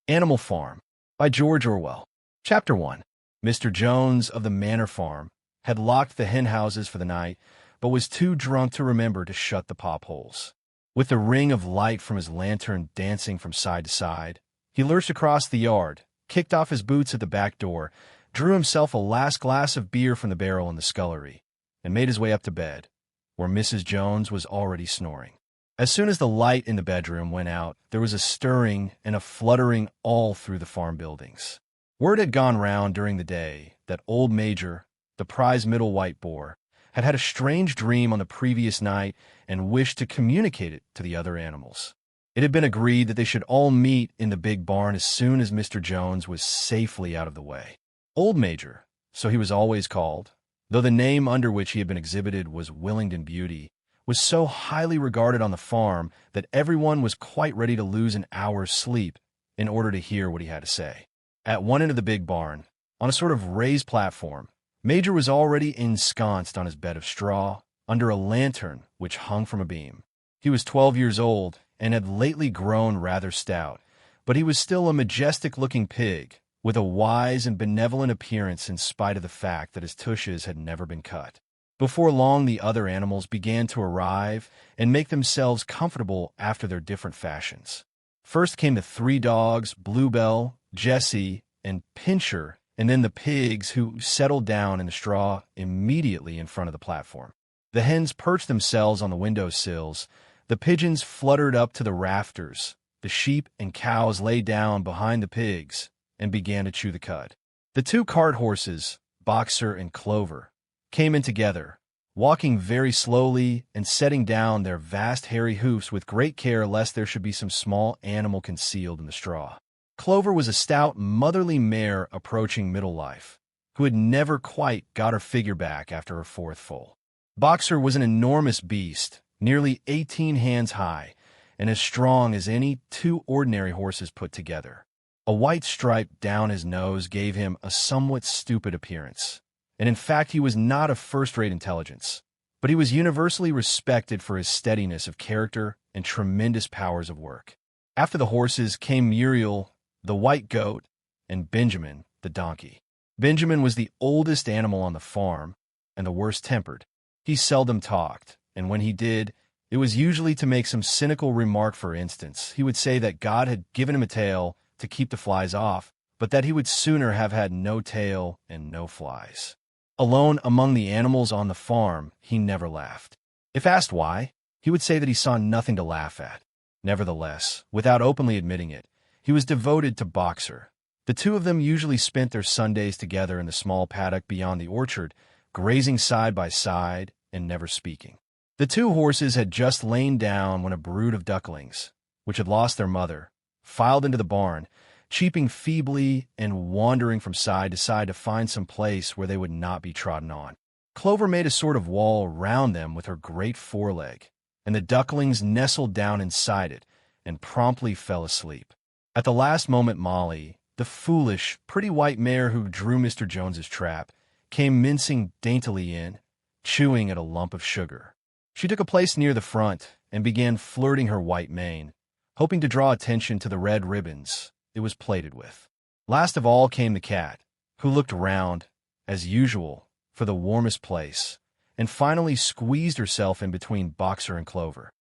Animal Farm by George Orwell. Chapter 1. Mr. Jones of the Manor Farm had locked the hen houses for the night, but was too drunk to remember to shut the pop holes. With the ring of light from his lantern dancing from side to side, he lurched across the yard, kicked off his boots at the back door, drew himself a last glass of beer from the barrel in the scullery, and made his way up to bed, where Mrs. Jones was already snoring. As soon as the light in the bedroom went out, there was a stirring and a fluttering all through the farm buildings. Word had gone round during the day that old Major, the prize middle white boar, had had a strange dream on the previous night and wished to communicate it to the other animals. It had been agreed that they should all meet in the big barn as soon as Mr. Jones was safely out of the way. Old Major, so he was always called, though the name under which he had been exhibited was Willingdon Beauty, was so highly regarded on the farm that everyone was quite ready to lose an hour's sleep in order to hear what he had to say. At one end of the big barn, on a sort of raised platform, Major was already ensconced on his bed of straw, under a lantern which hung from a beam. He was 12 years old and had lately grown rather stout, but he was still a majestic-looking pig, with a wise and benevolent appearance in spite of the fact that his tushes had never been cut. Before long, the other animals began to arrive and make themselves comfortable after their different fashions. First came the 3 dogs, Bluebell, Jessie, and Pincher, and then the pigs, who settled down in the straw immediately in front of the platform. The hens perched themselves on the window sills, the pigeons fluttered up to the rafters, the sheep and cows lay down behind the pigs and began to chew the cud. The 2 cart horses, Boxer and Clover, came in together, walking very slowly and setting down their vast hairy hoofs with great care lest there should be some small animal concealed in the straw. Clover was a stout, motherly mare approaching middle life, who had never quite got her figure back after her 4th foal. Boxer was an enormous beast, nearly 18 hands high, and as strong as any 2 ordinary horses put together. A white stripe down his nose gave him a somewhat stupid appearance, and in fact he was not of first-rate intelligence, but he was universally respected for his steadiness of character and tremendous powers of work. After the horses came Muriel, the white goat, and Benjamin, the donkey. Benjamin was the oldest animal on the farm and the worst-tempered. He seldom talked, and when he did, it was usually to make some cynical remark. For instance, he would say that God had given him a tail to keep the flies off, but that he would sooner have had no tail and no flies. Alone among the animals on the farm, he never laughed. If asked why, he would say that he saw nothing to laugh at. Nevertheless, without openly admitting it, he was devoted to Boxer. The 2 of them usually spent their Sundays together in the small paddock beyond the orchard, grazing side by side and never speaking. The 2 horses had just lain down when a brood of ducklings, which had lost their mother, filed into the barn, cheeping feebly and wandering from side to side to find some place where they would not be trodden on. Clover made a sort of wall round them with her great foreleg, and the ducklings nestled down inside it and promptly fell asleep. At the last moment, Molly, the foolish, pretty white mare who drew Mr. Jones's trap, came mincing daintily in, chewing at a lump of sugar. She took a place near the front and began flirting her white mane, hoping to draw attention to the red ribbons it was plated with. Last of all came the cat, who looked round, as usual, for the warmest place, and finally squeezed herself in between Boxer and Clover.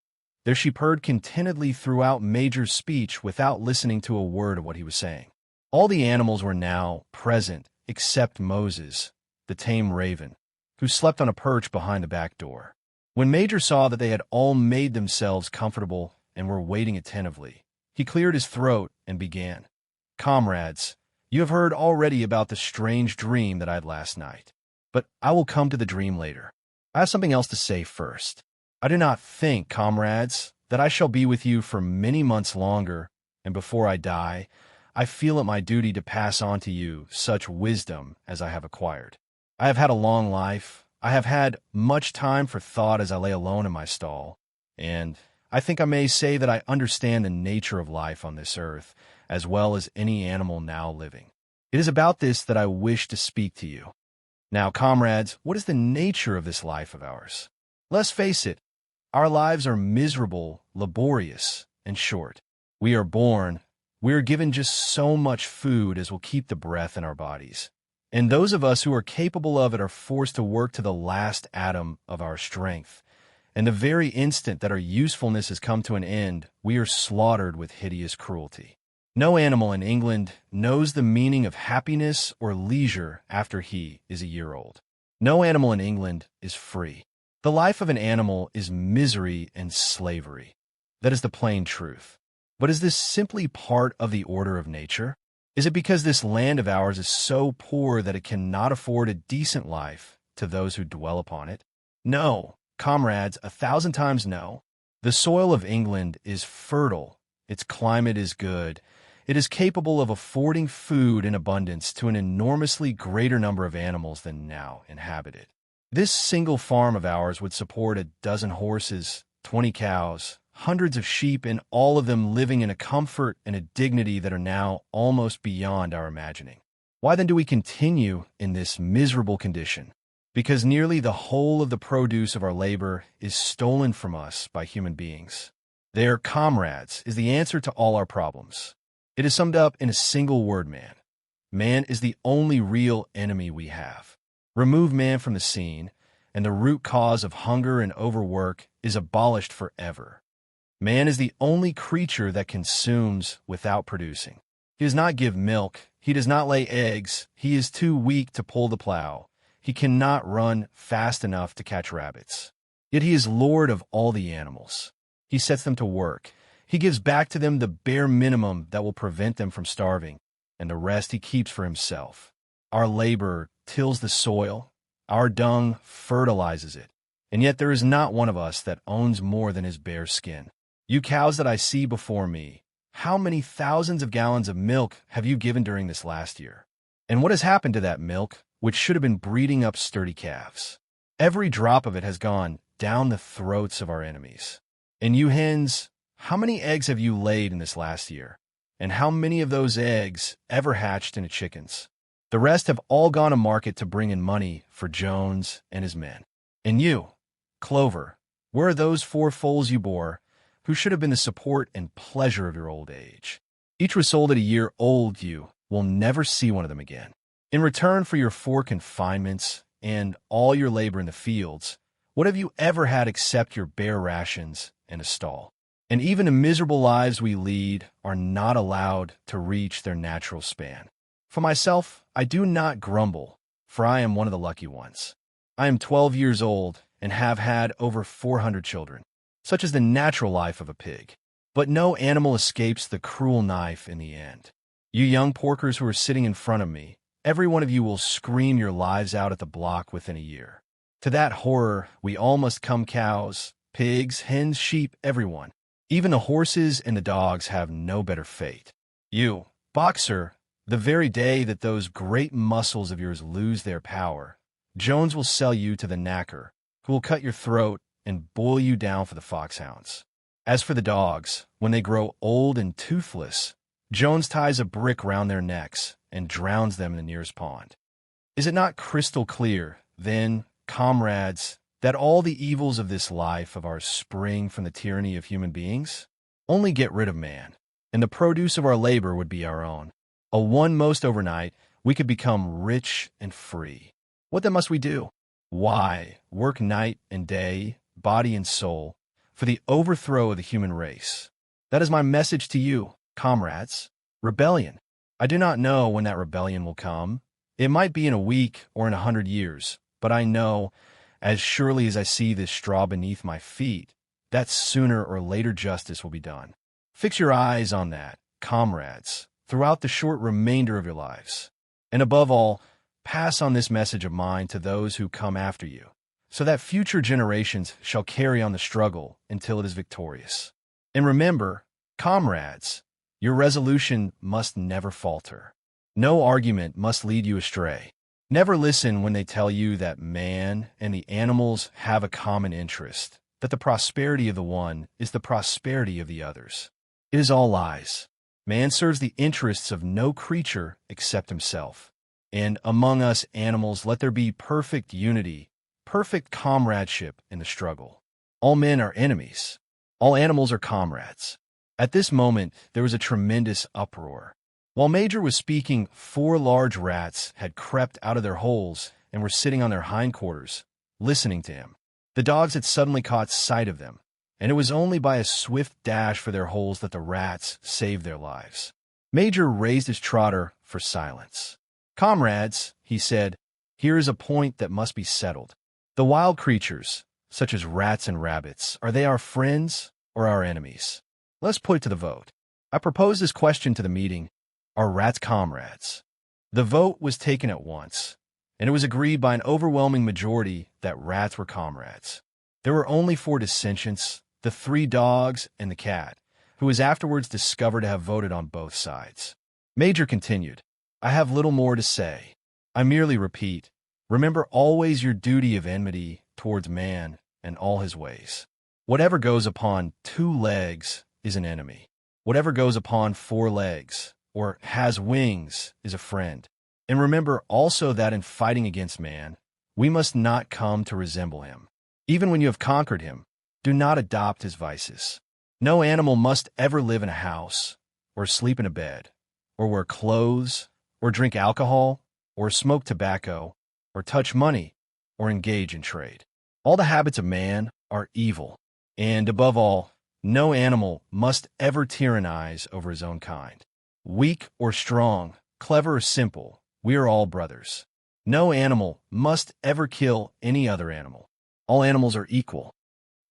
There she purred contentedly throughout Major's speech without listening to a word of what he was saying. All the animals were now present except Moses, the tame raven, who slept on a perch behind the back door. When Major saw that they had all made themselves comfortable and were waiting attentively, he cleared his throat and began. "Comrades, you have heard already about the strange dream that I had last night, but I will come to the dream later. I have something else to say first. I do not think, comrades, that I shall be with you for many months longer, and before I die, I feel it my duty to pass on to you such wisdom as I have acquired. I have had a long life. I have had much time for thought as I lay alone in my stall, and I think I may say that I understand the nature of life on this earth as well as any animal now living. It is about this that I wish to speak to you. Now, comrades, what is the nature of this life of ours? Let's face it, our lives are miserable, laborious, and short. We are born, We are given just so much food as will keep the breath in our bodies. And those of us who are capable of it are forced to work to the last atom of our strength. And the very instant that our usefulness has come to an end, we are slaughtered with hideous cruelty. No animal in England knows the meaning of happiness or leisure after he is a year old. No animal in England is free. The life of an animal is misery and slavery. That is the plain truth. But is this simply part of the order of nature? Is it because this land of ours is so poor that it cannot afford a decent life to those who dwell upon it? No, comrades, 1,000 times no. The soil of England is fertile. Its climate is good. It is capable of affording food in abundance to an enormously greater number of animals than now inhabit it. This single farm of ours would support a dozen horses, 20 cows, hundreds of sheep, and all of them living in a comfort and a dignity that are now almost beyond our imagining. Why then do we continue in this miserable condition? Because nearly the whole of the produce of our labor is stolen from us by human beings. Their comrades is the answer to all our problems. It is summed up in a single word, man. Man is the only real enemy we have. Remove man from the scene, and the root cause of hunger and overwork is abolished forever. Man is the only creature that consumes without producing. He does not give milk. He does not lay eggs. He is too weak to pull the plow. He cannot run fast enough to catch rabbits. Yet he is lord of all the animals. He sets them to work. He gives back to them the bare minimum that will prevent them from starving, and the rest he keeps for himself. Our labor tills the soil. Our dung fertilizes it. And yet there is not one of us that owns more than his bare skin. You cows that I see before me, how many thousands of gallons of milk have you given during this last year? And what has happened to that milk, which should have been breeding up sturdy calves? Every drop of it has gone down the throats of our enemies. And you hens, how many eggs have you laid in this last year? And how many of those eggs ever hatched into chickens? The rest have all gone to market to bring in money for Jones and his men. And you, Clover, where are those 4 foals you bore, who should have been the support and pleasure of your old age? Each was sold at a year old. You will never see one of them again. In return for your 4 confinements and all your labor in the fields, what have you ever had except your bare rations and a stall? And even the miserable lives we lead are not allowed to reach their natural span. For myself, I do not grumble, for I am one of the lucky ones. I am 12 years old and have had over 400 children. Such is the natural life of a pig. But no animal escapes the cruel knife in the end. You young porkers who are sitting in front of me, every one of you will scream your lives out at the block within a year. To that horror, we all must come, cows, pigs, hens, sheep, everyone. Even the horses and the dogs have no better fate. You, boxer, the very day that those great muscles of yours lose their power, Jones will sell you to the knacker, who will cut your throat and boil you down for the foxhounds. As for the dogs, when they grow old and toothless, Jones ties a brick round their necks and drowns them in the nearest pond. Is it not crystal clear, then, comrades, that all the evils of this life of ours spring from the tyranny of human beings? Only get rid of man, and the produce of our labor would be our own. Most overnight, we could become rich and free. What then must we do? Why, work night and day, body and soul, for the overthrow of the human race. That is my message to you, comrades. Rebellion. I do not know when that rebellion will come. It might be in a week or in 100 years, but I know, as surely as I see this straw beneath my feet, that sooner or later justice will be done. Fix your eyes on that, comrades, throughout the short remainder of your lives. And above all, pass on this message of mine to those who come after you, so that future generations shall carry on the struggle until it is victorious. And remember, comrades, your resolution must never falter. No argument must lead you astray. Never listen when they tell you that man and the animals have a common interest, that the prosperity of the one is the prosperity of the others. It is all lies. Man serves the interests of no creature except himself. And among us animals, let there be perfect unity, perfect comradeship in the struggle. All men are enemies. All animals are comrades. At this moment, there was a tremendous uproar. While Major was speaking, 4 large rats had crept out of their holes and were sitting on their hindquarters, listening to him. The dogs had suddenly caught sight of them, and it was only by a swift dash for their holes that the rats saved their lives. Major raised his trotter for silence. "Comrades," he said, "here is a point that must be settled. The wild creatures, such as rats and rabbits, are they our friends or our enemies? Let's put it to the vote. I propose this question to the meeting: are rats comrades?" The vote was taken at once, and it was agreed by an overwhelming majority that rats were comrades. There were only 4 dissentients: the 3 dogs and the cat, who was afterwards discovered to have voted on both sides. Major continued, "I have little more to say. I merely repeat, remember always your duty of enmity towards man and all his ways. Whatever goes upon 2 legs is an enemy. Whatever goes upon 4 legs, or has wings, is a friend. And remember also that in fighting against man, we must not come to resemble him. Even when you have conquered him, do not adopt his vices. No animal must ever live in a house, or sleep in a bed, or wear clothes, or drink alcohol, or smoke tobacco, or touch money, or engage in trade. All the habits of man are evil, and above all, no animal must ever tyrannize over his own kind. Weak or strong, clever or simple, we are all brothers. No animal must ever kill any other animal. All animals are equal.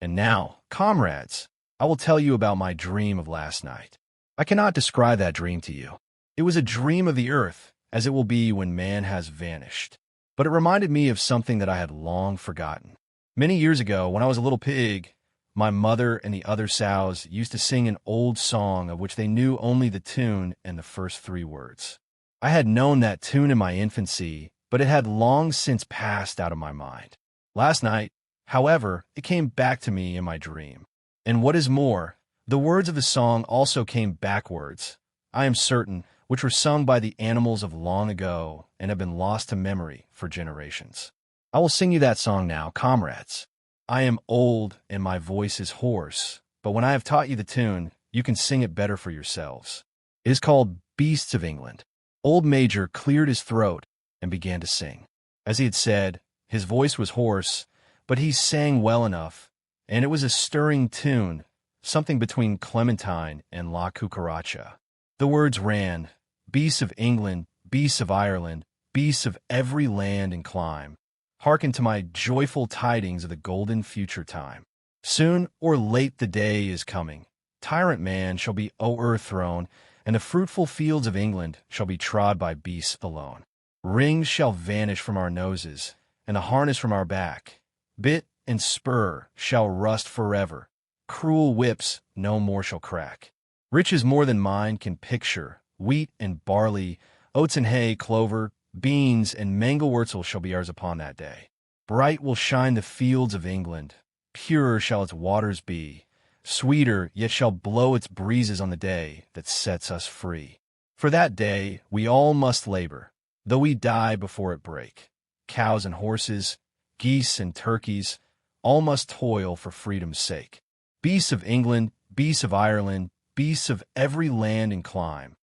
And now, comrades, I will tell you about my dream of last night. I cannot describe that dream to you. It was a dream of the earth, as it will be when man has vanished. But it reminded me of something that I had long forgotten. Many years ago, when I was a little pig, my mother and the other sows used to sing an old song of which they knew only the tune and the first 3 words. I had known that tune in my infancy, but it had long since passed out of my mind. Last night, however, it came back to me in my dream. And what is more, the words of the song also came backwards, I am certain, which were sung by the animals of long ago and have been lost to memory for generations. I will sing you that song now, comrades. I am old and my voice is hoarse, but when I have taught you the tune, you can sing it better for yourselves. It is called Beasts of England. Old Major cleared his throat and began to sing. As he had said, his voice was hoarse, but he sang well enough, and it was a stirring tune, something between Clementine and La Cucaracha. The words ran, "Beasts of England, beasts of Ireland, beasts of every land and clime, hearken to my joyful tidings of the golden future time. Soon or late the day is coming. Tyrant man shall be o'erthrown, and the fruitful fields of England shall be trod by beasts alone. Rings shall vanish from our noses, and the harness from our back. Bit and spur shall rust forever. Cruel whips no more shall crack. Riches more than mine can picture, wheat and barley, oats and hay, clover, beans and mangel-wurzel shall be ours upon that day. Bright will shine the fields of England, purer shall its waters be, sweeter yet shall blow its breezes on the day that sets us free. For that day we all must labor, though we die before it break. Cows and horses, geese and turkeys, all must toil for freedom's sake. Beasts of England, beasts of Ireland, beasts of every land and clime,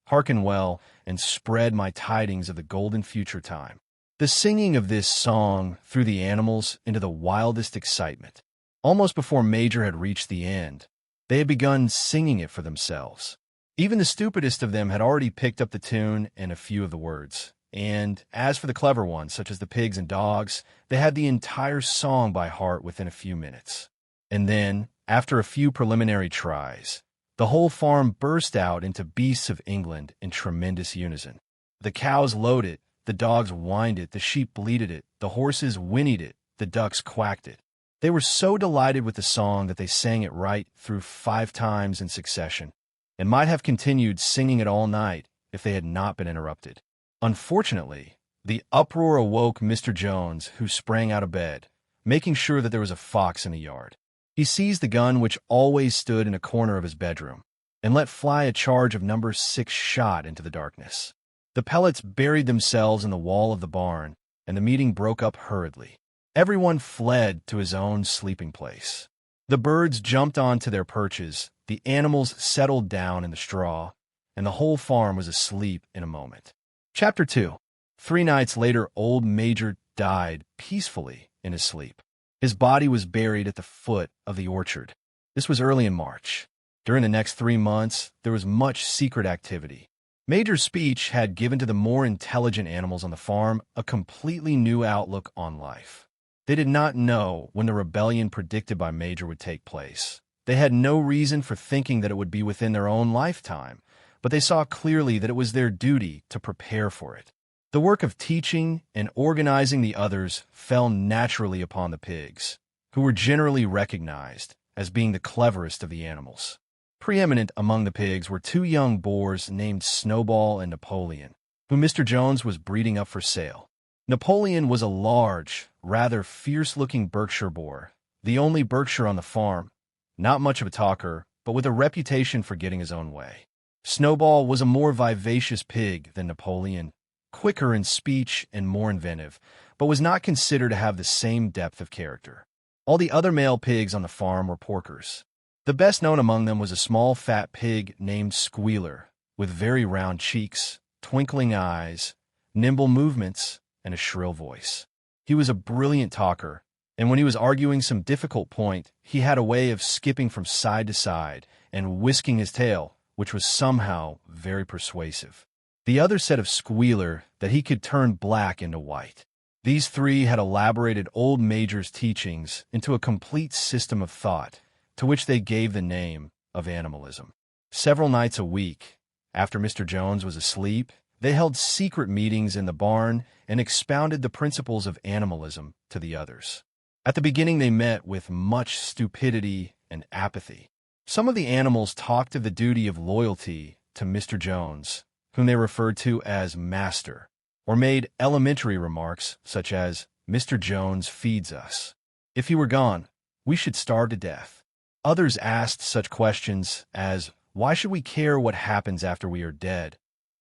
hearken well, and spread my tidings of the golden future time." The singing of this song threw the animals into the wildest excitement. Almost before Major had reached the end, they had begun singing it for themselves. Even the stupidest of them had already picked up the tune and a few of the words. And as for the clever ones, such as the pigs and dogs, they had the entire song by heart within a few minutes. And then, after a few preliminary tries, the whole farm burst out into Beasts of England in tremendous unison. The cows lowed it, the dogs whined it, the sheep bleated it, the horses whinnied it, the ducks quacked it. They were so delighted with the song that they sang it right through 5 times in succession, and might have continued singing it all night if they had not been interrupted. Unfortunately, the uproar awoke Mr. Jones, who sprang out of bed, making sure that there was a fox in the yard. He seized the gun which always stood in a corner of his bedroom, and let fly a charge of No. 6 shot into the darkness. The pellets buried themselves in the wall of the barn, and the meeting broke up hurriedly. Everyone fled to his own sleeping place. The birds jumped onto their perches, the animals settled down in the straw, and the whole farm was asleep in a moment. Chapter 2. 3 nights later, old Major died peacefully in his sleep. His body was buried at the foot of the orchard. This was early in March. During the next 3 months, there was much secret activity. Major's speech had given to the more intelligent animals on the farm a completely new outlook on life. They did not know when the rebellion predicted by Major would take place. They had no reason for thinking that it would be within their own lifetime, but they saw clearly that it was their duty to prepare for it. The work of teaching and organizing the others fell naturally upon the pigs, who were generally recognized as being the cleverest of the animals. Preeminent among the pigs were 2 young boars named Snowball and Napoleon, whom Mr. Jones was breeding up for sale. Napoleon was a large, rather fierce-looking Berkshire boar, the only Berkshire on the farm, not much of a talker, but with a reputation for getting his own way. Snowball was a more vivacious pig than Napoleon, quicker in speech and more inventive, but was not considered to have the same depth of character. All the other male pigs on the farm were porkers. The best known among them was a small fat pig named Squealer, with very round cheeks, twinkling eyes, nimble movements, and a shrill voice. He was a brilliant talker, and when he was arguing some difficult point, he had a way of skipping from side to side and whisking his tail, which was somehow very persuasive. The other said of Squealer that he could turn black into white. These 3 had elaborated old Major's teachings into a complete system of thought, to which they gave the name of animalism. Several nights a week, after Mr. Jones was asleep, they held secret meetings in the barn and expounded the principles of animalism to the others. At the beginning, they met with much stupidity and apathy. Some of the animals talked of the duty of loyalty to Mr. Jones, whom they referred to as Master, or made elementary remarks such as, "Mr. Jones feeds us. If he were gone, we should starve to death." Others asked such questions as, "Why should we care what happens after we are dead?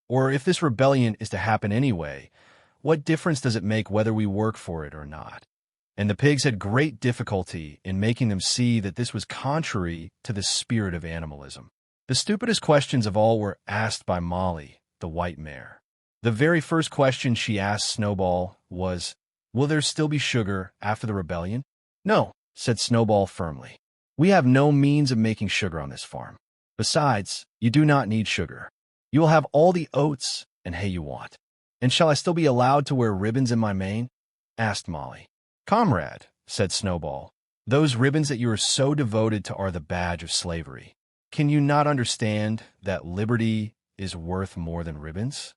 Or if this rebellion is to happen anyway, what difference does it make whether we work for it or not?" And the pigs had great difficulty in making them see that this was contrary to the spirit of animalism. The stupidest questions of all were asked by Molly, the white mare. The very first question she asked Snowball was, "Will there still be sugar after the rebellion?" "No," said Snowball firmly. "We have no means of making sugar on this farm. Besides, you do not need sugar. You will have all the oats and hay you want." "And shall I still be allowed to wear ribbons in my mane?" asked Molly. "Comrade," said Snowball, "those ribbons that you are so devoted to are the badge of slavery. Can you not understand that liberty is worth more than ribbons?"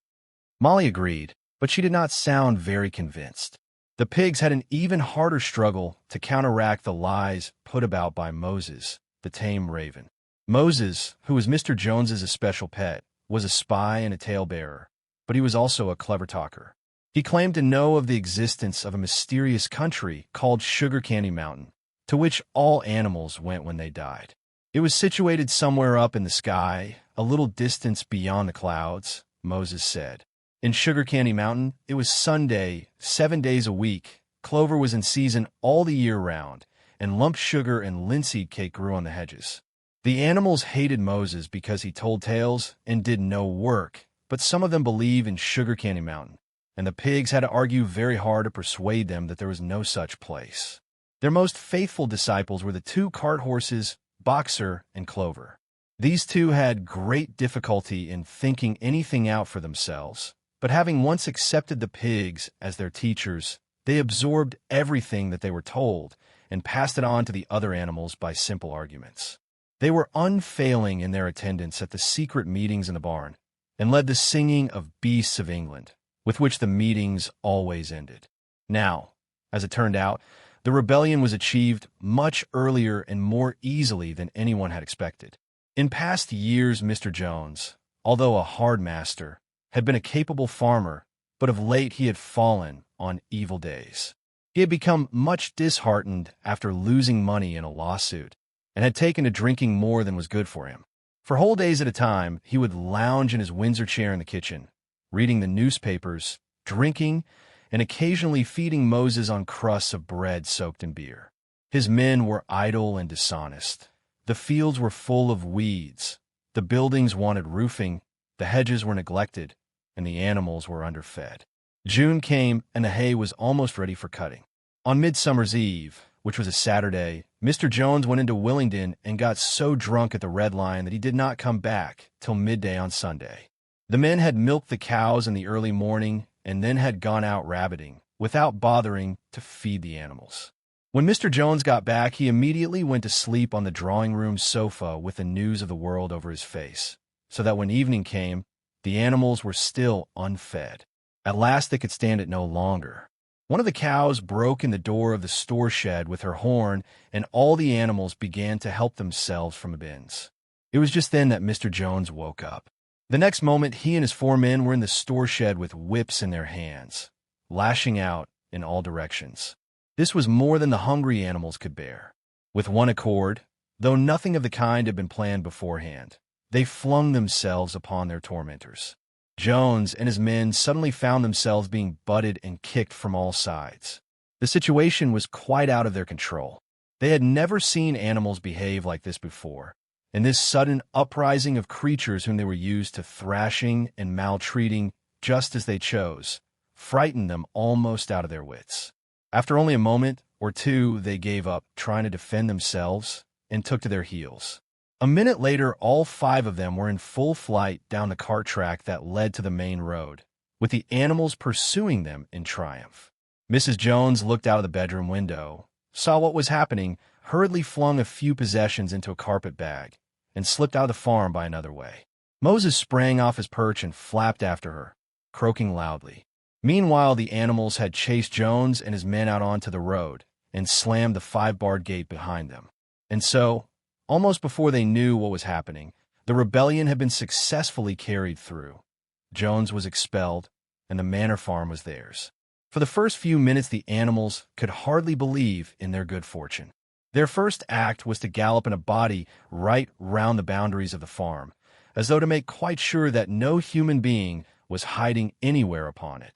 Molly agreed, but she did not sound very convinced. The pigs had an even harder struggle to counteract the lies put about by Moses, the tame raven. Moses, who was Mr. Jones's especial pet, was a spy and a talebearer, but he was also a clever talker. He claimed to know of the existence of a mysterious country called Sugar Candy Mountain, to which all animals went when they died. It was situated somewhere up in the sky, a little distance beyond the clouds, Moses said. In Sugar Candy Mountain, it was Sunday, 7 days a week. Clover was in season all the year round, and lump sugar and linseed cake grew on the hedges. The animals hated Moses because he told tales and did no work, but some of them believed in Sugar Candy Mountain, and the pigs had to argue very hard to persuade them that there was no such place. Their most faithful disciples were the 2 cart horses, Boxer and Clover. These 2 had great difficulty in thinking anything out for themselves, but having once accepted the pigs as their teachers, they absorbed everything that they were told and passed it on to the other animals by simple arguments. They were unfailing in their attendance at the secret meetings in the barn, and led the singing of Beasts of England, with which the meetings always ended. Now, as it turned out, the rebellion was achieved much earlier and more easily than anyone had expected. In past years, Mr. Jones, although a hard master, had been a capable farmer, but of late he had fallen on evil days. He had become much disheartened after losing money in a lawsuit, and had taken to drinking more than was good for him. For whole days at a time, he would lounge in his Windsor chair in the kitchen, reading the newspapers, drinking, and occasionally feeding Moses on crusts of bread soaked in beer. His men were idle and dishonest. The fields were full of weeds. The buildings wanted roofing. The hedges were neglected, and the animals were underfed. June came, and the hay was almost ready for cutting. On Midsummer's Eve, which was a Saturday, Mr. Jones went into Willingdon and got so drunk at the Red Lion that he did not come back till midday on Sunday. The men had milked the cows in the early morning and then had gone out rabbiting, without bothering to feed the animals. When Mr. Jones got back, he immediately went to sleep on the drawing-room sofa with the news of the world over his face, so that when evening came, the animals were still unfed. At last they could stand it no longer. One of the cows broke in the door of the store shed with her horn, and all the animals began to help themselves from the bins. It was just then that Mr. Jones woke up. The next moment, he and his 4 men were in the store shed with whips in their hands, lashing out in all directions. This was more than the hungry animals could bear. With one accord, though nothing of the kind had been planned beforehand, they flung themselves upon their tormentors. Jones and his men suddenly found themselves being butted and kicked from all sides. The situation was quite out of their control. They had never seen animals behave like this before, and this sudden uprising of creatures whom they were used to thrashing and maltreating just as they chose frightened them almost out of their wits. After only a moment or two, they gave up trying to defend themselves and took to their heels. A minute later, all 5 of them were in full flight down the cart track that led to the main road, with the animals pursuing them in triumph. Mrs. Jones looked out of the bedroom window, saw what was happening, hurriedly flung a few possessions into a carpet bag, and slipped out of the farm by another way. Moses sprang off his perch and flapped after her, croaking loudly. Meanwhile, the animals had chased Jones and his men out onto the road and slammed the 5-barred gate behind them. And so, almost before they knew what was happening, the rebellion had been successfully carried through. Jones was expelled, and the Manor Farm was theirs. For the first few minutes, the animals could hardly believe in their good fortune. Their first act was to gallop in a body right round the boundaries of the farm, as though to make quite sure that no human being was hiding anywhere upon it.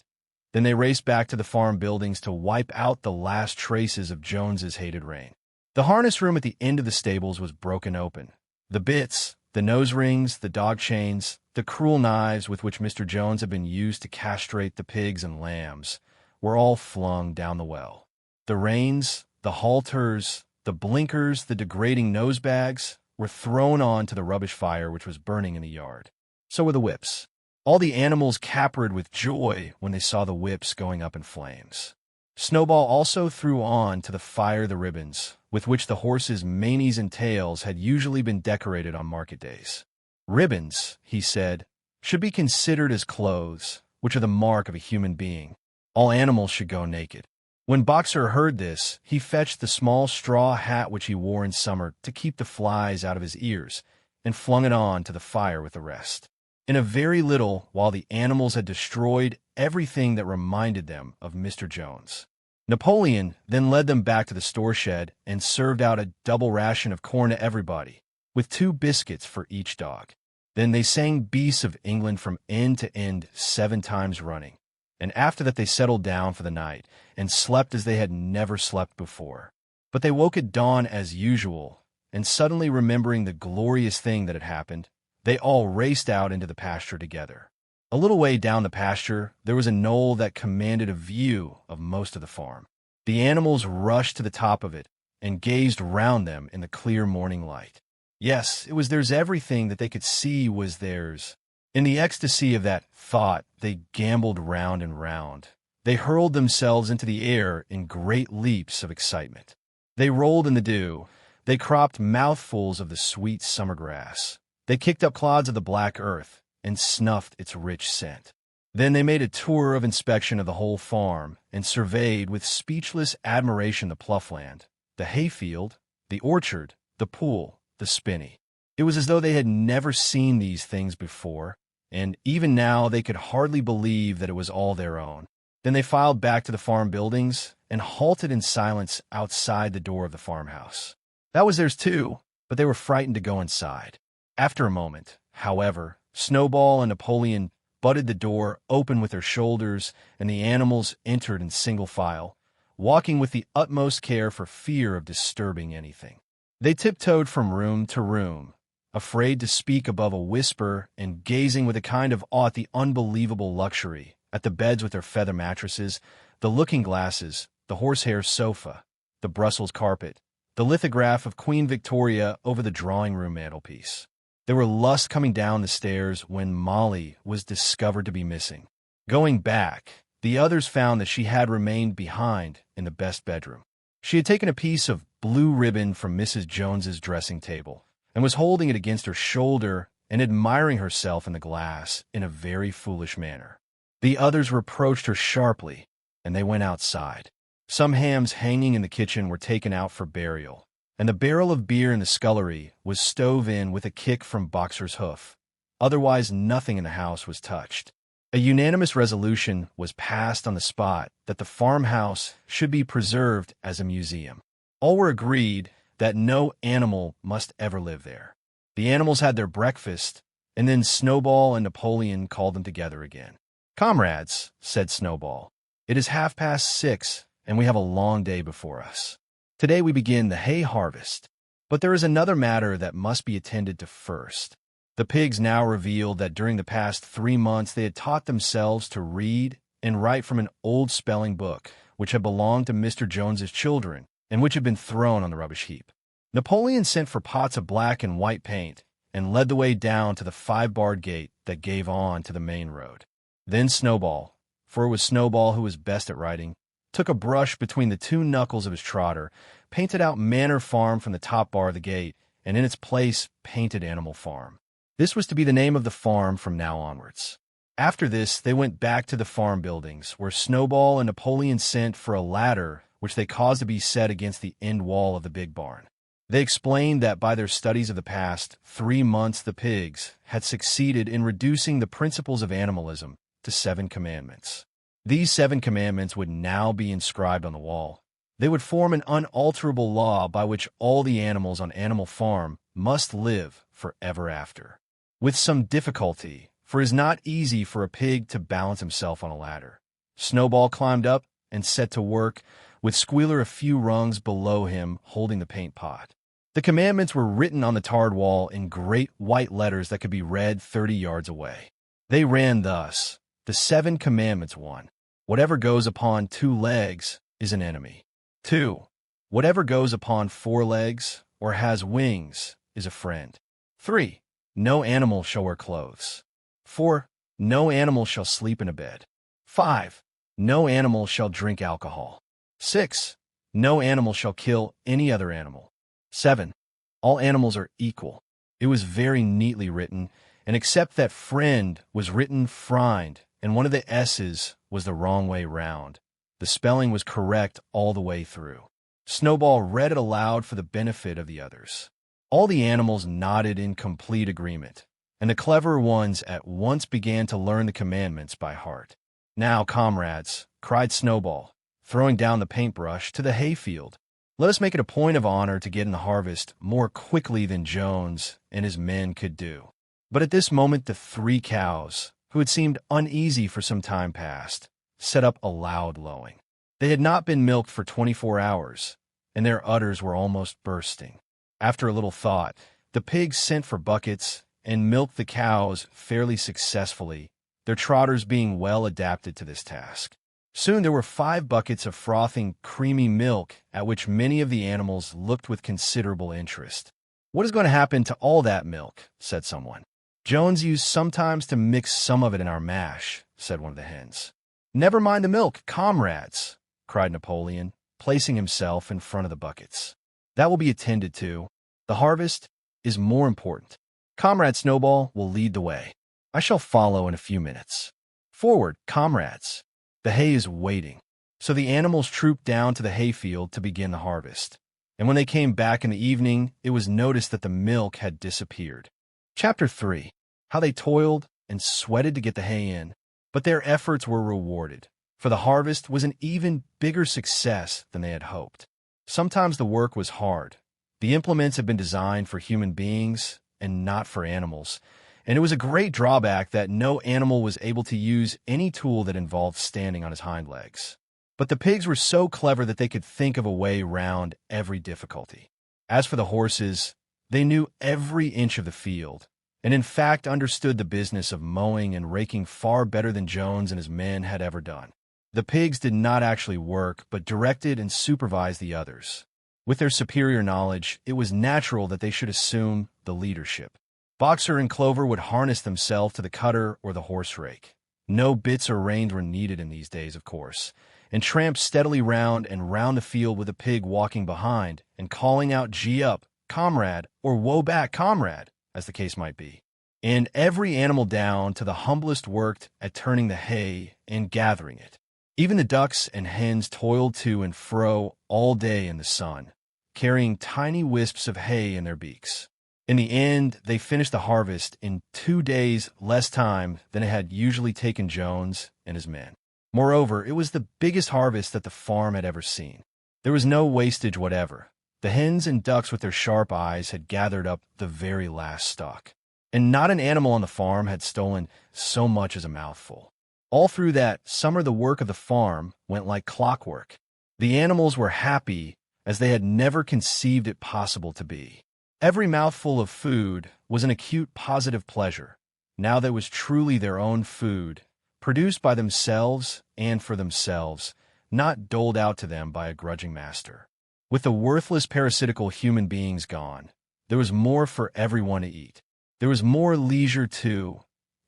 Then they raced back to the farm buildings to wipe out the last traces of Jones's hated reign. The harness room at the end of the stables was broken open. The bits, the nose rings, the dog chains, the cruel knives with which Mr. Jones had been used to castrate the pigs and lambs were all flung down the well. The reins, the halters, the blinkers, the degrading nose bags were thrown on to the rubbish fire which was burning in the yard. So were the whips. All the animals capered with joy when they saw the whips going up in flames. Snowball also threw on to the fire the ribbons with which the horses' manes and tails had usually been decorated on market days. Ribbons, he said, should be considered as clothes, which are the mark of a human being. All animals should go naked. When Boxer heard this, he fetched the small straw hat which he wore in summer to keep the flies out of his ears, and flung it on to the fire with the rest. In a very little while the animals had destroyed everything that reminded them of Mr. Jones. Napoleon then led them back to the store shed and served out a double ration of corn to everybody, with 2 biscuits for each dog. Then they sang Beasts of England from end to end 7 times running, and after that they settled down for the night and slept as they had never slept before. But they woke at dawn as usual, and suddenly remembering the glorious thing that had happened, they all raced out into the pasture together. A little way down the pasture, there was a knoll that commanded a view of most of the farm. The animals rushed to the top of it and gazed round them in the clear morning light. Yes, it was theirs. Everything that they could see was theirs. In the ecstasy of that thought, they gamboled round and round. They hurled themselves into the air in great leaps of excitement. They rolled in the dew. They cropped mouthfuls of the sweet summer grass. They kicked up clods of the black earth and snuffed its rich scent. Then they made a tour of inspection of the whole farm and surveyed with speechless admiration the ploughland, the hayfield, the orchard, the pool, the spinney. It was as though they had never seen these things before, and even now they could hardly believe that it was all their own. Then they filed back to the farm buildings and halted in silence outside the door of the farmhouse. That was theirs too, but they were frightened to go inside. After a moment, however, Snowball and Napoleon butted the door open with their shoulders, and the animals entered in single file, walking with the utmost care for fear of disturbing anything. They tiptoed from room to room, afraid to speak above a whisper and gazing with a kind of awe at the unbelievable luxury, at the beds with their feather mattresses, the looking-glasses, the horsehair sofa, the Brussels carpet, the lithograph of Queen Victoria over the drawing-room mantelpiece. There were lusts coming down the stairs when Molly was discovered to be missing. Going back, the others found that she had remained behind in the best bedroom. She had taken a piece of blue ribbon from Mrs. Jones's dressing table and was holding it against her shoulder and admiring herself in the glass in a very foolish manner. The others reproached her sharply, and they went outside. Some hams hanging in the kitchen were taken out for burial, and the barrel of beer in the scullery was stove in with a kick from Boxer's hoof. Otherwise, nothing in the house was touched. A unanimous resolution was passed on the spot that the farmhouse should be preserved as a museum. All were agreed that no animal must ever live there. The animals had their breakfast, and then Snowball and Napoleon called them together again. "Comrades," said Snowball, "it is 6:30, and we have a long day before us. Today we begin the hay harvest. But there is another matter that must be attended to first." The pigs now revealed that during the past 3 months they had taught themselves to read and write from an old spelling book, which had belonged to Mr. Jones's children, and which had been thrown on the rubbish heap. Napoleon sent for pots of black and white paint, and led the way down to the 5-barred gate that gave on to the main road. Then Snowball, for it was Snowball who was best at writing, took a brush between the 2 knuckles of his trotter, painted out Manor Farm from the top bar of the gate, and in its place painted Animal Farm. This was to be the name of the farm from now onwards. After this, they went back to the farm buildings, where Snowball and Napoleon sent for a ladder which they caused to be set against the end wall of the big barn. They explained that by their studies of the past 3 months the pigs had succeeded in reducing the principles of animalism to 7 commandments. These 7 commandments would now be inscribed on the wall. They would form an unalterable law by which all the animals on Animal Farm must live forever after. With some difficulty, for it is not easy for a pig to balance himself on a ladder, Snowball climbed up and set to work, with Squealer a few rungs below him holding the paint pot. The commandments were written on the tarred wall in great white letters that could be read 30 yards away. They ran thus: the 7 commandments. 1. Whatever goes upon 2 legs is an enemy. 2. Whatever goes upon 4 legs or has wings is a friend. 3. No animal shall wear clothes. 4. No animal shall sleep in a bed. 5. No animal shall drink alcohol. 6. No animal shall kill any other animal. 7. All animals are equal. It was very neatly written, and except that friend was written frind, and one of the S's was the wrong way round, the spelling was correct all the way through. Snowball read it aloud for the benefit of the others. All the animals nodded in complete agreement, and the clever ones at once began to learn the commandments by heart. "Now, comrades," cried Snowball, throwing down the paintbrush, "to the hayfield. Let us make it a point of honor to get in the harvest more quickly than Jones and his men could do." But at this moment the 3 cows, who had seemed uneasy for some time past, set up a loud lowing. They had not been milked for 24 hours, and their udders were almost bursting. After a little thought, the pigs sent for buckets and milked the cows fairly successfully, their trotters being well adapted to this task. Soon there were 5 buckets of frothing, creamy milk, at which many of the animals looked with considerable interest. "What is going to happen to all that milk?" said someone. "Jones used sometimes to mix some of it in our mash," said one of the hens. "Never mind the milk, comrades," cried Napoleon, placing himself in front of the buckets. "That will be attended to. The harvest is more important. Comrade Snowball will lead the way. I shall follow in a few minutes. Forward, comrades. The hay is waiting." So the animals trooped down to the hayfield to begin the harvest, and when they came back in the evening, it was noticed that the milk had disappeared. Chapter 3. How they toiled and sweated to get the hay in, but their efforts were rewarded, for the harvest was an even bigger success than they had hoped. Sometimes the work was hard. The implements had been designed for human beings and not for animals, and it was a great drawback that no animal was able to use any tool that involved standing on his hind legs. But the pigs were so clever that they could think of a way round every difficulty. As for the horses, they knew every inch of the field, and in fact understood the business of mowing and raking far better than Jones and his men had ever done. The pigs did not actually work, but directed and supervised the others. With their superior knowledge, it was natural that they should assume the leadership. Boxer and Clover would harness themselves to the cutter or the horse rake. No bits or reins were needed in these days, of course, and tramped steadily round and round the field with a pig walking behind and calling out "Gee up, comrade," or "Woe back, comrade," as the case might be. And every animal down to the humblest worked at turning the hay and gathering it. Even the ducks and hens toiled to and fro all day in the sun, carrying tiny wisps of hay in their beaks. In the end, they finished the harvest in 2 days less time than it had usually taken Jones and his men. Moreover, it was the biggest harvest that the farm had ever seen. There was no wastage whatever. The hens and ducks with their sharp eyes had gathered up the very last stalk, and not an animal on the farm had stolen so much as a mouthful. All through that summer, the work of the farm went like clockwork. The animals were happy as they had never conceived it possible to be. Every mouthful of food was an acute positive pleasure. Now that was truly their own food, produced by themselves and for themselves, not doled out to them by a grudging master. With the worthless parasitical human beings gone, there was more for everyone to eat. There was more leisure too,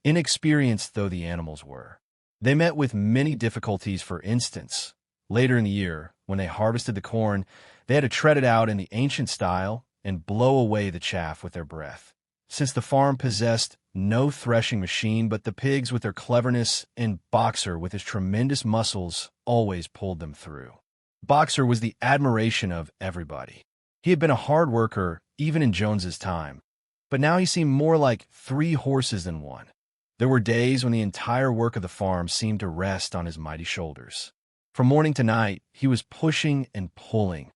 inexperienced though the animals were. They met with many difficulties. For instance, later in the year, when they harvested the corn, they had to tread it out in the ancient style and blow away the chaff with their breath. Since the farm possessed no threshing machine, but the pigs with their cleverness and Boxer with his tremendous muscles always pulled them through. Boxer was the admiration of everybody. He had been a hard worker even in Jones's time, but now he seemed more like 3 horses than one. There were days when the entire work of the farm seemed to rest on his mighty shoulders. From morning to night, he was pushing and pulling,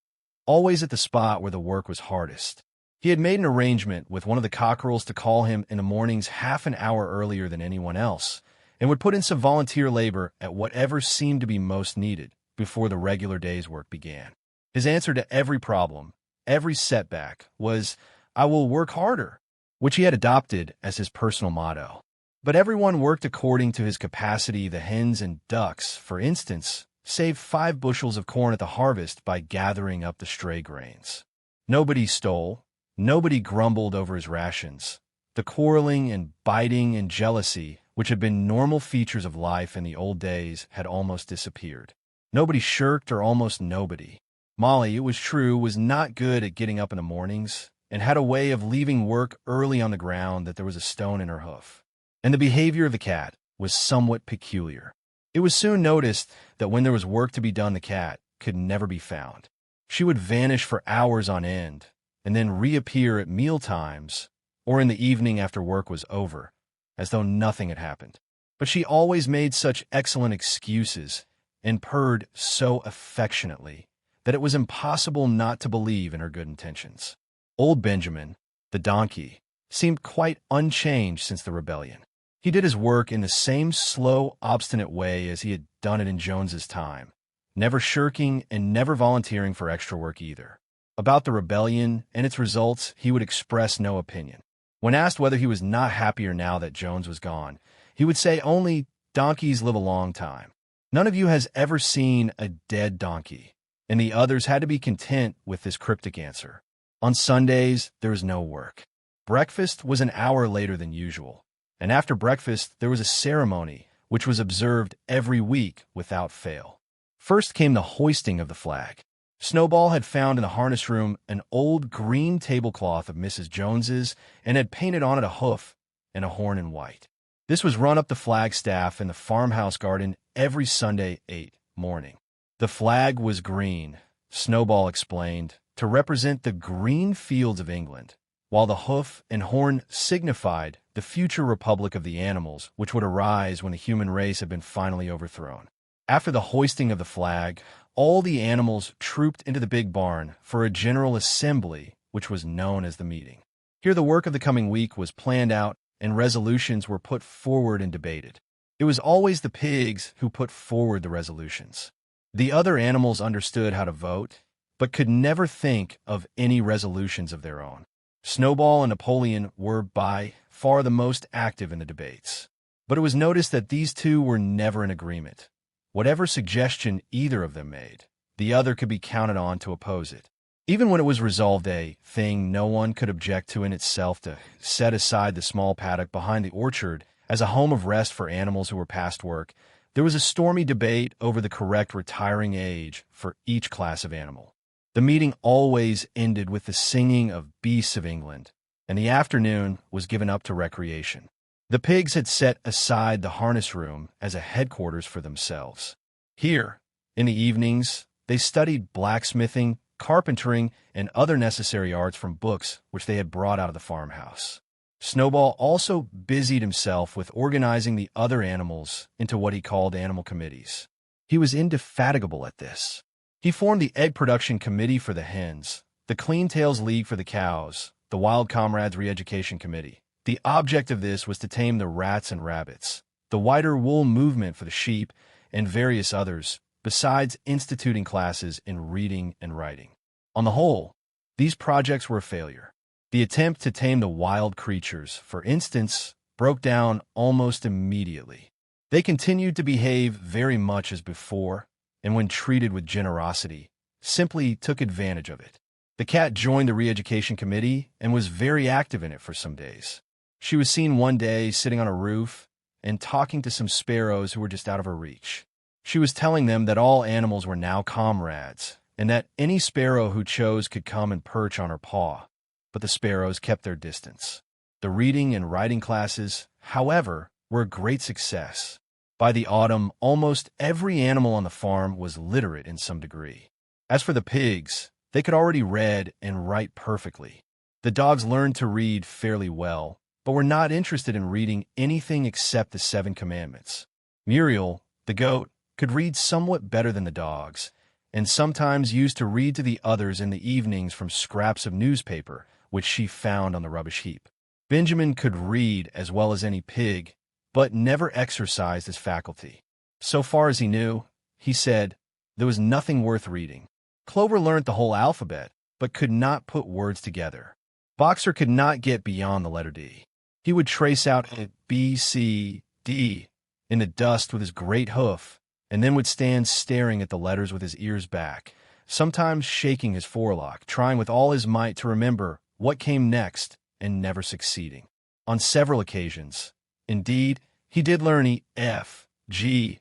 always at the spot where the work was hardest. He had made an arrangement with one of the cockerels to call him in the mornings half an hour earlier than anyone else, and would put in some volunteer labor at whatever seemed to be most needed before the regular day's work began. His answer to every problem, every setback, was, "I will work harder," which he had adopted as his personal motto. But everyone worked according to his capacity. The hens and ducks, for instance, saved 5 bushels of corn at the harvest by gathering up the stray grains. Nobody stole. Nobody grumbled over his rations. The quarreling and biting and jealousy, which had been normal features of life in the old days, had almost disappeared. Nobody shirked, or almost nobody. Molly, it was true, was not good at getting up in the mornings, and had a way of leaving work early on the ground that there was a stone in her hoof. And the behavior of the cat was somewhat peculiar. It was soon noticed that when there was work to be done, the cat could never be found. She would vanish for hours on end, and then reappear at meal times or in the evening after work was over, as though nothing had happened. But she always made such excellent excuses and purred so affectionately that it was impossible not to believe in her good intentions. Old Benjamin, the donkey, seemed quite unchanged since the rebellion. He did his work in the same slow, obstinate way as he had done it in Jones's time, never shirking and never volunteering for extra work either. About the rebellion and its results, he would express no opinion. When asked whether he was not happier now that Jones was gone, he would say only, "Donkeys live a long time. None of you has ever seen a dead donkey," and the others had to be content with this cryptic answer. On Sundays, there was no work. Breakfast was an hour later than usual, and after breakfast there was a ceremony which was observed every week without fail. First came the hoisting of the flag. Snowball had found in the harness room an old green tablecloth of Mrs. Jones's and had painted on it a hoof and a horn in white. This was run up the flagstaff in the farmhouse garden every Sunday 8 morning. The flag was green, Snowball explained, to represent the green fields of England, while the hoof and horn signified the future republic of the animals which would arise when the human race had been finally overthrown. After the hoisting of the flag, all the animals trooped into the big barn for a general assembly which was known as the meeting. Here the work of the coming week was planned out and resolutions were put forward and debated. It was always the pigs who put forward the resolutions. The other animals understood how to vote, but could never think of any resolutions of their own. Snowball and Napoleon were by far the most active in the debates. But it was noticed that these two were never in agreement. Whatever suggestion either of them made, the other could be counted on to oppose it. Even when it was resolved a thing no one could object to in itself to set aside the small paddock behind the orchard as a home of rest for animals who were past work, there was a stormy debate over the correct retiring age for each class of animal. The meeting always ended with the singing of Beasts of England, and the afternoon was given up to recreation. The pigs had set aside the harness room as a headquarters for themselves. Here, in the evenings, they studied blacksmithing, carpentering, and other necessary arts from books which they had brought out of the farmhouse. Snowball also busied himself with organizing the other animals into what he called animal committees. He was indefatigable at this. He formed the Egg Production Committee for the hens, the Clean Tails League for the cows, the Wild Comrades Re-Education Committee. The object of this was to tame the rats and rabbits, the Whiter Wool Movement for the sheep, and various others, besides instituting classes in reading and writing. On the whole, these projects were a failure. The attempt to tame the wild creatures, for instance, broke down almost immediately. They continued to behave very much as before, and when treated with generosity, simply took advantage of it. The cat joined the Re-Education Committee and was very active in it for some days. She was seen one day sitting on a roof and talking to some sparrows who were just out of her reach. She was telling them that all animals were now comrades, and that any sparrow who chose could come and perch on her paw, but the sparrows kept their distance. The reading and writing classes, however, were a great success. By the autumn, almost every animal on the farm was literate in some degree. As for the pigs, they could already read and write perfectly. The dogs learned to read fairly well, but were not interested in reading anything except the 7 Commandments. Muriel, the goat, could read somewhat better than the dogs, and sometimes used to read to the others in the evenings from scraps of newspaper which she found on the rubbish heap. Benjamin could read as well as any pig, but never exercised his faculty. So far as he knew, he said, there was nothing worth reading. Clover learned the whole alphabet, but could not put words together. Boxer could not get beyond the letter D. He would trace out a B, C, D in the dust with his great hoof, and then would stand staring at the letters with his ears back, sometimes shaking his forelock, trying with all his might to remember what came next, and never succeeding. On several occasions, indeed, he did learn E, F, G,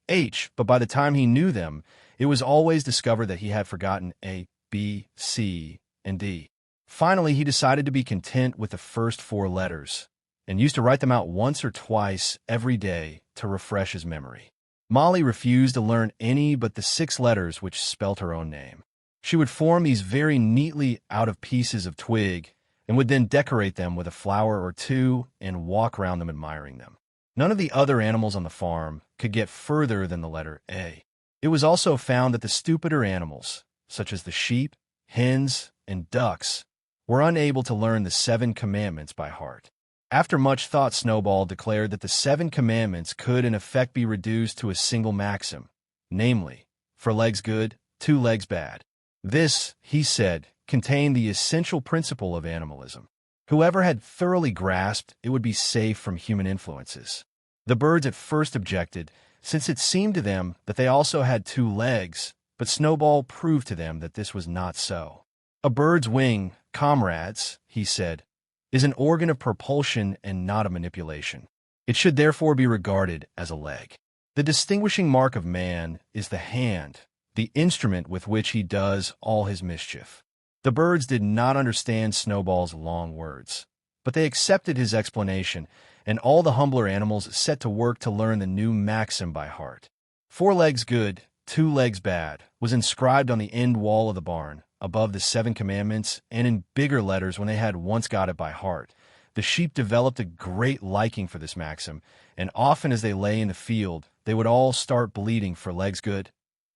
H, but by the time he knew them, it was always discovered that he had forgotten A, B, C, and D. Finally, he decided to be content with the first 4 letters, and used to write them out once or twice every day to refresh his memory. Molly refused to learn any but the 6 letters which spelt her own name. She would form these very neatly out of pieces of twig, and would then decorate them with a flower or 2 and walk round them admiring them. None of the other animals on the farm could get further than the letter A. It was also found that the stupider animals, such as the sheep, hens, and ducks, were unable to learn the 7 Commandments by heart. After much thought, Snowball declared that the 7 Commandments could in effect be reduced to a single maxim, namely, 4 legs good, 2 legs bad. This, he said, contained the essential principle of animalism. Whoever had thoroughly grasped it would be safe from human influences. The birds at first objected, since it seemed to them that they also had 2 legs, but Snowball proved to them that this was not so. A bird's wing, comrades, he said, is an organ of propulsion and not a manipulation. It should therefore be regarded as a leg. The distinguishing mark of man is the hand, the instrument with which he does all his mischief. The birds did not understand Snowball's long words, but they accepted his explanation, and all the humbler animals set to work to learn the new maxim by heart. 4 legs good, 2 legs bad was inscribed on the end wall of the barn, above the 7 Commandments, and in bigger letters when they had once got it by heart. The sheep developed a great liking for this maxim, and often as they lay in the field, they would all start bleating 4 legs good,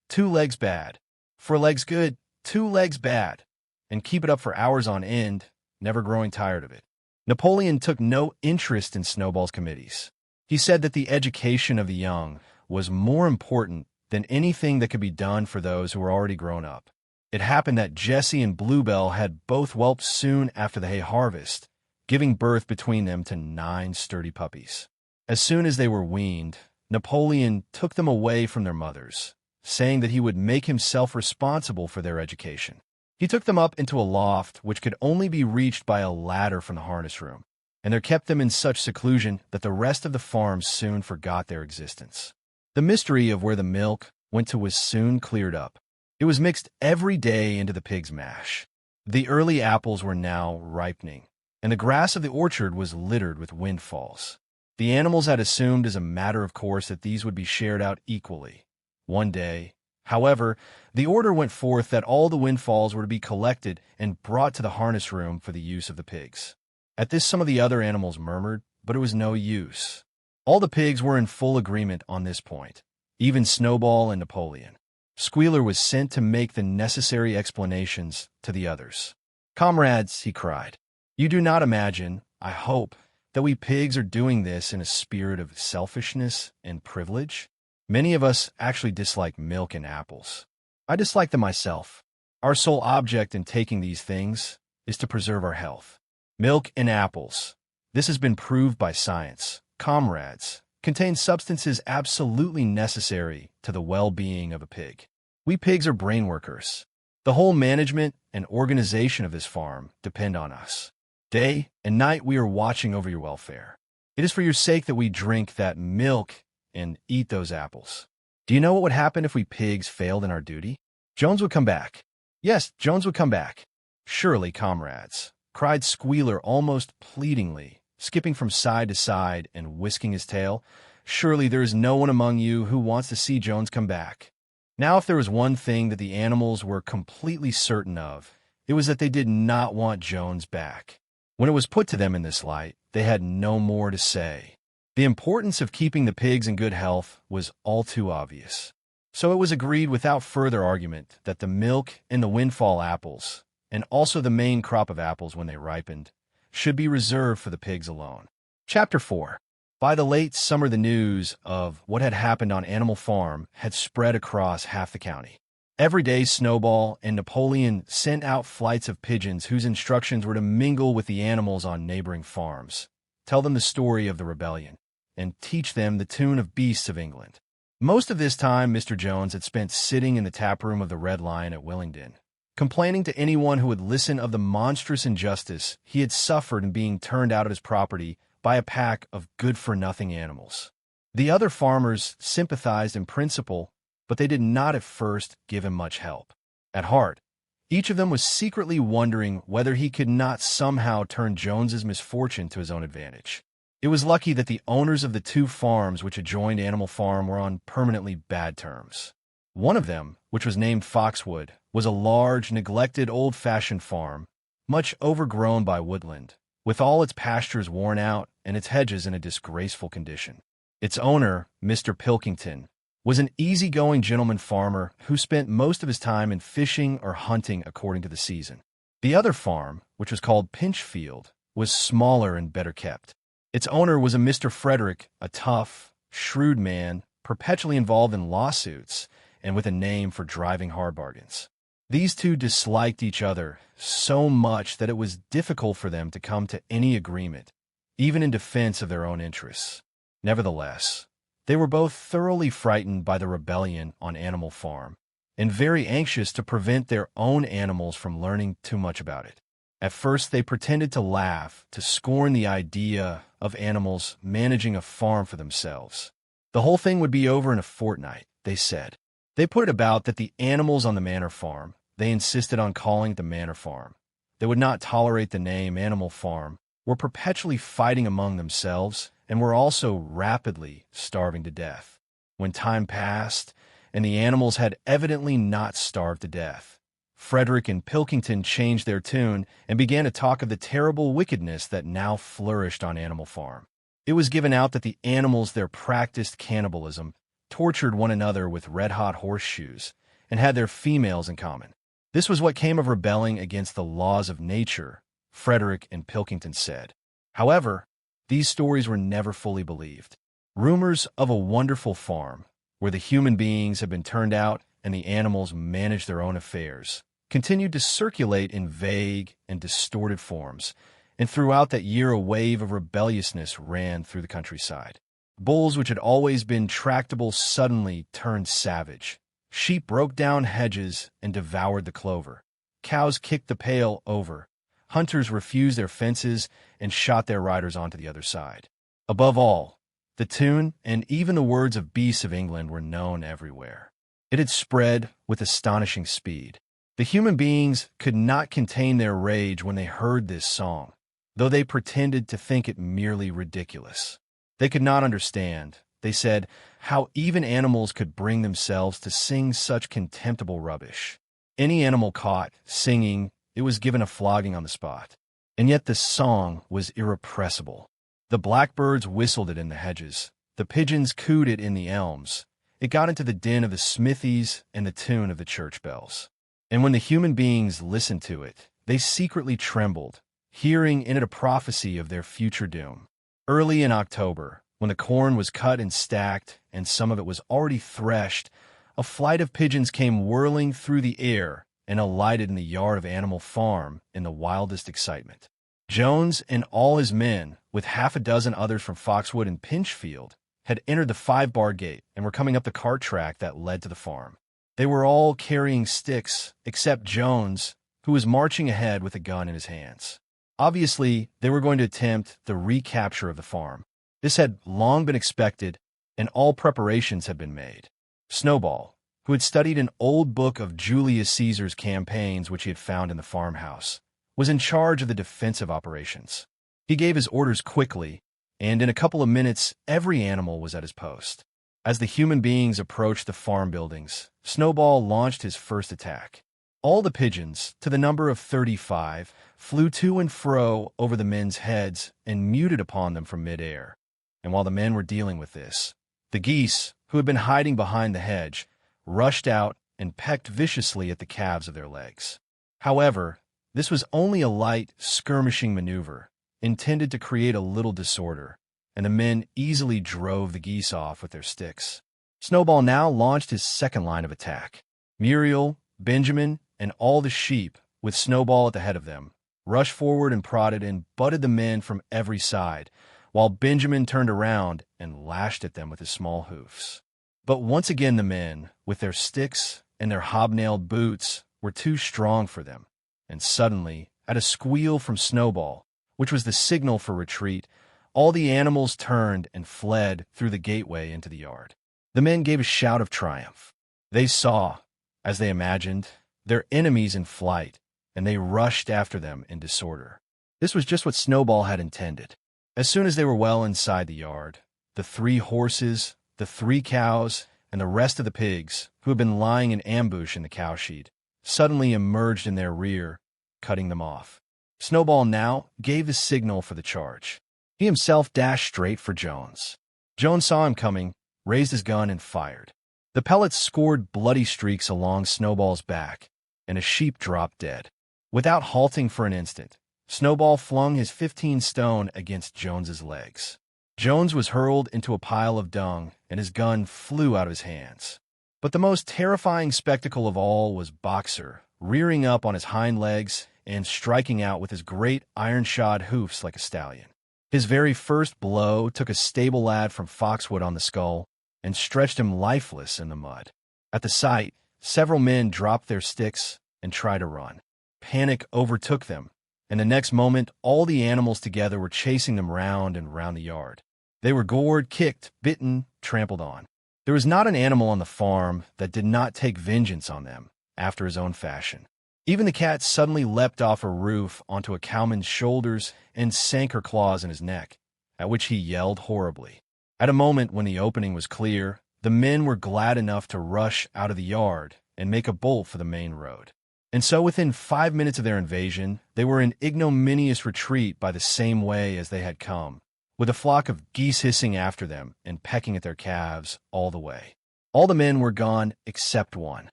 2 legs bad, 4 legs good, 2 legs bad, and keep it up for hours on end, never growing tired of it. Napoleon took no interest in Snowball's committees. He said that the education of the young was more important than anything that could be done for those who were already grown up. It happened that Jessie and Bluebell had both whelped soon after the hay harvest, giving birth between them to 9 sturdy puppies. As soon as they were weaned, Napoleon took them away from their mothers, saying that he would make himself responsible for their education. He took them up into a loft which could only be reached by a ladder from the harness room, and there kept them in such seclusion that the rest of the farm soon forgot their existence. The mystery of where the milk went to was soon cleared up. It was mixed every day into the pig's mash. The early apples were now ripening, and the grass of the orchard was littered with windfalls. The animals had assumed as a matter of course that these would be shared out equally. One day, however, the order went forth that all the windfalls were to be collected and brought to the harness room for the use of the pigs. At this some of the other animals murmured, but it was no use. All the pigs were in full agreement on this point, even Snowball and Napoleon. Squealer was sent to make the necessary explanations to the others. "Comrades," he cried, "you do not imagine, I hope, that we pigs are doing this in a spirit of selfishness and privilege? Many of us actually dislike milk and apples. I dislike them myself. Our sole object in taking these things is to preserve our health. Milk and apples, this has been proved by science, comrades, contain substances absolutely necessary to the well-being of a pig. We pigs are brain workers. The whole management and organization of this farm depend on us. Day and night we are watching over your welfare. It is for your sake that we drink that milk and eat those apples. Do you know what would happen if we pigs failed in our duty? Jones would come back. Yes, Jones would come back. Surely, comrades," cried Squealer almost pleadingly, skipping from side to side and whisking his tail. "Surely there is no one among you who wants to see Jones come back." Now, if there was one thing that the animals were completely certain of, it was that they did not want Jones back. When it was put to them in this light, they had no more to say. The importance of keeping the pigs in good health was all too obvious. So it was agreed without further argument that the milk and the windfall apples, and also the main crop of apples when they ripened, should be reserved for the pigs alone. Chapter 4. By the late summer, the news of what had happened on Animal Farm had spread across half the county. Every day, Snowball and Napoleon sent out flights of pigeons whose instructions were to mingle with the animals on neighboring farms, tell them the story of the rebellion, and teach them the tune of beasts of England. Most of this time, Mr. Jones had spent sitting in the taproom of the Red Lion at Willingdon, complaining to anyone who would listen of the monstrous injustice he had suffered in being turned out of his property by a pack of good-for-nothing animals. The other farmers sympathized in principle, but they did not at first give him much help. At heart, each of them was secretly wondering whether he could not somehow turn Jones's misfortune to his own advantage. It was lucky that the owners of the 2 farms which adjoined Animal Farm were on permanently bad terms. One of them, which was named Foxwood, was a large, neglected, old-fashioned farm, much overgrown by woodland, with all its pastures worn out and its hedges in a disgraceful condition. Its owner, Mr. Pilkington, was an easy-going gentleman farmer who spent most of his time in fishing or hunting according to the season. The other farm, which was called Pinchfield, was smaller and better kept. Its owner was a Mr. Frederick, a tough, shrewd man, perpetually involved in lawsuits and with a name for driving hard bargains. These two disliked each other so much that it was difficult for them to come to any agreement, even in defense of their own interests. Nevertheless, they were both thoroughly frightened by the rebellion on Animal Farm and very anxious to prevent their own animals from learning too much about it. At first, they pretended to laugh, to scorn the idea of animals managing a farm for themselves. The whole thing would be over in a fortnight, they said. They put it about that the animals on the Manor Farm, they insisted on calling it the Manor Farm. They would not tolerate the name Animal Farm, were perpetually fighting among themselves, and were also rapidly starving to death. When time passed, and the animals had evidently not starved to death, Frederick and Pilkington changed their tune and began to talk of the terrible wickedness that now flourished on Animal Farm. It was given out that the animals there practiced cannibalism, tortured one another with red-hot horseshoes, and had their females in common. This was what came of rebelling against the laws of nature, Frederick and Pilkington said. However, these stories were never fully believed. Rumors of a wonderful farm, where the human beings had been turned out and the animals managed their own affairs, continued to circulate in vague and distorted forms, and throughout that year a wave of rebelliousness ran through the countryside. Bulls, which had always been tractable, suddenly turned savage. Sheep broke down hedges and devoured the clover. Cows kicked the pail over. Hunters refused their fences and shot their riders onto the other side. Above all, the tune and even the words of beasts of England were known everywhere. It had spread with astonishing speed. The human beings could not contain their rage when they heard this song, though they pretended to think it merely ridiculous. They could not understand, they said, how even animals could bring themselves to sing such contemptible rubbish. Any animal caught singing, it was given a flogging on the spot. And yet the song was irrepressible. The blackbirds whistled it in the hedges. The pigeons cooed it in the elms. It got into the din of the smithies and the tune of the church bells. And when the human beings listened to it, they secretly trembled, hearing in it a prophecy of their future doom. Early in October, when the corn was cut and stacked, and some of it was already threshed, a flight of pigeons came whirling through the air and alighted in the yard of Animal Farm in the wildest excitement. Jones and all his men, with half a dozen others from Foxwood and Pinchfield, had entered the 5-bar gate and were coming up the cart track that led to the farm. They were all carrying sticks, except Jones, who was marching ahead with a gun in his hands. Obviously, they were going to attempt the recapture of the farm. This had long been expected, and all preparations had been made. Snowball, who had studied an old book of Julius Caesar's campaigns which he had found in the farmhouse, was in charge of the defensive operations. He gave his orders quickly, and in a couple of minutes every animal was at his post. As the human beings approached the farm buildings, Snowball launched his first attack. All the pigeons, to the number of 35, flew to and fro over the men's heads and muted upon them from mid-air. And while the men were dealing with this, the geese, who had been hiding behind the hedge, rushed out and pecked viciously at the calves of their legs. However, this was only a light, skirmishing maneuver, intended to create a little disorder, and the men easily drove the geese off with their sticks. Snowball now launched his second line of attack. Muriel, Benjamin, and all the sheep, with Snowball at the head of them, rushed forward and prodded and butted the men from every side, while Benjamin turned around and lashed at them with his small hoofs. But once again the men, with their sticks and their hobnailed boots, were too strong for them, and suddenly, at a squeal from Snowball, which was the signal for retreat, all the animals turned and fled through the gateway into the yard. The men gave a shout of triumph. They saw, as they imagined, their enemies in flight, and they rushed after them in disorder. This was just what Snowball had intended. As soon as they were well inside the yard, the 3 horses, the 3 cows, and the rest of the pigs, who had been lying in ambush in the cowshed, suddenly emerged in their rear, cutting them off. Snowball now gave the signal for the charge. He himself dashed straight for Jones. Jones saw him coming, raised his gun, and fired. The pellets scored bloody streaks along Snowball's back, and a sheep dropped dead. Without halting for an instant, Snowball flung his 15-stone against Jones's legs. Jones was hurled into a pile of dung, and his gun flew out of his hands. But the most terrifying spectacle of all was Boxer, rearing up on his hind legs and striking out with his great iron-shod hoofs like a stallion. His very first blow took a stable lad from Foxwood on the skull and stretched him lifeless in the mud. At the sight, several men dropped their sticks and tried to run. Panic overtook them, and the next moment all the animals together were chasing them round and round the yard. They were gored, kicked, bitten, trampled on. There was not an animal on the farm that did not take vengeance on them, after his own fashion. Even the cat suddenly leapt off a roof onto a cowman's shoulders and sank her claws in his neck, at which he yelled horribly. At a moment when the opening was clear, the men were glad enough to rush out of the yard and make a bolt for the main road. And so within 5 minutes of their invasion, they were in ignominious retreat by the same way as they had come, with a flock of geese hissing after them and pecking at their calves all the way. All the men were gone except one.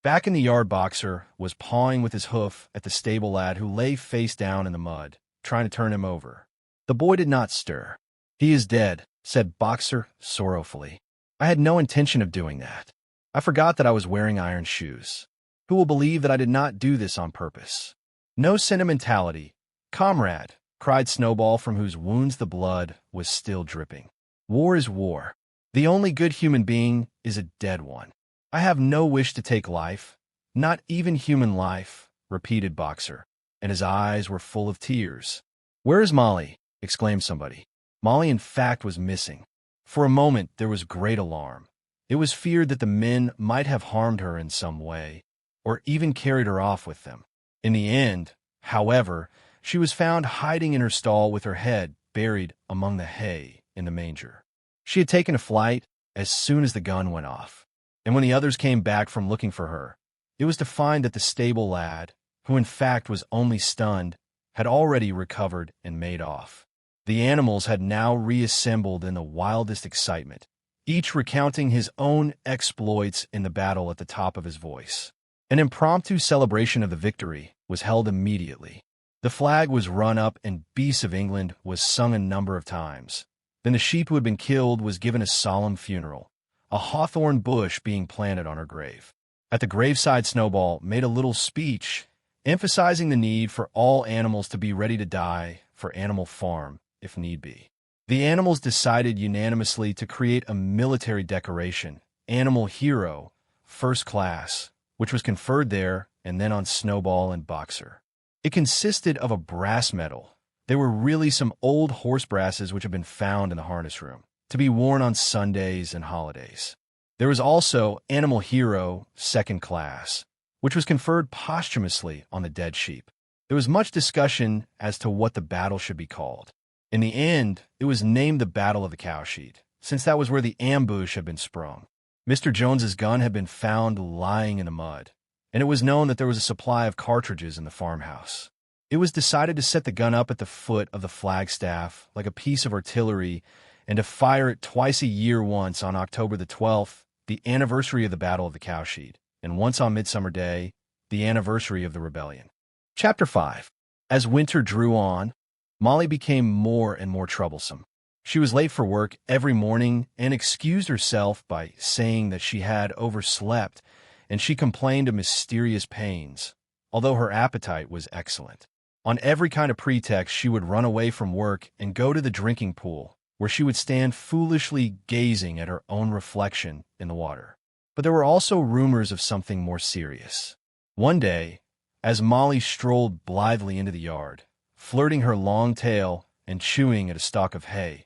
Back in the yard, Boxer was pawing with his hoof at the stable lad who lay face down in the mud, trying to turn him over. The boy did not stir. "He is dead," said Boxer sorrowfully. I had no intention of doing that. I forgot that I was wearing iron shoes. Who will believe that I did not do this on purpose? No sentimentality, comrade, cried Snowball, from whose wounds the blood was still dripping. War is war. The only good human being is a dead one. I have no wish to take life, not even human life, repeated Boxer, and his eyes were full of tears. Where is Molly? Exclaimed somebody. Molly, in fact, was missing. For a moment there was great alarm. It was feared that the men might have harmed her in some way, or even carried her off with them. In the end, however, she was found hiding in her stall with her head buried among the hay in the manger. She had taken to flight as soon as the gun went off, and when the others came back from looking for her, it was to find that the stable lad, who in fact was only stunned, had already recovered and made off. The animals had now reassembled in the wildest excitement, each recounting his own exploits in the battle at the top of his voice. An impromptu celebration of the victory was held immediately. The flag was run up and Beasts of England was sung a number of times. Then the sheep who had been killed was given a solemn funeral, a hawthorn bush being planted on her grave. At the graveside, Snowball made a little speech emphasizing the need for all animals to be ready to die for Animal Farm, if need be. The animals decided unanimously to create a military decoration, Animal Hero, First Class, which was conferred there and then on Snowball and Boxer. It consisted of a brass medal. There were really some old horse brasses which had been found in the harness room, to be worn on Sundays and holidays. There was also Animal Hero, Second Class, which was conferred posthumously on the dead sheep. There was much discussion as to what the battle should be called. In the end, it was named the Battle of the Cowshed, since that was where the ambush had been sprung. Mr. Jones's gun had been found lying in the mud, and it was known that there was a supply of cartridges in the farmhouse. It was decided to set the gun up at the foot of the flagstaff like a piece of artillery and to fire it twice a year, once on October the 12th, the anniversary of the Battle of the Cowshed, and once on Midsummer Day, the anniversary of the rebellion. Chapter 5. As winter drew on, Molly became more and more troublesome. She was late for work every morning and excused herself by saying that she had overslept, and she complained of mysterious pains, although her appetite was excellent. On every kind of pretext, she would run away from work and go to the drinking pool, where she would stand foolishly gazing at her own reflection in the water. But there were also rumors of something more serious. One day, as Molly strolled blithely into the yard, flirting her long tail and chewing at a stalk of hay,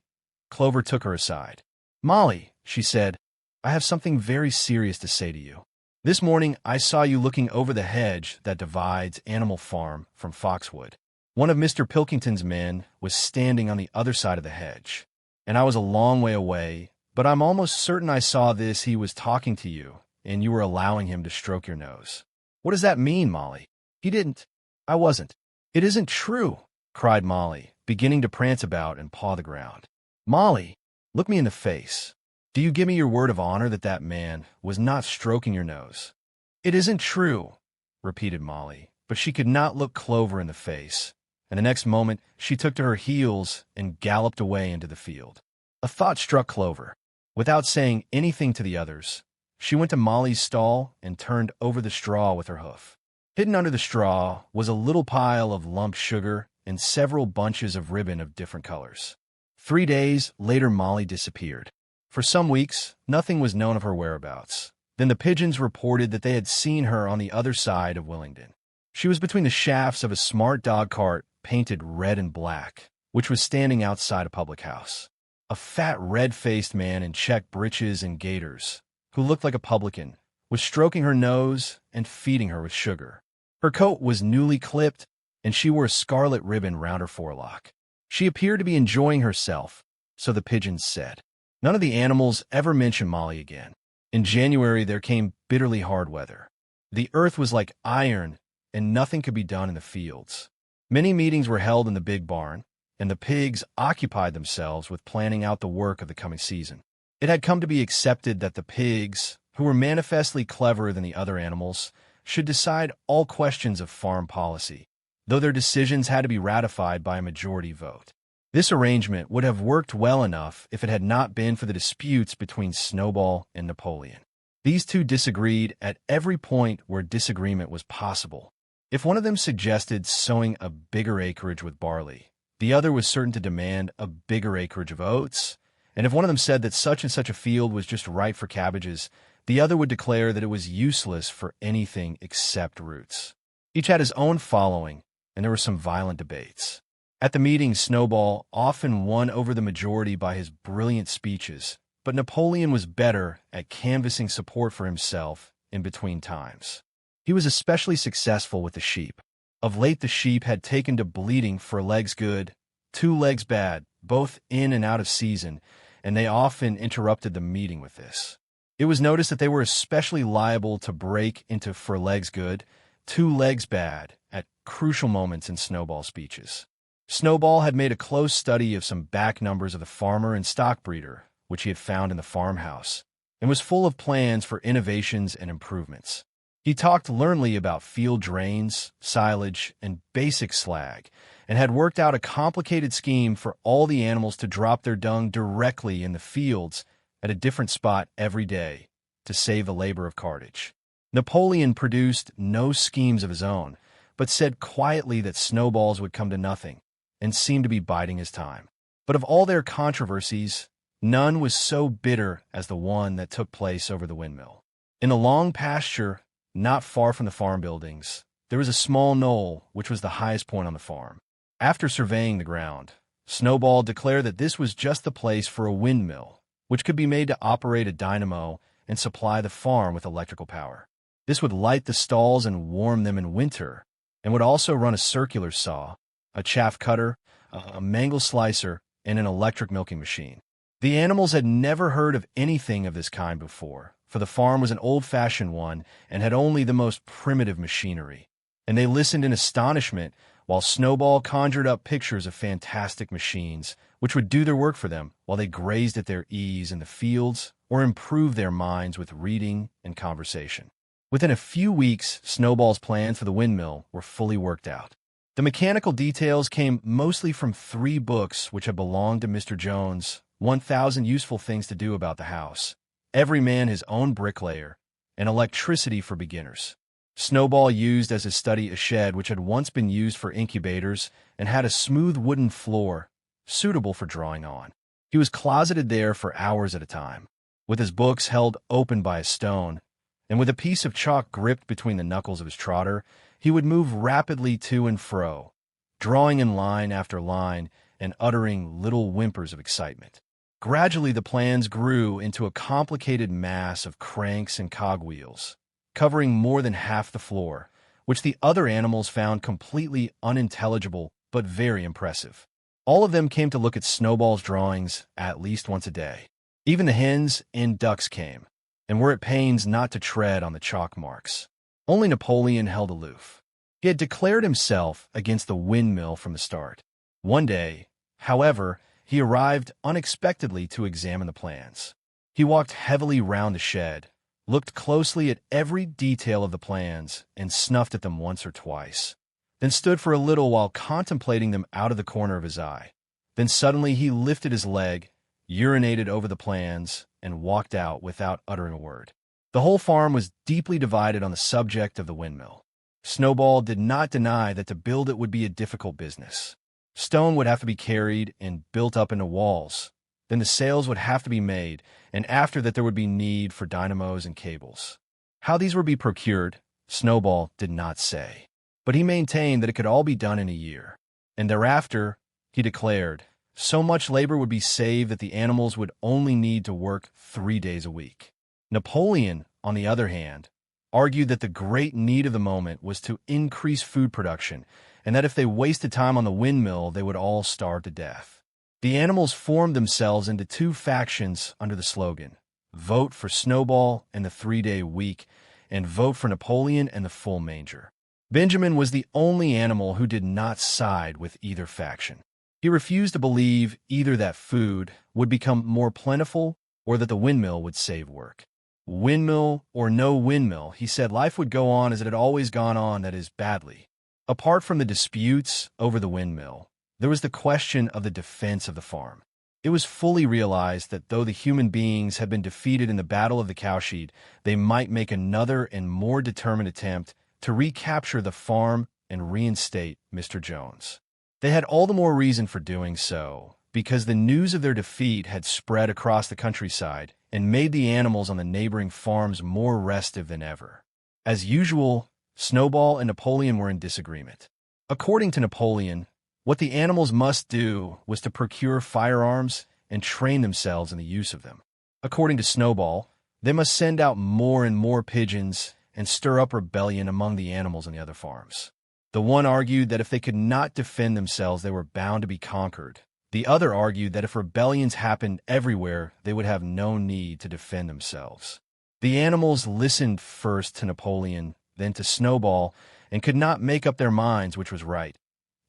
Clover took her aside. "Molly," she said, "I have something very serious to say to you. This morning I saw you looking over the hedge that divides Animal Farm from Foxwood. One of Mr. Pilkington's men was standing on the other side of the hedge, and I was a long way away, but I'm almost certain I saw this. He was talking to you, and you were allowing him to stroke your nose." "What does that mean, Molly?" "He didn't. I wasn't." "It isn't true," cried Molly, beginning to prance about and paw the ground. "Molly, look me in the face. Do you give me your word of honor that that man was not stroking your nose?" "It isn't true," repeated Molly, but she could not look Clover in the face, and the next moment she took to her heels and galloped away into the field. A thought struck Clover. Without saying anything to the others, she went to Molly's stall and turned over the straw with her hoof. Hidden under the straw was a little pile of lump sugar and several bunches of ribbon of different colors. 3 days later, Molly disappeared. For some weeks, nothing was known of her whereabouts. Then the pigeons reported that they had seen her on the other side of Willingdon. She was between the shafts of a smart dog cart painted red and black, which was standing outside a public house. A fat, red-faced man in check breeches and gaiters, who looked like a publican, was stroking her nose and feeding her with sugar. Her coat was newly clipped, and she wore a scarlet ribbon round her forelock. She appeared to be enjoying herself, so the pigeons said. None of the animals ever mentioned Molly again. In January there came bitterly hard weather. The earth was like iron, and nothing could be done in the fields. Many meetings were held in the big barn, and the pigs occupied themselves with planning out the work of the coming season. It had come to be accepted that the pigs, who were manifestly cleverer than the other animals, should decide all questions of farm policy, though their decisions had to be ratified by a majority vote. This arrangement would have worked well enough if it had not been for the disputes between Snowball and Napoleon. These two disagreed at every point where disagreement was possible. If one of them suggested sowing a bigger acreage with barley, the other was certain to demand a bigger acreage of oats, and if one of them said that such and such a field was just right for cabbages, the other would declare that it was useless for anything except roots. Each had his own following, and there were some violent debates. At the meetings, Snowball often won over the majority by his brilliant speeches, but Napoleon was better at canvassing support for himself in between times. He was especially successful with the sheep. Of late the sheep had taken to bleating for legs good, 2 legs bad, both in and out of season, and they often interrupted the meeting with this. It was noticed that they were especially liable to break into for legs good, 2 legs bad at crucial moments in Snowball's speeches. Snowball had made a close study of some back numbers of the farmer and stock breeder, which he had found in the farmhouse, and was full of plans for innovations and improvements. He talked learnedly about field drains, silage, and basic slag, and had worked out a complicated scheme for all the animals to drop their dung directly in the fields at a different spot every day to save the labor of cartage. Napoleon produced no schemes of his own, but said quietly that Snowball's would come to nothing, and seemed to be biding his time. But of all their controversies, none was so bitter as the one that took place over the windmill. In a long pasture, not far from the farm buildings, there was a small knoll which was the highest point on the farm. After surveying the ground, Snowball declared that this was just the place for a windmill, which could be made to operate a dynamo and supply the farm with electrical power. This would light the stalls and warm them in winter, and would also run a circular saw, a chaff cutter, a mangle slicer, and an electric milking machine. The animals had never heard of anything of this kind before, for the farm was an old-fashioned one and had only the most primitive machinery, and they listened in astonishment while Snowball conjured up pictures of fantastic machines which would do their work for them while they grazed at their ease in the fields or improved their minds with reading and conversation. Within a few weeks, Snowball's plans for the windmill were fully worked out. The mechanical details came mostly from 3 books which had belonged to Mr. Jones, 1,000 Useful Things to Do About the House, Every Man His Own Bricklayer, and Electricity for Beginners. Snowball used as his study a shed which had once been used for incubators and had a smooth wooden floor, suitable for drawing on. He was closeted there for hours at a time, with his books held open by a stone, and with a piece of chalk gripped between the knuckles of his trotter, he would move rapidly to and fro, drawing in line after line and uttering little whimpers of excitement. Gradually the plans grew into a complicated mass of cranks and cogwheels, covering more than half the floor, which the other animals found completely unintelligible but very impressive. All of them came to look at Snowball's drawings at least once a day. Even the hens and ducks came, and were at pains not to tread on the chalk marks. Only Napoleon held aloof. He had declared himself against the windmill from the start. One day, however, he arrived unexpectedly to examine the plans. He walked heavily round the shed, looked closely at every detail of the plans, and snuffed at them once or twice, then stood for a little while contemplating them out of the corner of his eye. Then suddenly he lifted his leg, urinated over the plans, and walked out without uttering a word. The whole farm was deeply divided on the subject of the windmill. Snowball did not deny that to build it would be a difficult business. Stone would have to be carried and built up into walls. Then the sails would have to be made, and after that there would be need for dynamos and cables. How these would be procured, Snowball did not say, but he maintained that it could all be done in a year. And thereafter, he declared, so much labor would be saved that the animals would only need to work 3 days a week. Napoleon, on the other hand, argued that the great need of the moment was to increase food production, and that if they wasted time on the windmill, they would all starve to death. The animals formed themselves into 2 factions under the slogan, Vote for Snowball and the 3-day week, and Vote for Napoleon and the full manger. Benjamin was the only animal who did not side with either faction. He refused to believe either that food would become more plentiful or that the windmill would save work. Windmill or no windmill, he said life would go on as it had always gone on, that is, badly. Apart from the disputes over the windmill, there was the question of the defense of the farm. It was fully realized that though the human beings had been defeated in the Battle of the Cowshed, they might make another and more determined attempt to recapture the farm and reinstate Mr. Jones. They had all the more reason for doing so, because the news of their defeat had spread across the countryside and made the animals on the neighboring farms more restive than ever. As usual, Snowball and Napoleon were in disagreement. According to Napoleon, what the animals must do was to procure firearms and train themselves in the use of them. According to Snowball, they must send out more and more pigeons and stir up rebellion among the animals on the other farms. The one argued that if they could not defend themselves, they were bound to be conquered. The other argued that if rebellions happened everywhere, they would have no need to defend themselves. The animals listened first to Napoleon, then to Snowball, and could not make up their minds which was right.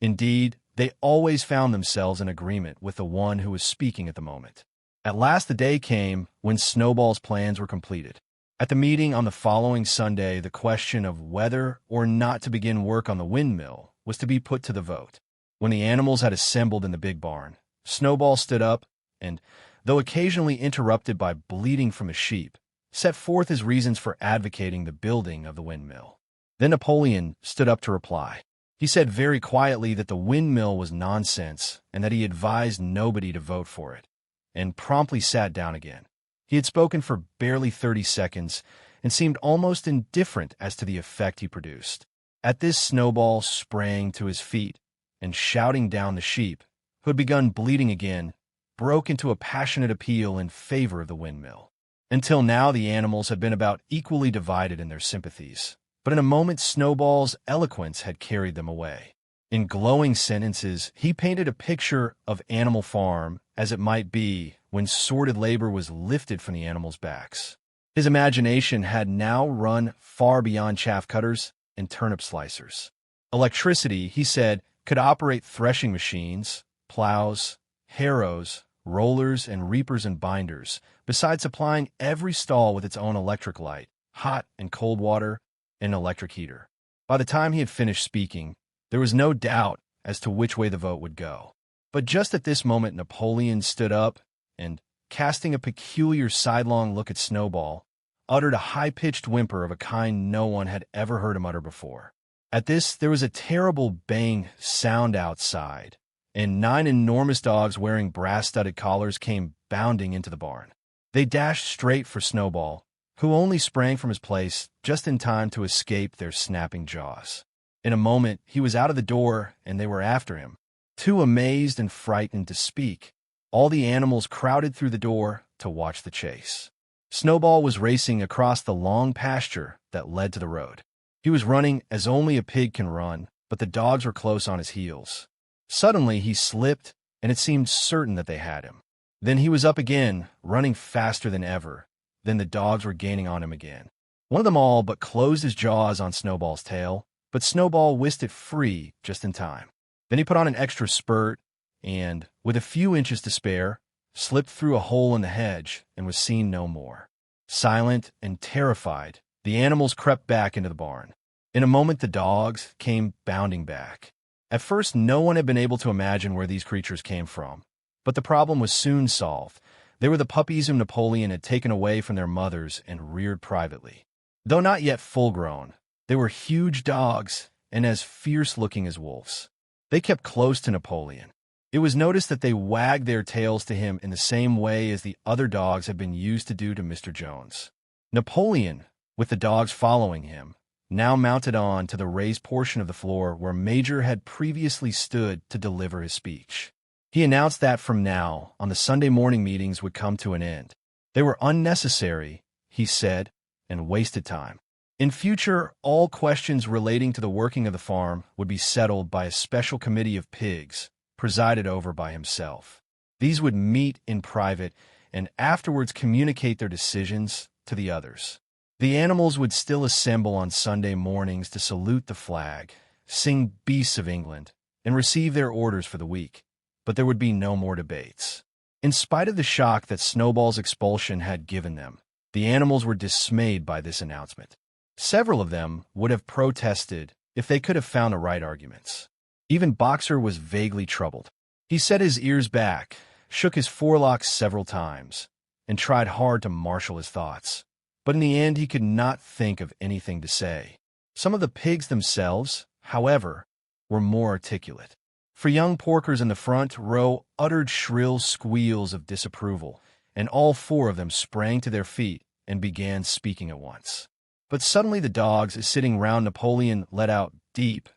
Indeed, they always found themselves in agreement with the one who was speaking at the moment. At last the day came when Snowball's plans were completed. At the meeting on the following Sunday, the question of whether or not to begin work on the windmill was to be put to the vote. When the animals had assembled in the big barn, Snowball stood up and, though occasionally interrupted by bleating from a sheep, set forth his reasons for advocating the building of the windmill. Then Napoleon stood up to reply. He said very quietly that the windmill was nonsense and that he advised nobody to vote for it, and promptly sat down again. He had spoken for barely 30 seconds and seemed almost indifferent as to the effect he produced. At this, Snowball sprang to his feet and, shouting down the sheep, who had begun bleating again, broke into a passionate appeal in favor of the windmill. Until now, the animals had been about equally divided in their sympathies, but in a moment Snowball's eloquence had carried them away. In glowing sentences, he painted a picture of Animal Farm as it might be when sordid labor was lifted from the animals' backs. His imagination had now run far beyond chaff cutters and turnip slicers. Electricity, he said, could operate threshing machines, plows, harrows, rollers, and reapers and binders, besides supplying every stall with its own electric light, hot and cold water, and an electric heater. By the time he had finished speaking, there was no doubt as to which way the vote would go. But just at this moment, Napoleon stood up and, casting a peculiar sidelong look at Snowball, uttered a high-pitched whimper of a kind no one had ever heard him utter before. At this, there was a terrible bang sound outside, and 9 enormous dogs wearing brass-studded collars came bounding into the barn. They dashed straight for Snowball, who only sprang from his place just in time to escape their snapping jaws. In a moment, he was out of the door, and they were after him, too amazed and frightened to speak. All the animals crowded through the door to watch the chase. Snowball was racing across the long pasture that led to the road. He was running as only a pig can run, but the dogs were close on his heels. Suddenly, he slipped, and it seemed certain that they had him. Then he was up again, running faster than ever. Then the dogs were gaining on him again. One of them all but closed his jaws on Snowball's tail, but Snowball whisked it free just in time. Then he put on an extra spurt and, with a few inches to spare, slipped through a hole in the hedge and was seen no more. Silent and terrified, the animals crept back into the barn. In a moment, the dogs came bounding back. At first, no one had been able to imagine where these creatures came from, but the problem was soon solved. They were the puppies whom Napoleon had taken away from their mothers and reared privately. Though not yet full-grown, they were huge dogs and as fierce-looking as wolves. They kept close to Napoleon. It was noticed that they wagged their tails to him in the same way as the other dogs had been used to do to Mr. Jones. Napoleon, with the dogs following him, now mounted on to the raised portion of the floor where Major had previously stood to deliver his speech. He announced that from now on the Sunday morning meetings would come to an end. They were unnecessary, he said, and wasted time. In future, all questions relating to the working of the farm would be settled by a special committee of pigs, presided over by himself. These would meet in private and afterwards communicate their decisions to the others. The animals would still assemble on Sunday mornings to salute the flag, sing Beasts of England, and receive their orders for the week, but there would be no more debates. In spite of the shock that Snowball's expulsion had given them, the animals were dismayed by this announcement. Several of them would have protested if they could have found the right arguments. Even Boxer was vaguely troubled. He set his ears back, shook his forelocks several times, and tried hard to marshal his thoughts. But in the end, he could not think of anything to say. Some of the pigs themselves, however, were more articulate. For young porkers in the front row uttered shrill squeals of disapproval, and all four of them sprang to their feet and began speaking at once. But suddenly the dogs sitting round Napoleon let out deep,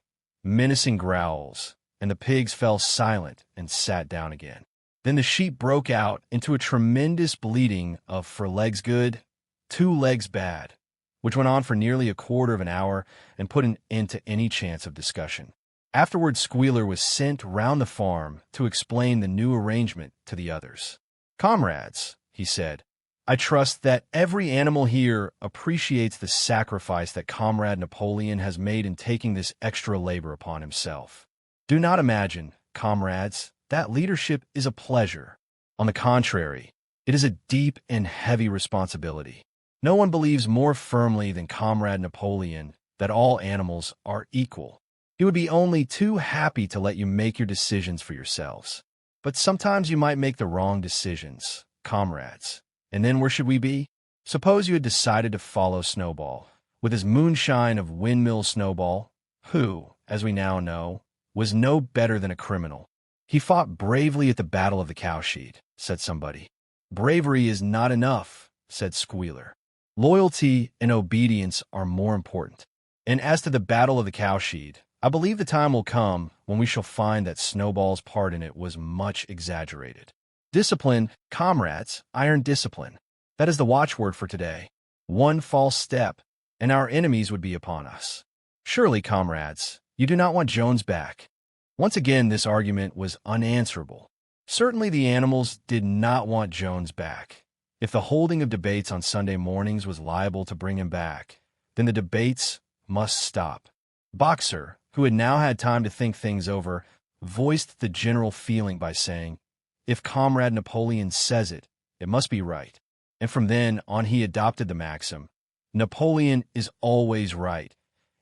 menacing growls, and the pigs fell silent and sat down again. Then the sheep broke out into a tremendous bleating of "for legs good, 2 legs bad," which went on for nearly a quarter of an hour and put an end to any chance of discussion. Afterwards, Squealer was sent round the farm to explain the new arrangement to the others. "Comrades," he said, "I trust that every animal here appreciates the sacrifice that Comrade Napoleon has made in taking this extra labor upon himself. Do not imagine, comrades, that leadership is a pleasure. On the contrary, it is a deep and heavy responsibility. No one believes more firmly than Comrade Napoleon that all animals are equal. He would be only too happy to let you make your decisions for yourselves. But sometimes you might make the wrong decisions, comrades. And then where should we be? Suppose you had decided to follow Snowball, with his moonshine of Windmill Snowball, who, as we now know, was no better than a criminal. He fought bravely at the Battle of the Cowshed, said somebody. Bravery is not enough, said Squealer. Loyalty and obedience are more important. And as to the Battle of the Cowshed, I believe the time will come when we shall find that Snowball's part in it was much exaggerated. Discipline, comrades, iron discipline. That is the watchword for today. One false step, and our enemies would be upon us. Surely, comrades, you do not want Jones back." Once again, this argument was unanswerable. Certainly the animals did not want Jones back. If the holding of debates on Sunday mornings was liable to bring him back, then the debates must stop. Boxer, who had now had time to think things over, voiced the general feeling by saying, "If Comrade Napoleon says it, it must be right." And from then on he adopted the maxim, "Napoleon is always right,"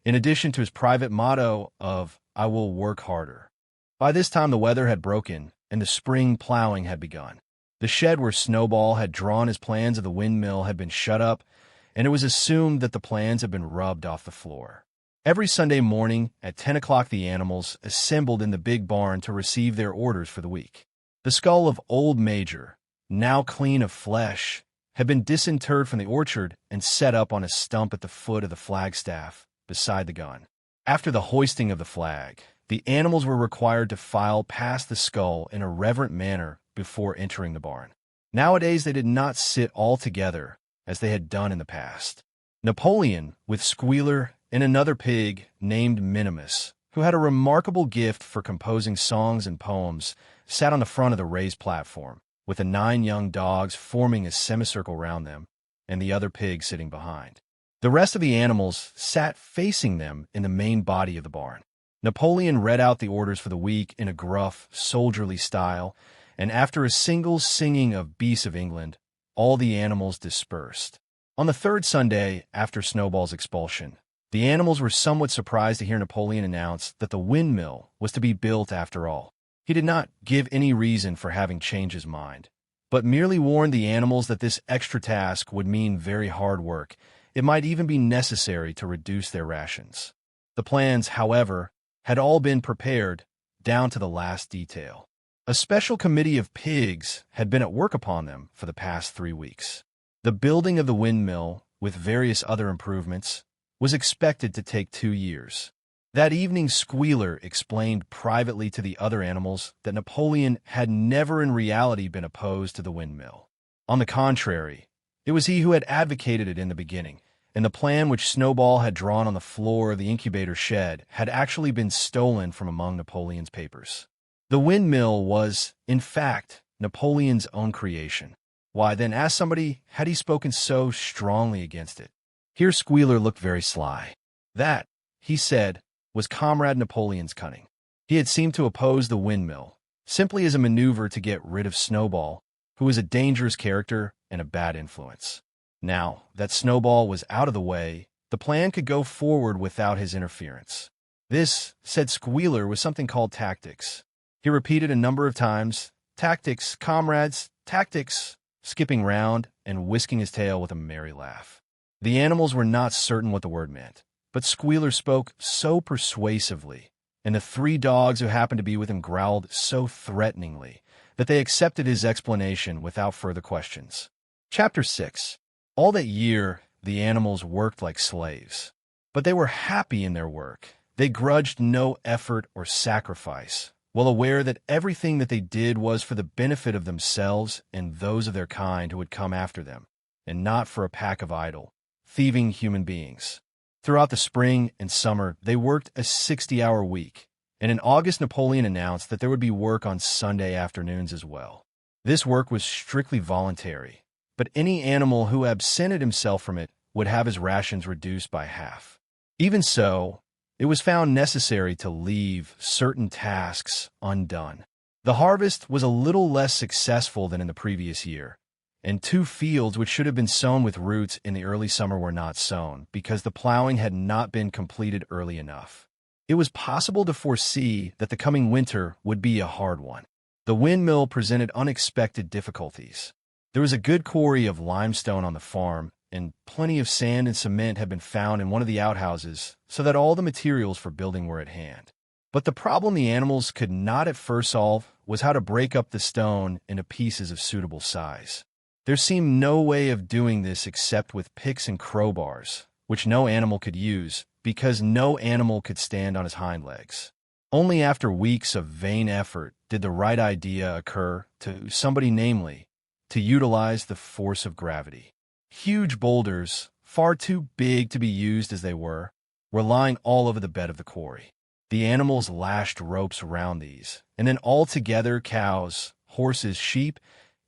in addition to his private motto of, "I will work harder." By this time the weather had broken, and the spring plowing had begun. The shed where Snowball had drawn his plans of the windmill had been shut up, and it was assumed that the plans had been rubbed off the floor. Every Sunday morning at 10 o'clock the animals assembled in the big barn to receive their orders for the week. The skull of Old Major, now clean of flesh, had been disinterred from the orchard and set up on a stump at the foot of the flagstaff beside the gun. After the hoisting of the flag, the animals were required to file past the skull in a reverent manner before entering the barn. Nowadays they did not sit all together as they had done in the past. Napoleon, with Squealer and another pig named Minimus, who had a remarkable gift for composing songs and poems, sat on the front of the raised platform, with the 9 young dogs forming a semicircle round them, and the other pig sitting behind. The rest of the animals sat facing them in the main body of the barn. Napoleon read out the orders for the week in a gruff, soldierly style, and after a single singing of Beasts of England, all the animals dispersed. On the 3rd Sunday after Snowball's expulsion, the animals were somewhat surprised to hear Napoleon announce that the windmill was to be built after all. He did not give any reason for having changed his mind, but merely warned the animals that this extra task would mean very hard work. It might even be necessary to reduce their rations. The plans, however, had all been prepared down to the last detail. A special committee of pigs had been at work upon them for the past 3 weeks. The building of the windmill, with various other improvements, was expected to take 2 years. That evening Squealer explained privately to the other animals that Napoleon had never in reality been opposed to the windmill. On the contrary, it was he who had advocated it in the beginning, and the plan which Snowball had drawn on the floor of the incubator shed had actually been stolen from among Napoleon's papers. The windmill was, in fact, Napoleon's own creation. Why, then, asked somebody, had he spoken so strongly against it? Here Squealer looked very sly. That, he said, was Comrade Napoleon's cunning. He had seemed to oppose the windmill, simply as a maneuver to get rid of Snowball, who was a dangerous character and a bad influence. Now that Snowball was out of the way, the plan could go forward without his interference. This, said Squealer, was something called tactics. He repeated a number of times, "Tactics, comrades, tactics," skipping round and whisking his tail with a merry laugh. The animals were not certain what the word meant, but Squealer spoke so persuasively, and the 3 dogs who happened to be with him growled so threateningly, that they accepted his explanation without further questions. Chapter 6. All that year, the animals worked like slaves. But they were happy in their work. They grudged no effort or sacrifice, well aware that everything that they did was for the benefit of themselves and those of their kind who would come after them, and not for a pack of idle, thieving human beings. Throughout the spring and summer, they worked a 60-hour week, and in August Napoleon announced that there would be work on Sunday afternoons as well. This work was strictly voluntary, but any animal who absented himself from it would have his rations reduced by half. Even so, it was found necessary to leave certain tasks undone. The harvest was a little less successful than in the previous year, and 2 fields which should have been sown with roots in the early summer were not sown because the plowing had not been completed early enough. It was possible to foresee that the coming winter would be a hard one. The windmill presented unexpected difficulties. There was a good quarry of limestone on the farm, and plenty of sand and cement had been found in one of the outhouses, so that all the materials for building were at hand. But the problem the animals could not at first solve was how to break up the stone into pieces of suitable size. There seemed no way of doing this except with picks and crowbars, which no animal could use, because no animal could stand on his hind legs. Only after weeks of vain effort did the right idea occur to somebody, namely, to utilize the force of gravity. Huge boulders, far too big to be used as they were lying all over the bed of the quarry. The animals lashed ropes around these, and then all together, cows, horses, sheep,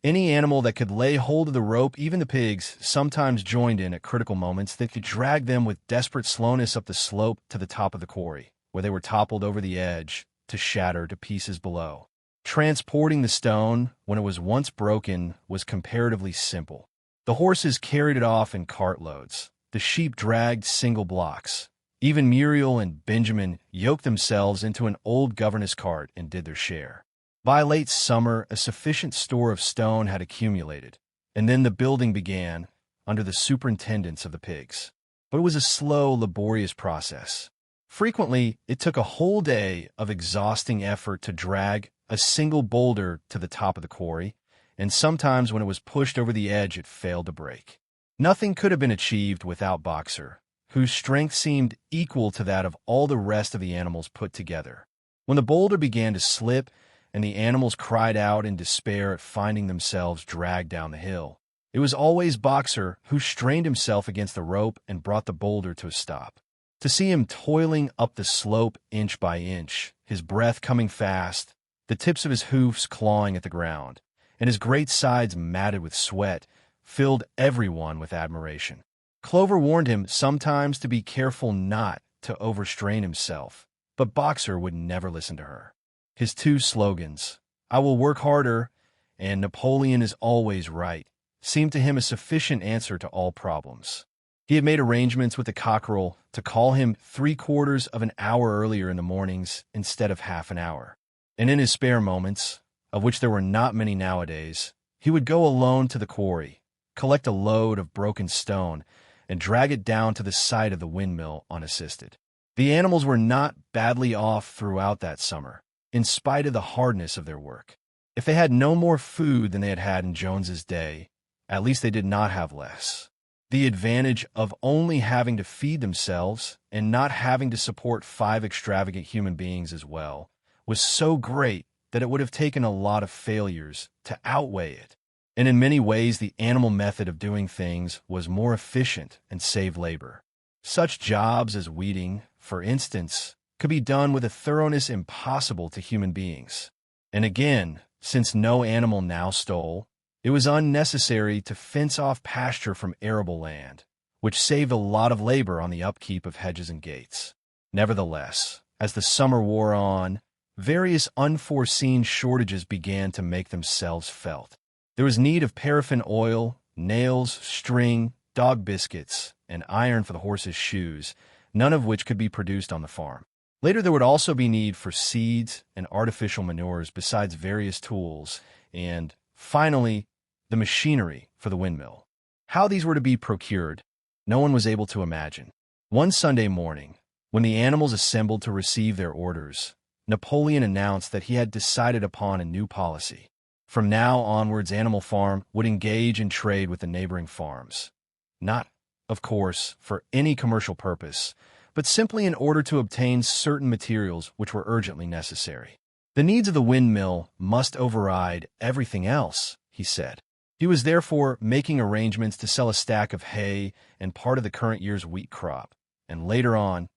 any animal that could lay hold of the rope, even the pigs, sometimes joined in at critical moments that could drag them with desperate slowness up the slope to the top of the quarry, where they were toppled over the edge to shatter to pieces below. Transporting the stone, when it was once broken, was comparatively simple. The horses carried it off in cartloads. The sheep dragged single blocks. Even Muriel and Benjamin yoked themselves into an old governess cart and did their share. By late summer, a sufficient store of stone had accumulated, and then the building began under the superintendence of the pigs. But it was a slow, laborious process. Frequently, it took a whole day of exhausting effort to drag a single boulder to the top of the quarry, and sometimes when it was pushed over the edge, it failed to break. Nothing could have been achieved without Boxer, whose strength seemed equal to that of all the rest of the animals put together. When the boulder began to slip, and the animals cried out in despair at finding themselves dragged down the hill, it was always Boxer who strained himself against the rope and brought the boulder to a stop. To see him toiling up the slope inch by inch, his breath coming fast, the tips of his hoofs clawing at the ground, and his great sides matted with sweat, filled everyone with admiration. Clover warned him sometimes to be careful not to overstrain himself, but Boxer would never listen to her. His 2 slogans, "I will work harder," and "Napoleon is always right," seemed to him a sufficient answer to all problems. He had made arrangements with the cockerel to call him 3/4 of an hour earlier in the mornings instead of half an hour. And in his spare moments, of which there were not many nowadays, he would go alone to the quarry, collect a load of broken stone, and drag it down to the site of the windmill unassisted. The animals were not badly off throughout that summer, in spite of the hardness of their work. If they had no more food than they had had in Jones's day, at least they did not have less. The advantage of only having to feed themselves and not having to support 5 extravagant human beings as well was so great that it would have taken a lot of failures to outweigh it. And in many ways, the animal method of doing things was more efficient and saved labor. Such jobs as weeding, for instance, could be done with a thoroughness impossible to human beings. And again, since no animal now stole, it was unnecessary to fence off pasture from arable land, which saved a lot of labor on the upkeep of hedges and gates. Nevertheless, as the summer wore on, various unforeseen shortages began to make themselves felt. There was need of paraffin oil, nails, string, dog biscuits, and iron for the horses' shoes, none of which could be produced on the farm. Later, there would also be need for seeds and artificial manures besides various tools, and finally, the machinery for the windmill. How these were to be procured, no one was able to imagine. One Sunday morning, when the animals assembled to receive their orders, Napoleon announced that he had decided upon a new policy. From now onwards, Animal Farm would engage in trade with the neighboring farms. Not, of course, for any commercial purpose, but simply in order to obtain certain materials which were urgently necessary. The needs of the windmill must override everything else, he said. He was therefore making arrangements to sell a stack of hay and part of the current year's wheat crop, and later on,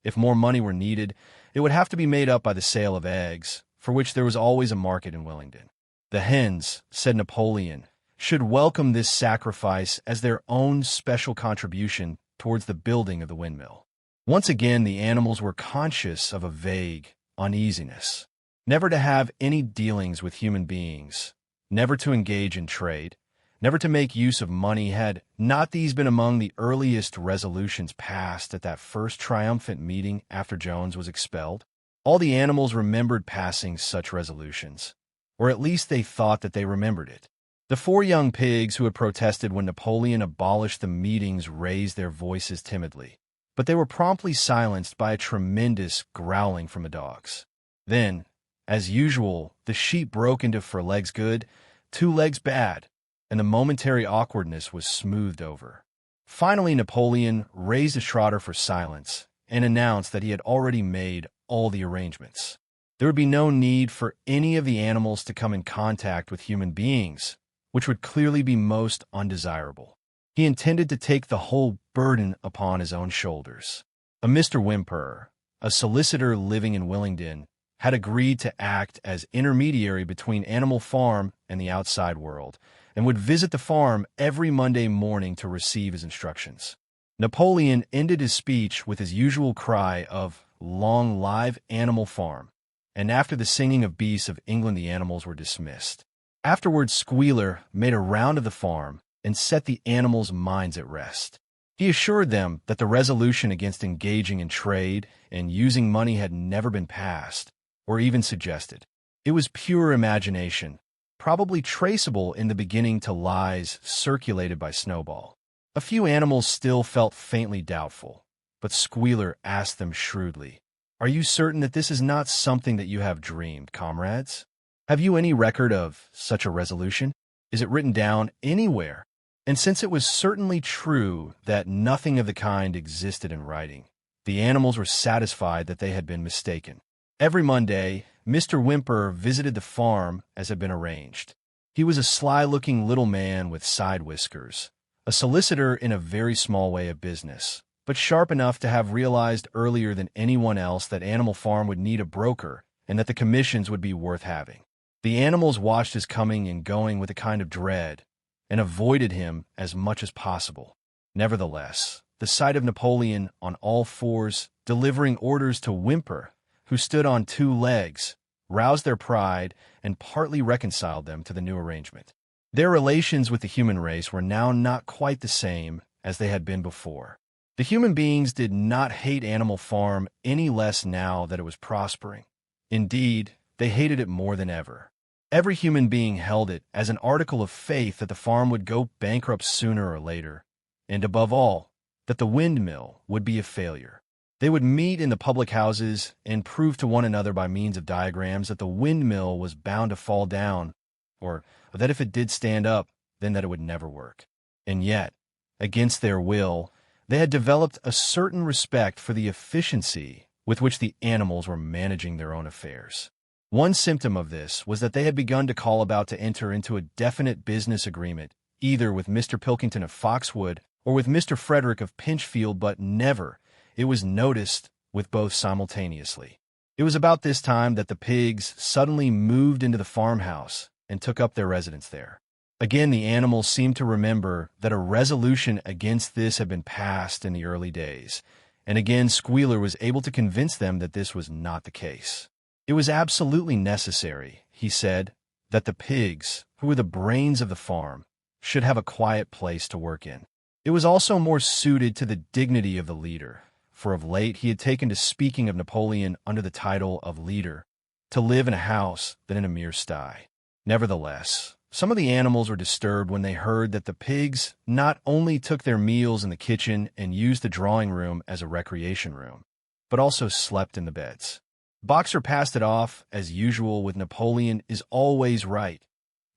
if more money were needed, it would have to be made up by the sale of eggs, for which there was always a market in Wellington. The hens, said Napoleon, should welcome this sacrifice as their own special contribution towards the building of the windmill. Once again, the animals were conscious of a vague uneasiness. Never to have any dealings with human beings, never to engage in trade, never to make use of money, had not these been among the earliest resolutions passed at that first triumphant meeting after Jones was expelled? All the animals remembered passing such resolutions, or at least they thought that they remembered it. The 4 young pigs who had protested when Napoleon abolished the meetings raised their voices timidly, but they were promptly silenced by a tremendous growling from the dogs. Then, as usual, the sheep broke into 4 legs good, 2 legs bad, and the momentary awkwardness was smoothed over. Finally, Napoleon raised a trotter for silence and announced that he had already made all the arrangements. There would be no need for any of the animals to come in contact with human beings, which would clearly be most undesirable. He intended to take the whole burden upon his own shoulders. A Mr. Whymper, a solicitor living in Willingdon, had agreed to act as intermediary between Animal Farm and the outside world, and would visit the farm every Monday morning to receive his instructions. Napoleon ended his speech with his usual cry of "Long live Animal Farm," and after the singing of Beasts of England the animals were dismissed. Afterwards, Squealer made a round of the farm and set the animals' minds at rest. He assured them that the resolution against engaging in trade and using money had never been passed, or even suggested. It was pure imagination, probably traceable in the beginning to lies circulated by Snowball. A few animals still felt faintly doubtful, but Squealer asked them shrewdly, "Are you certain that this is not something that you have dreamed, comrades? Have you any record of such a resolution? Is it written down anywhere?" And since it was certainly true that nothing of the kind existed in writing, the animals were satisfied that they had been mistaken. Every Monday, Mr. Whymper visited the farm as had been arranged. He was a sly-looking little man with side whiskers, a solicitor in a very small way of business, but sharp enough to have realized earlier than anyone else that Animal Farm would need a broker and that the commissions would be worth having. The animals watched his coming and going with a kind of dread, and avoided him as much as possible. Nevertheless, the sight of Napoleon on all fours delivering orders to Whymper, who stood on 2 legs, roused their pride and partly reconciled them to the new arrangement. Their relations with the human race were now not quite the same as they had been before. The human beings did not hate Animal Farm any less now that it was prospering. Indeed, they hated it more than ever. Every human being held it as an article of faith that the farm would go bankrupt sooner or later, and above all, that the windmill would be a failure. They would meet in the public houses and prove to one another by means of diagrams that the windmill was bound to fall down, or that if it did stand up, then that it would never work. And yet, against their will, they had developed a certain respect for the efficiency with which the animals were managing their own affairs. One symptom of this was that they had begun to call about to enter into a definite business agreement, either with Mr. Pilkington of Foxwood or with Mr. Frederick of Pinchfield, but never, it was noticed, with both simultaneously. It was about this time that the pigs suddenly moved into the farmhouse and took up their residence there. Again, the animals seemed to remember that a resolution against this had been passed in the early days, and again Squealer was able to convince them that this was not the case. It was absolutely necessary, he said, that the pigs, who were the brains of the farm, should have a quiet place to work in. It was also more suited to the dignity of the leader, for of late he had taken to speaking of Napoleon under the title of leader, to live in a house than in a mere sty. Nevertheless, some of the animals were disturbed when they heard that the pigs not only took their meals in the kitchen and used the drawing room as a recreation room, but also slept in the beds. Boxer passed it off as usual with Napoleon is always right,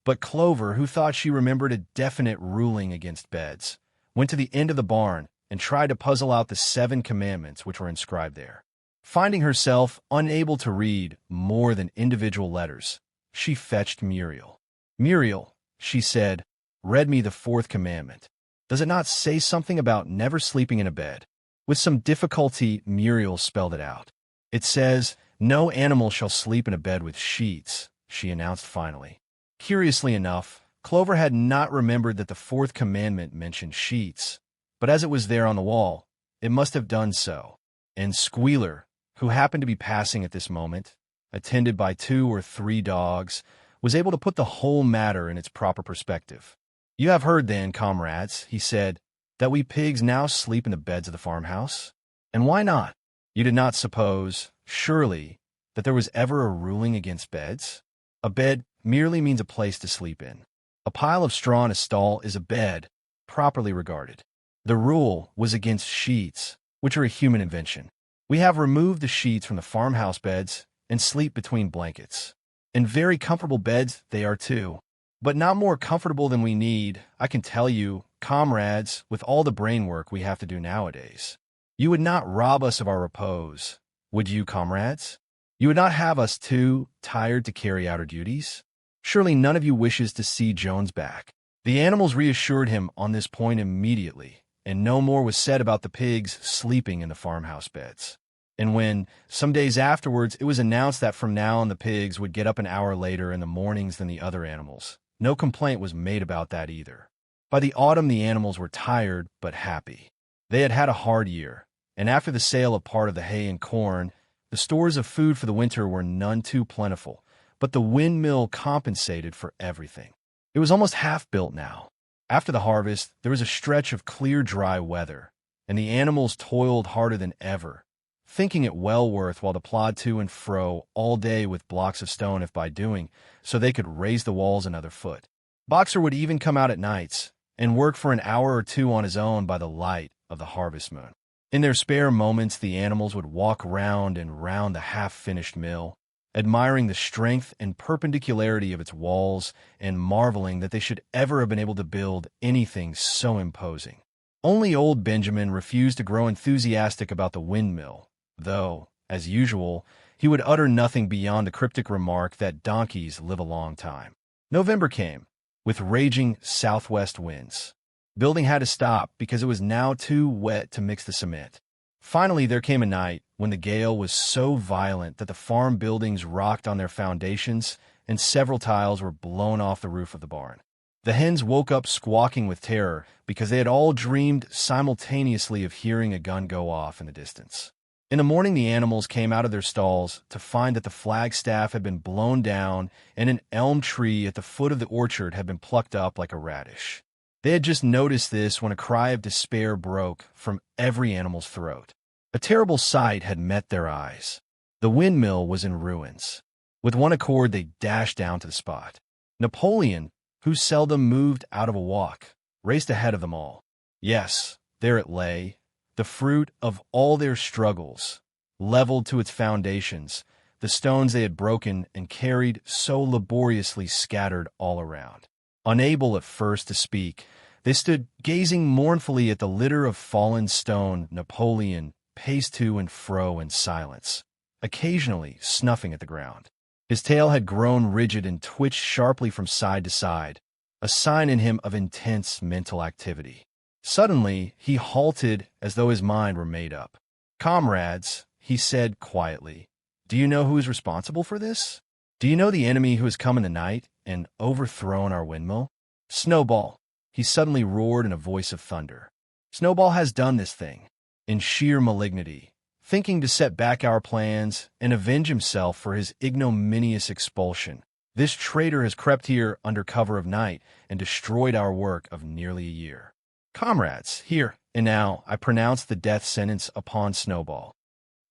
but Clover, who thought she remembered a definite ruling against beds, went to the end of the barn and tried to puzzle out the 7 commandments which were inscribed there. Finding herself unable to read more than individual letters, she fetched Muriel. "Muriel," she said, "read me the 4th commandment. Does it not say something about never sleeping in a bed?" With some difficulty, Muriel spelled it out. "It says, 'No animal shall sleep in a bed with sheets,'" she announced finally. Curiously enough, Clover had not remembered that the 4th commandment mentioned sheets, but as it was there on the wall, it must have done so, and Squealer, who happened to be passing at this moment, attended by 2 or 3 dogs, was able to put the whole matter in its proper perspective. "You have heard then, comrades," he said, "that we pigs now sleep in the beds of the farmhouse? And why not? You did not suppose, surely, that there was ever a ruling against beds? A bed merely means a place to sleep in. A pile of straw in a stall is a bed, properly regarded. The rule was against sheets, which are a human invention. We have removed the sheets from the farmhouse beds and sleep between blankets. And very comfortable beds they are too, but not more comfortable than we need, I can tell you, comrades, with all the brain work we have to do nowadays. You would not rob us of our repose, would you, comrades? You would not have us too tired to carry out our duties? Surely none of you wishes to see Jones back." The animals reassured him on this point immediately, and no more was said about the pigs sleeping in the farmhouse beds. And when, some days afterwards, it was announced that from now on the pigs would get up an hour later in the mornings than the other animals, no complaint was made about that either. By the autumn the animals were tired but happy. They had had a hard year, and after the sale of part of the hay and corn, the stores of food for the winter were none too plentiful, but the windmill compensated for everything. It was almost half built now. After the harvest, there was a stretch of clear, dry weather, and the animals toiled harder than ever, thinking it well worth while to plod to and fro all day with blocks of stone if by doing so they could raise the walls another foot. Boxer would even come out at nights and work for an hour or 2 on his own by the light of the harvest moon. In their spare moments, the animals would walk round and round the half-finished mill, admiring the strength and perpendicularity of its walls and marveling that they should ever have been able to build anything so imposing. Only old Benjamin refused to grow enthusiastic about the windmill, though, as usual, he would utter nothing beyond the cryptic remark that donkeys live a long time. November came, with raging southwest winds. Building had to stop because it was now too wet to mix the cement. Finally, there came a night when the gale was so violent that the farm buildings rocked on their foundations and several tiles were blown off the roof of the barn. The hens woke up squawking with terror because they had all dreamed simultaneously of hearing a gun go off in the distance. In the morning, the animals came out of their stalls to find that the flagstaff had been blown down and an elm tree at the foot of the orchard had been plucked up like a radish. They had just noticed this when a cry of despair broke from every animal's throat. A terrible sight had met their eyes. The windmill was in ruins. With one accord, they dashed down to the spot. Napoleon, who seldom moved out of a walk, raced ahead of them all. Yes, there it lay, the fruit of all their struggles, leveled to its foundations, the stones they had broken and carried so laboriously scattered all around. Unable at first to speak, they stood gazing mournfully at the litter of fallen stone. Napoleon paced to and fro in silence, occasionally snuffing at the ground. His tail had grown rigid and twitched sharply from side to side, a sign in him of intense mental activity. Suddenly, he halted as though his mind were made up. "Comrades," he said quietly, "do you know who is responsible for this? Do you know the enemy who has come in the night and overthrown our windmill? Snowball," he suddenly roared in a voice of thunder. "Snowball has done this thing, in sheer malignity, thinking to set back our plans and avenge himself for his ignominious expulsion. This traitor has crept here under cover of night and destroyed our work of nearly a year. Comrades, here and now I pronounce the death sentence upon Snowball.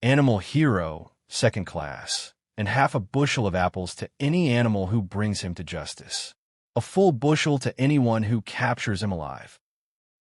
Animal hero, second class, and half a bushel of apples to any animal who brings him to justice. A full bushel to anyone who captures him alive.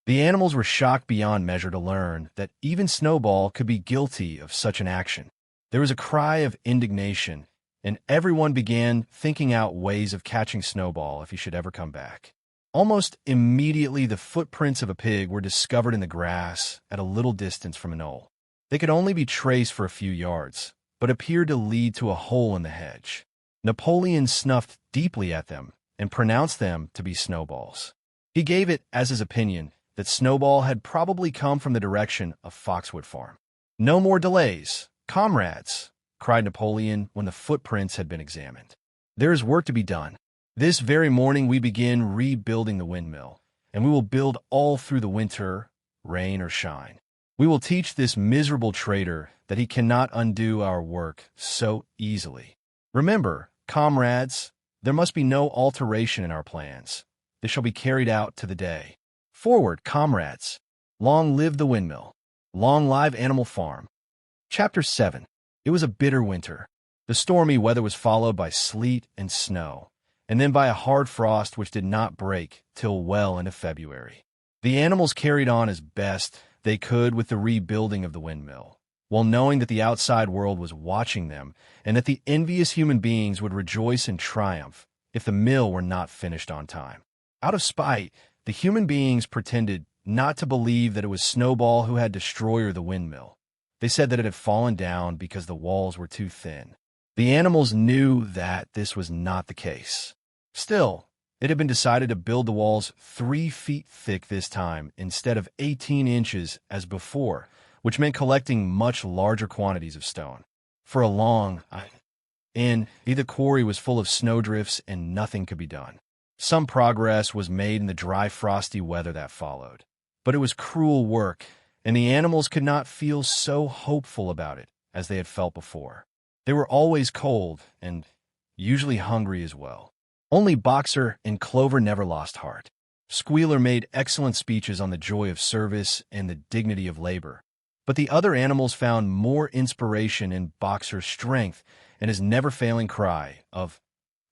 The animals were shocked beyond measure to learn that even Snowball could be guilty of such an action. There was a cry of indignation, and everyone began thinking out ways of catching Snowball if he should ever come back. Almost immediately, the footprints of a pig were discovered in the grass at a little distance from a knoll. They could only be traced for a few yards, but appeared to lead to a hole in the hedge. Napoleon snuffed deeply at them and pronounced them to be Snowball's. He gave it as his opinion that Snowball had probably come from the direction of Foxwood Farm. "No more delays, comrades," cried Napoleon when the footprints had been examined. "There is work to be done. This very morning we begin rebuilding the windmill, and we will build all through the winter, rain or shine. We will teach this miserable traitor that he cannot undo our work so easily. Remember, comrades, there must be no alteration in our plans. They shall be carried out to the day. Forward, comrades! Long live the windmill! Long live Animal Farm!" Chapter 7. It was a bitter winter. The stormy weather was followed by sleet and snow, and then by a hard frost which did not break till well into February. The animals carried on as best they could with the rebuilding of the windmill, while knowing that the outside world was watching them and that the envious human beings would rejoice in triumph if the mill were not finished on time. Out of spite, the human beings pretended not to believe that it was Snowball who had destroyed the windmill. They said that it had fallen down because the walls were too thin. The animals knew that this was not the case. Still, it had been decided to build the walls 3 feet thick this time instead of 18 inches as before, which meant collecting much larger quantities of stone. For a long time, the quarry was full of snowdrifts and nothing could be done. Some progress was made in the dry, frosty weather that followed, but it was cruel work, and the animals could not feel so hopeful about it as they had felt before. They were always cold and usually hungry as well. Only Boxer and Clover never lost heart. Squealer made excellent speeches on the joy of service and the dignity of labor, but the other animals found more inspiration in Boxer's strength and his never-failing cry of,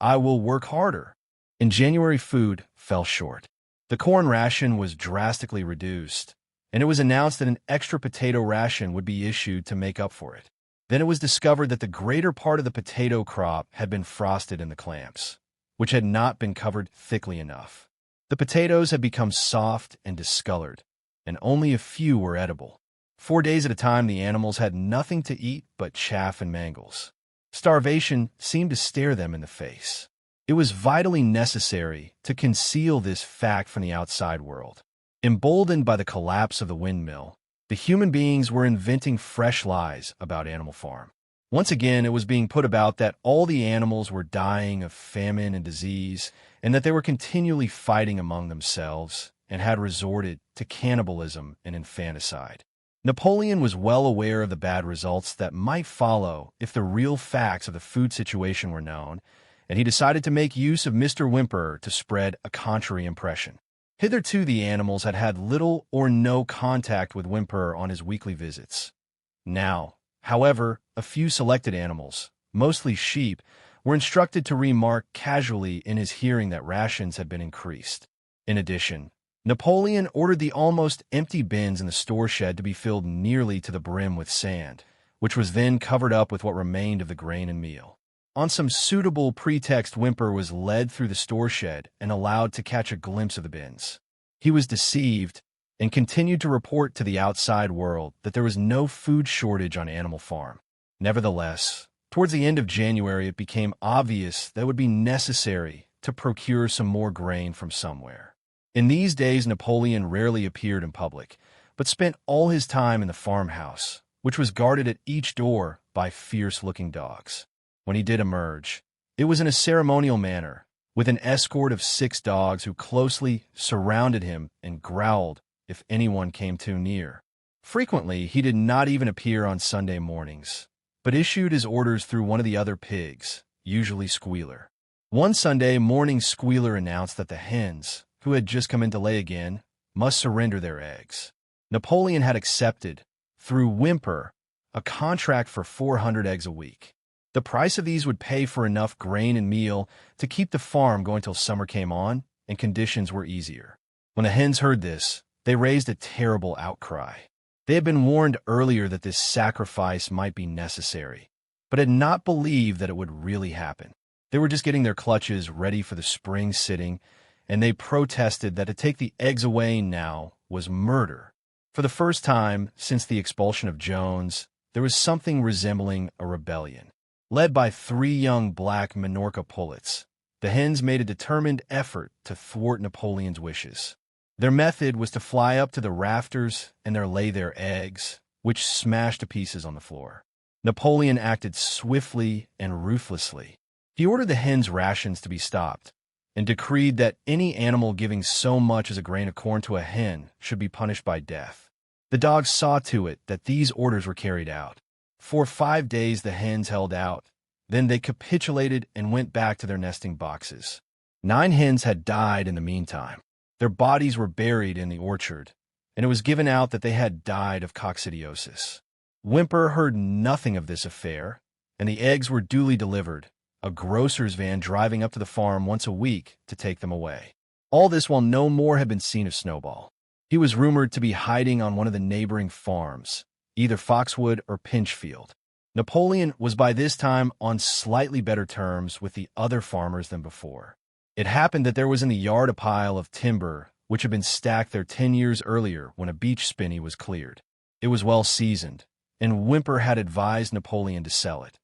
"I will work harder." In January, food fell short. The corn ration was drastically reduced, and it was announced that an extra potato ration would be issued to make up for it. Then it was discovered that the greater part of the potato crop had been frosted in the clamps, which had not been covered thickly enough. The potatoes had become soft and discolored, and only a few were edible. 4 days at a time, the animals had nothing to eat but chaff and mangles. Starvation seemed to stare them in the face. It was vitally necessary to conceal this fact from the outside world. Emboldened by the collapse of the windmill, the human beings were inventing fresh lies about Animal Farm. Once again, it was being put about that all the animals were dying of famine and disease, and that they were continually fighting among themselves and had resorted to cannibalism and infanticide. Napoleon was well aware of the bad results that might follow if the real facts of the food situation were known, and he decided to make use of Mr. Whymper to spread a contrary impression. Hitherto, the animals had had little or no contact with Whymper on his weekly visits. Now, however, a few selected animals, mostly sheep, were instructed to remark casually in his hearing that rations had been increased. In addition, Napoleon ordered the almost empty bins in the store shed to be filled nearly to the brim with sand, which was then covered up with what remained of the grain and meal. On some suitable pretext, Whymper was led through the store shed and allowed to catch a glimpse of the bins. He was deceived and continued to report to the outside world that there was no food shortage on Animal Farm. Nevertheless, towards the end of January, it became obvious that it would be necessary to procure some more grain from somewhere. In these days, Napoleon rarely appeared in public, but spent all his time in the farmhouse, which was guarded at each door by fierce-looking dogs. When he did emerge, it was in a ceremonial manner, with an escort of 6 dogs who closely surrounded him and growled if anyone came too near. Frequently, he did not even appear on Sunday mornings, but issued his orders through one of the other pigs, usually Squealer. One Sunday morning, Squealer announced that the hens, who had just come in to lay again, must surrender their eggs. Napoleon had accepted, through Whimper, a contract for 400 eggs a week. The price of these would pay for enough grain and meal to keep the farm going till summer came on and conditions were easier. When the hens heard this, they raised a terrible outcry. They had been warned earlier that this sacrifice might be necessary, but had not believed that it would really happen. They were just getting their clutches ready for the spring sitting, and they protested that to take the eggs away now was murder. For the first time since the expulsion of Jones, there was something resembling a rebellion. Led by 3 young black Minorca pullets, the hens made a determined effort to thwart Napoleon's wishes. Their method was to fly up to the rafters and there lay their eggs, which smashed to pieces on the floor. Napoleon acted swiftly and ruthlessly. He ordered the hens' rations to be stopped and decreed that any animal giving so much as a grain of corn to a hen should be punished by death. The dogs saw to it that these orders were carried out. For 5 days the hens held out. Then they capitulated and went back to their nesting boxes. 9 hens had died in the meantime. Their bodies were buried in the orchard, and it was given out that they had died of coccidiosis. Whimper heard nothing of this affair, and the eggs were duly delivered, a grocer's van driving up to the farm once a week to take them away. All this while no more had been seen of Snowball. He was rumored to be hiding on one of the neighboring farms, either Foxwood or Pinchfield. Napoleon was by this time on slightly better terms with the other farmers than before. It happened that there was in the yard a pile of timber which had been stacked there 10 years earlier when a beech spinney was cleared. It was well seasoned, and Whimper had advised Napoleon to sell it.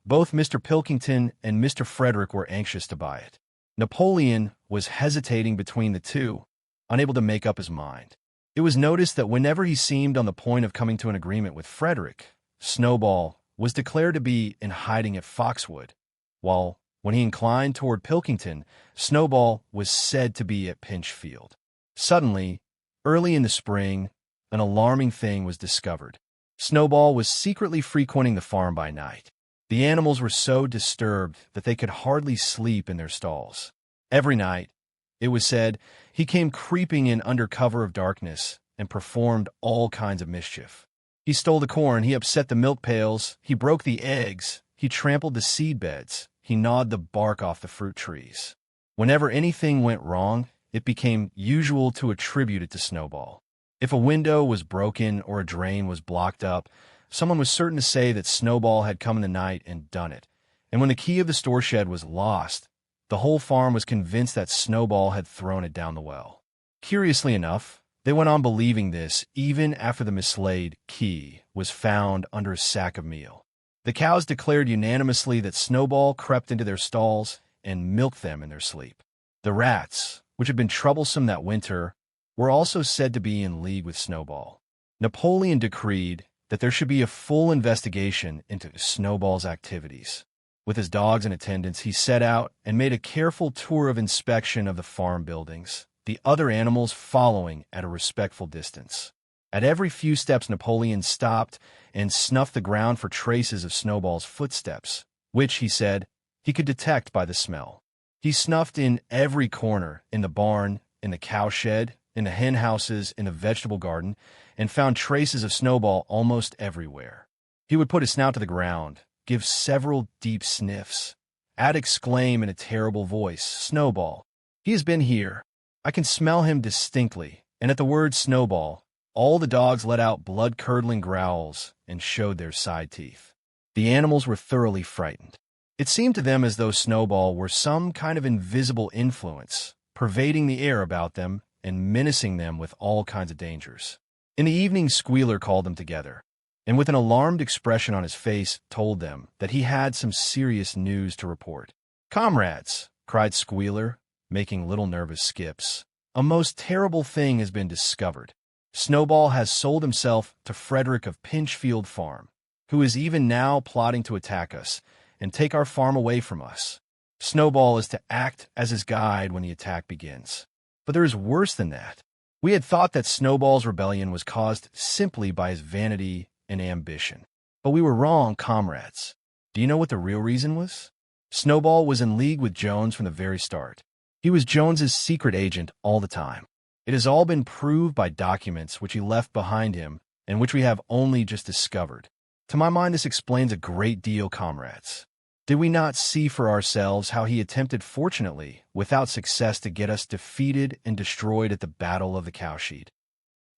Both Mr. Pilkington and Mr. Frederick were anxious to buy it. Napoleon was hesitating between the two, unable to make up his mind. It was noticed that whenever he seemed on the point of coming to an agreement with Frederick, Snowball was declared to be in hiding at Foxwood, while when he inclined toward Pilkington, Snowball was said to be at Pinchfield. Suddenly, early in the spring, an alarming thing was discovered. Snowball was secretly frequenting the farm by night. The animals were so disturbed that they could hardly sleep in their stalls. Every night, it was said, he came creeping in under cover of darkness and performed all kinds of mischief. He stole the corn, he upset the milk pails, he broke the eggs, he trampled the seed beds, he gnawed the bark off the fruit trees. Whenever anything went wrong, it became usual to attribute it to Snowball. If a window was broken or a drain was blocked up, someone was certain to say that Snowball had come in the night and done it. And when the key of the store shed was lost, the whole farm was convinced that Snowball had thrown it down the well. Curiously enough, they went on believing this even after the mislaid key was found under a sack of meal. The cows declared unanimously that Snowball crept into their stalls and milked them in their sleep. The rats, which had been troublesome that winter, were also said to be in league with Snowball. Napoleon decreed that there should be a full investigation into Snowball's activities. With his dogs in attendance, he set out and made a careful tour of inspection of the farm buildings, the other animals following at a respectful distance. At every few steps, Napoleon stopped and snuffed the ground for traces of Snowball's footsteps, which, he said, he could detect by the smell. He snuffed in every corner, in the barn, in the cowshed, in the hen houses, in the vegetable garden, and found traces of Snowball almost everywhere. He would put his snout to the ground, give several deep sniffs, add exclaim in a terrible voice, "Snowball! He has been here! I can smell him distinctly," and at the word Snowball, all the dogs let out blood-curdling growls and showed their side teeth. The animals were thoroughly frightened. It seemed to them as though Snowball were some kind of invisible influence, pervading the air about them and menacing them with all kinds of dangers. In the evening, Squealer called them together, and with an alarmed expression on his face told them that he had some serious news to report. "Comrades," cried Squealer, making little nervous skips, "a most terrible thing has been discovered. Snowball has sold himself to Frederick of Pinchfield Farm, who is even now plotting to attack us and take our farm away from us. Snowball is to act as his guide when the attack begins. But there is worse than that. We had thought that Snowball's rebellion was caused simply by his vanity and ambition. But we were wrong, comrades. Do you know what the real reason was? Snowball was in league with Jones from the very start. He was Jones's secret agent all the time. It has all been proved by documents which he left behind him and which we have only just discovered. To my mind, this explains a great deal, comrades. Did we not see for ourselves how he attempted, fortunately, without success, to get us defeated and destroyed at the Battle of the Cowshed?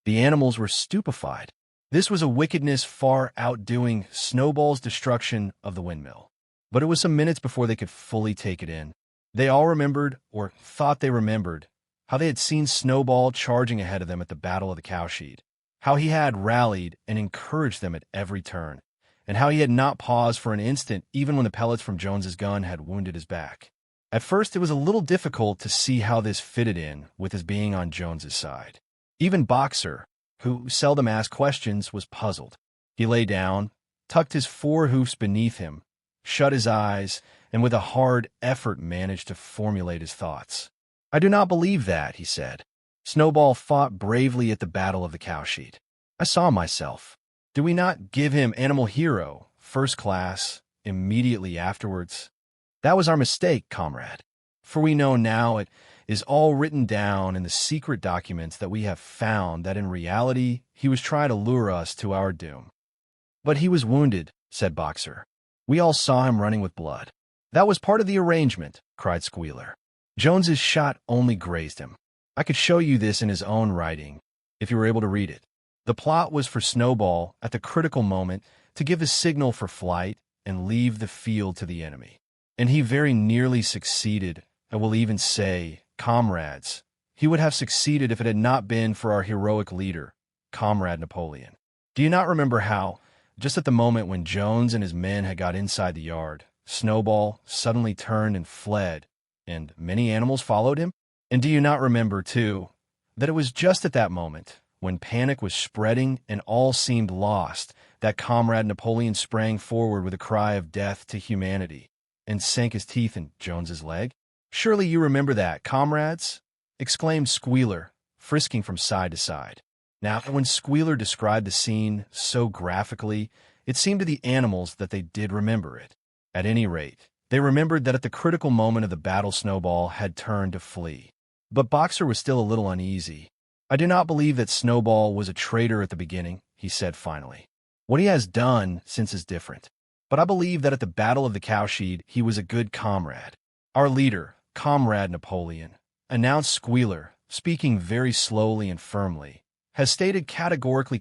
The animals were stupefied. This was a wickedness far outdoing Snowball's destruction of the windmill. But it was some minutes before they could fully take it in. They all remembered, or thought they remembered, how they had seen Snowball charging ahead of them at the Battle of the Cowshed, how he had rallied and encouraged them at every turn, and how he had not paused for an instant even when the pellets from Jones's gun had wounded his back. At first, it was a little difficult to see how this fitted in with his being on Jones's side. Even Boxer, who seldom asked questions, was puzzled. He lay down, tucked his four hoofs beneath him, shut his eyes, and with a hard effort managed to formulate his thoughts. "I do not believe that," he said. "Snowball fought bravely at the Battle of the Cowshed. I saw myself. Did we not give him Animal Hero, First Class, immediately afterwards? That was our mistake, comrade. For we know now it is all written down in the secret documents that we have found that in reality he was trying to lure us to our doom." "But he was wounded," said Boxer. "We all saw him running with blood." "That was part of the arrangement," cried Squealer. "Jones's shot only grazed him. I could show you this in his own writing, if you were able to read it. The plot was for Snowball, at the critical moment, to give the signal for flight and leave the field to the enemy. And he very nearly succeeded. I will even say, comrades, he would have succeeded if it had not been for our heroic leader, Comrade Napoleon. Do you not remember how, just at the moment when Jones and his men had got inside the yard, Snowball suddenly turned and fled, and many animals followed him? And do you not remember, too, that it was just at that moment, when panic was spreading and all seemed lost, that Comrade Napoleon sprang forward with a cry of death to humanity, and sank his teeth in Jones's leg? Surely you remember that, comrades?" exclaimed Squealer, frisking from side to side. Now, when Squealer described the scene so graphically, it seemed to the animals that they did remember it. At any rate, they remembered that at the critical moment of the battle Snowball had turned to flee. But Boxer was still a little uneasy. "I do not believe that Snowball was a traitor at the beginning," he said finally. "What he has done since is different. But I believe that at the Battle of the Cowshed he was a good comrade. Our leader, Comrade Napoleon," announced Squealer, speaking very slowly and firmly, "has stated categorically,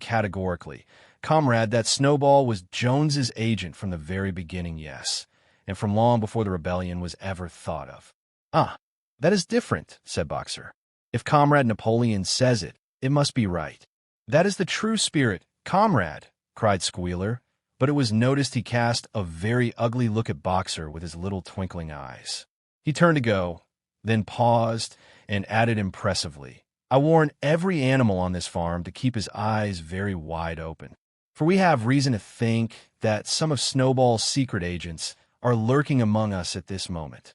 comrade, that Snowball was Jones's agent from the very beginning, yes, and from long before the rebellion was ever thought of." "Ah, that is different," said Boxer. "If Comrade Napoleon says it, it must be right." "That is the true spirit, comrade," cried Squealer, but it was noticed he cast a very ugly look at Boxer with his little twinkling eyes. He turned to go, then paused and added impressively, "I warn every animal on this farm to keep his eyes very wide open, for we have reason to think that some of Snowball's secret agents are lurking among us at this moment."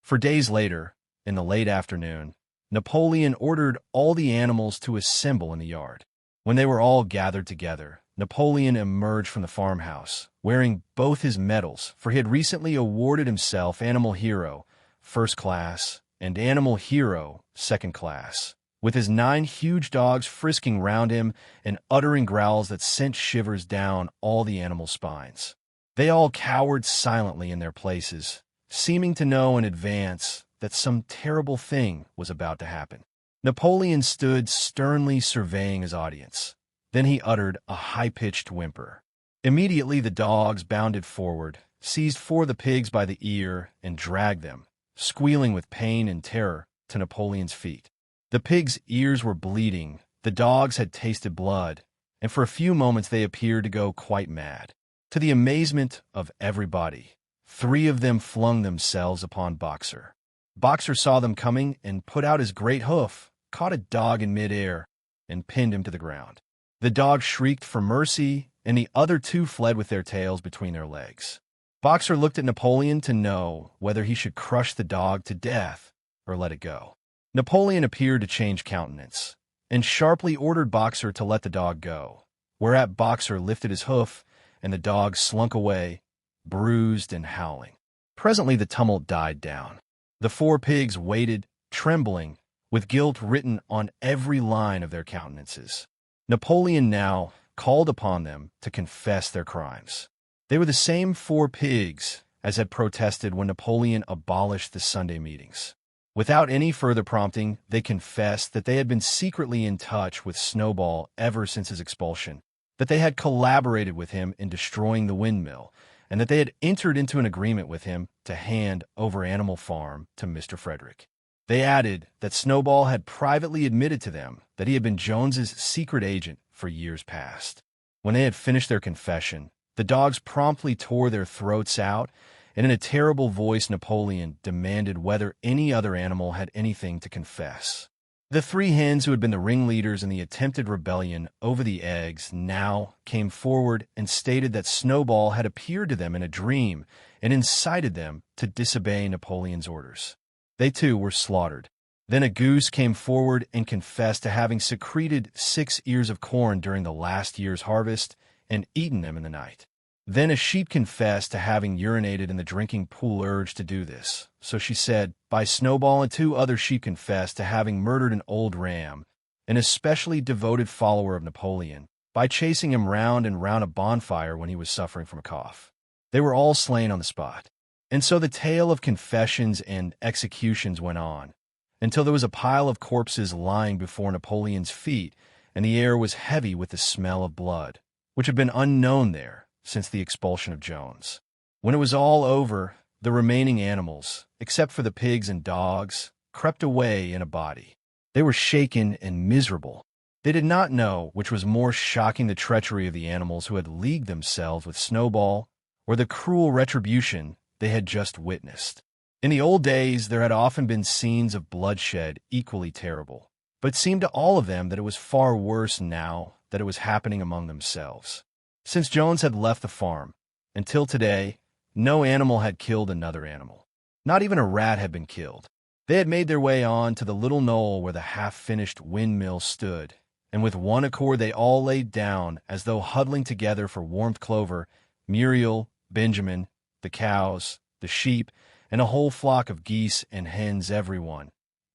For days later, in the late afternoon, Napoleon ordered all the animals to assemble in the yard. When they were all gathered together, Napoleon emerged from the farmhouse, wearing both his medals, for he had recently awarded himself Animal Hero, First Class, and Animal Hero, Second Class, with his 9 huge dogs frisking round him and uttering growls that sent shivers down all the animals' spines. They all cowered silently in their places, seeming to know in advance that some terrible thing was about to happen. Napoleon stood sternly surveying his audience. Then he uttered a high-pitched whimper. Immediately the dogs bounded forward, seized 4 of the pigs by the ear, and dragged them, squealing with pain and terror, to Napoleon's feet. The pigs' ears were bleeding, the dogs had tasted blood, and for a few moments they appeared to go quite mad. To the amazement of everybody, 3 of them flung themselves upon Boxer. Boxer saw them coming and put out his great hoof, caught a dog in mid-air, and pinned him to the ground. The dog shrieked for mercy, and the other 2 fled with their tails between their legs. Boxer looked at Napoleon to know whether he should crush the dog to death or let it go. Napoleon appeared to change countenance, and sharply ordered Boxer to let the dog go, whereat Boxer lifted his hoof, and the dog slunk away, bruised and howling. Presently the tumult died down. The 4 pigs waited, trembling, with guilt written on every line of their countenances. Napoleon now called upon them to confess their crimes. They were the same 4 pigs as had protested when Napoleon abolished the Sunday meetings. Without any further prompting, they confessed that they had been secretly in touch with Snowball ever since his expulsion, that they had collaborated with him in destroying the windmill, and that they had entered into an agreement with him to hand over Animal Farm to Mr. Frederick. They added that Snowball had privately admitted to them that he had been Jones's secret agent for years past. When they had finished their confession, the dogs promptly tore their throats out, and in a terrible voice Napoleon demanded whether any other animal had anything to confess. The 3 hens who had been the ringleaders in the attempted rebellion over the eggs now came forward and stated that Snowball had appeared to them in a dream and incited them to disobey Napoleon's orders. They too were slaughtered. Then a goose came forward and confessed to having secreted 6 ears of corn during the last year's harvest and eaten them in the night. Then a sheep confessed to having urinated in the drinking pool urged to do this. So she said, by Snowball, and 2 other sheep confessed to having murdered an old ram, an especially devoted follower of Napoleon, by chasing him round and round a bonfire when he was suffering from a cough. They were all slain on the spot. And so the tale of confessions and executions went on, until there was a pile of corpses lying before Napoleon's feet, and the air was heavy with the smell of blood, which had been unknown there since the expulsion of Jones. When it was all over, the remaining animals, except for the pigs and dogs, crept away in a body. They were shaken and miserable. They did not know which was more shocking, the treachery of the animals who had leagued themselves with Snowball, or the cruel retribution they had just witnessed. In the old days, there had often been scenes of bloodshed equally terrible, but it seemed to all of them that it was far worse now that it was happening among themselves. Since Jones had left the farm, until today, no animal had killed another animal. Not even a rat had been killed. They had made their way on to the little knoll where the half-finished windmill stood, and with one accord they all laid down as though huddling together for warmth. Clover, Muriel, Benjamin, the cows, the sheep, and a whole flock of geese and hens, everyone.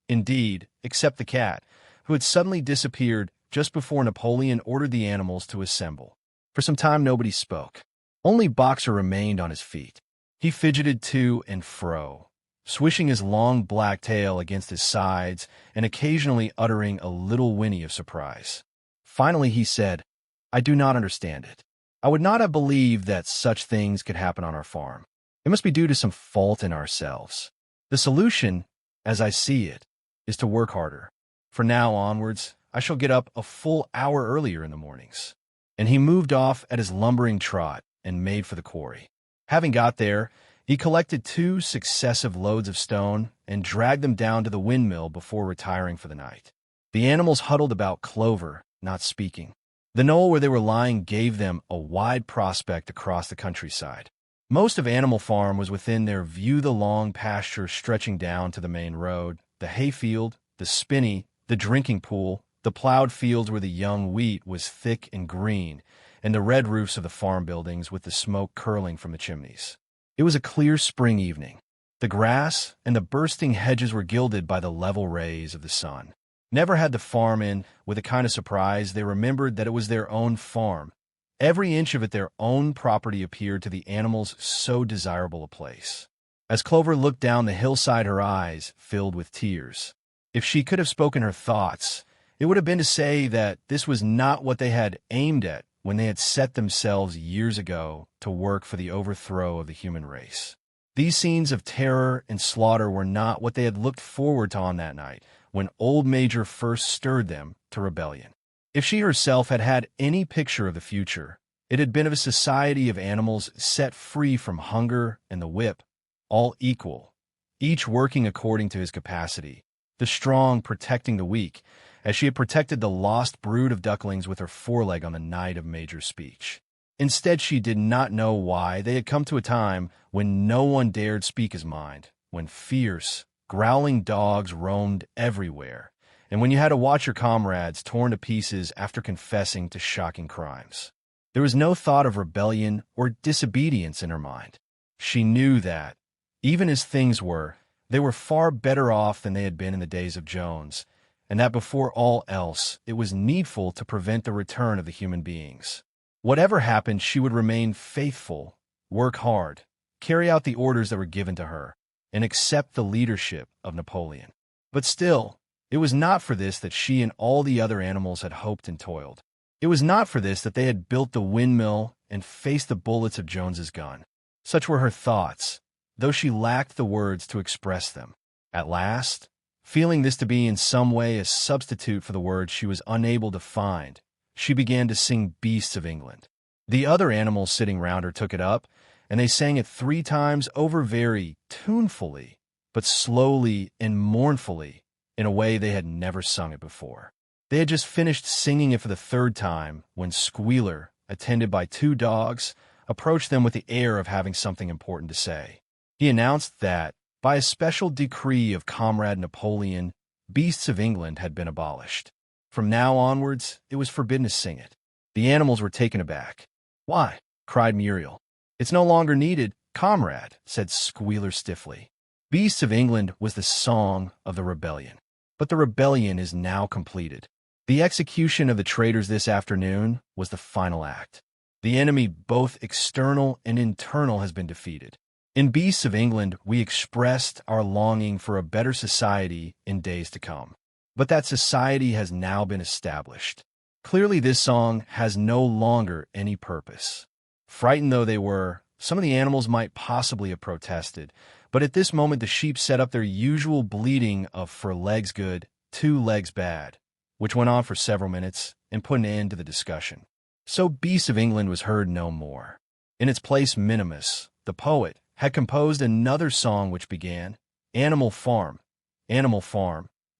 Indeed, except the cat, who had suddenly disappeared just before Napoleon ordered the animals to assemble. For some time nobody spoke. Only Boxer remained on his feet. He fidgeted to and fro, swishing his long black tail against his sides and occasionally uttering a little whinny of surprise. Finally he said, I do not understand it. I would not have believed that such things could happen on our farm. It must be due to some fault in ourselves. The solution, as I see it, is to work harder. From now onwards, I shall get up a full hour earlier in the mornings. And he moved off at his lumbering trot and made for the quarry. Having got there, he collected 2 successive loads of stone and dragged them down to the windmill before retiring for the night. The animals huddled about Clover, not speaking. The knoll where they were lying gave them a wide prospect across the countryside. Most of Animal Farm was within their view, the long pasture stretching down to the main road, the hayfield, the spinney, the drinking pool, the plowed fields where the young wheat was thick and green, and the red roofs of the farm buildings with the smoke curling from the chimneys. It was a clear spring evening. The grass and the bursting hedges were gilded by the level rays of the sun. Never had the farm in, with a kind of surprise, they remembered that it was their own farm. Every inch of it their own property appeared to the animals so desirable a place. As Clover looked down the hillside, her eyes filled with tears. If she could have spoken her thoughts, it would have been to say that this was not what they had aimed at when they had set themselves years ago to work for the overthrow of the human race. These scenes of terror and slaughter were not what they had looked forward to on that night when Old Major first stirred them to rebellion. If she herself had had any picture of the future, it had been of a society of animals set free from hunger and the whip, all equal, each working according to his capacity, the strong protecting the weak, as she had protected the lost brood of ducklings with her foreleg on the night of Major's speech. Instead, she did not know why they had come to a time when no one dared speak his mind, when fierce, growling dogs roamed everywhere, and when you had to watch your comrades torn to pieces after confessing to shocking crimes. There was no thought of rebellion or disobedience in her mind. She knew that, even as things were, they were far better off than they had been in the days of Jones, and that before all else, it was needful to prevent the return of the human beings. Whatever happened, she would remain faithful, work hard, carry out the orders that were given to her, and accept the leadership of Napoleon. But still, it was not for this that she and all the other animals had hoped and toiled. It was not for this that they had built the windmill and faced the bullets of Jones's gun. Such were her thoughts, though she lacked the words to express them. At last, feeling this to be in some way a substitute for the words she was unable to find, she began to sing Beasts of England. The other animals sitting round her took it up, and they sang it 3 times over very tunefully, but slowly and mournfully, in a way they had never sung it before. They had just finished singing it for the 3rd time when Squealer, attended by 2 dogs, approached them with the air of having something important to say. He announced that, by a special decree of Comrade Napoleon, Beasts of England had been abolished. From now onwards, it was forbidden to sing it. The animals were taken aback. "Why?" cried Muriel. "It's no longer needed, comrade," said Squealer stiffly. Beasts of England was the song of the rebellion. But the rebellion is now completed. The execution of the traitors this afternoon was the final act. The enemy, both external and internal, has been defeated. In Beasts of England, we expressed our longing for a better society in days to come. But that society has now been established. Clearly, this song has no longer any purpose. Frightened though they were, some of the animals might possibly have protested, but at this moment the sheep set up their usual bleating of "for legs good, 2 legs bad," which went on for several minutes and put an end to the discussion. So Beasts of England was heard no more. In its place, Minimus, the poet, had composed another song which began, Animal Farm,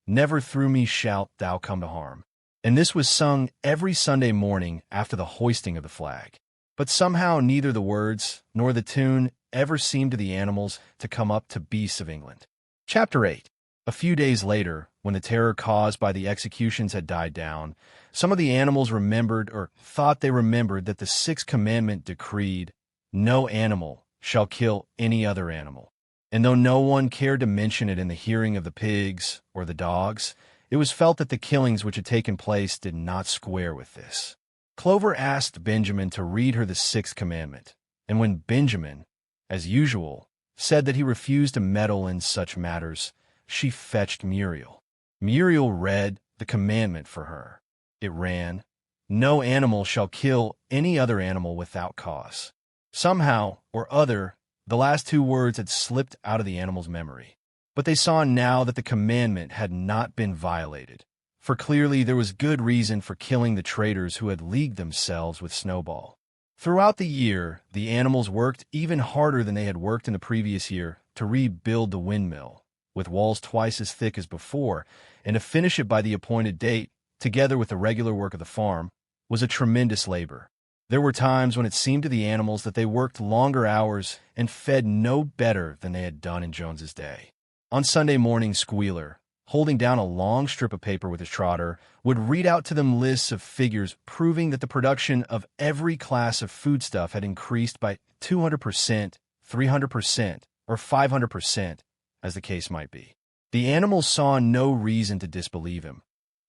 never through me shalt thou come to harm. And this was sung every Sunday morning after the hoisting of the flag. But somehow neither the words nor the tune ever seemed to the animals to come up to Beasts of England. Chapter 8. A few days later, when the terror caused by the executions had died down, some of the animals remembered or thought they remembered that the 6th commandment decreed, "No animal shall kill any other animal." And though no one cared to mention it in the hearing of the pigs or the dogs, it was felt that the killings which had taken place did not square with this. Clover asked Benjamin to read her the 6th commandment, and when Benjamin, as usual, said that he refused to meddle in such matters, she fetched Muriel. Muriel read the commandment for her. It ran, "No animal shall kill any other animal without cause." Somehow or other, the last 2 words had slipped out of the animal's memory. But they saw now that the commandment had not been violated, for clearly there was good reason for killing the traitors who had leagued themselves with Snowball. Throughout the year, the animals worked even harder than they had worked in the previous year to rebuild the windmill, with walls twice as thick as before, and to finish it by the appointed date, together with the regular work of the farm, was a tremendous labor. There were times when it seemed to the animals that they worked longer hours and fed no better than they had done in Jones's day. On Sunday morning, Squealer, holding down a long strip of paper with his trotter, would read out to them lists of figures proving that the production of every class of foodstuff had increased by 200%, 300%, or 500%, as the case might be. The animals saw no reason to disbelieve him,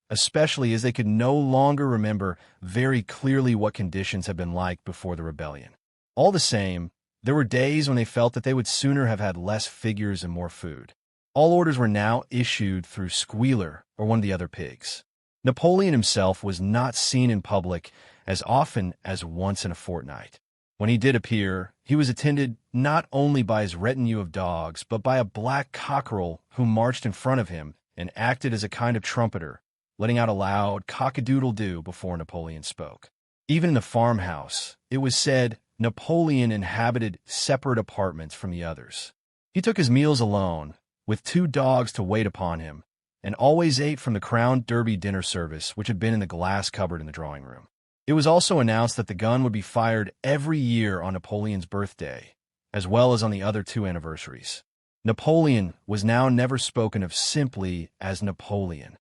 especially as they could no longer remember very clearly what conditions had been like before the rebellion. All the same, there were days when they felt that they would sooner have had less figures and more food. All orders were now issued through Squealer or one of the other pigs. Napoleon himself was not seen in public as often as once in a fortnight. When he did appear, he was attended not only by his retinue of dogs, but by a black cockerel who marched in front of him and acted as a kind of trumpeter, letting out a loud cock-a-doodle-doo before Napoleon spoke. Even in the farmhouse, it was said Napoleon inhabited separate apartments from the others. He took his meals alone, with 2 dogs to wait upon him, and always ate from the Crown Derby dinner service which had been in the glass cupboard in the drawing room. It was also announced that the gun would be fired every year on Napoleon's birthday, as well as on the other 2 anniversaries. Napoleon was now never spoken of simply as Napoleon.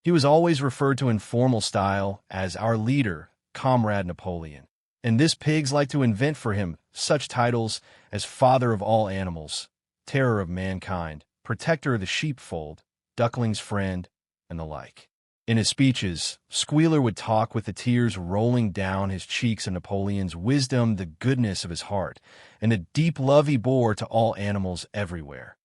He was always referred to in formal style as our leader, Comrade Napoleon, and this pigs liked to invent for him such titles as Father of all animals, Terror of mankind, protector of the sheepfold, duckling's friend, and the like. In his speeches, Squealer would talk with the tears rolling down his cheeks of Napoleon's wisdom, the goodness of his heart, and the deep love he bore to all animals everywhere,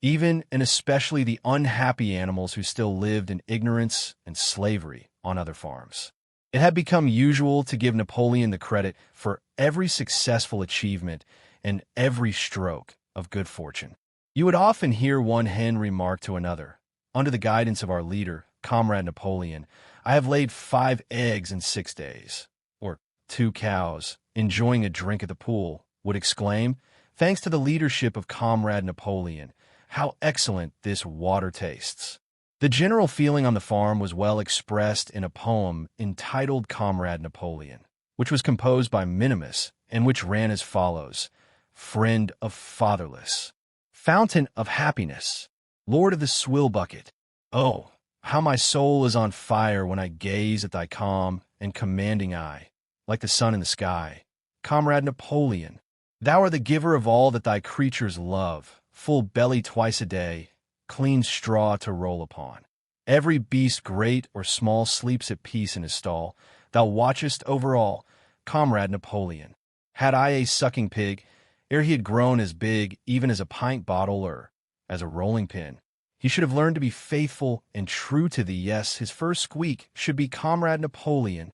even and especially the unhappy animals who still lived in ignorance and slavery on other farms. It had become usual to give Napoleon the credit for every successful achievement and every stroke of good fortune. You would often hear one hen remark to another, "Under the guidance of our leader, Comrade Napoleon, I have laid 5 eggs in 6 days." Or 2 cows, enjoying a drink at the pool, would exclaim, "Thanks to the leadership of Comrade Napoleon, how excellent this water tastes." The general feeling on the farm was well expressed in a poem entitled Comrade Napoleon, which was composed by Minimus and which ran as follows: "Friend of fatherless, fountain of happiness, lord of the swill bucket, oh, how my soul is on fire when I gaze at thy calm and commanding eye, like the sun in the sky. Comrade Napoleon, thou art the giver of all that thy creatures love, full belly twice a day, clean straw to roll upon. Every beast great or small sleeps at peace in his stall. Thou watchest over all, Comrade Napoleon. Had I a sucking pig, ere he had grown as big even as a pint bottle or as a rolling pin, he should have learned to be faithful and true to thee. Yes, his first squeak should be Comrade Napoleon."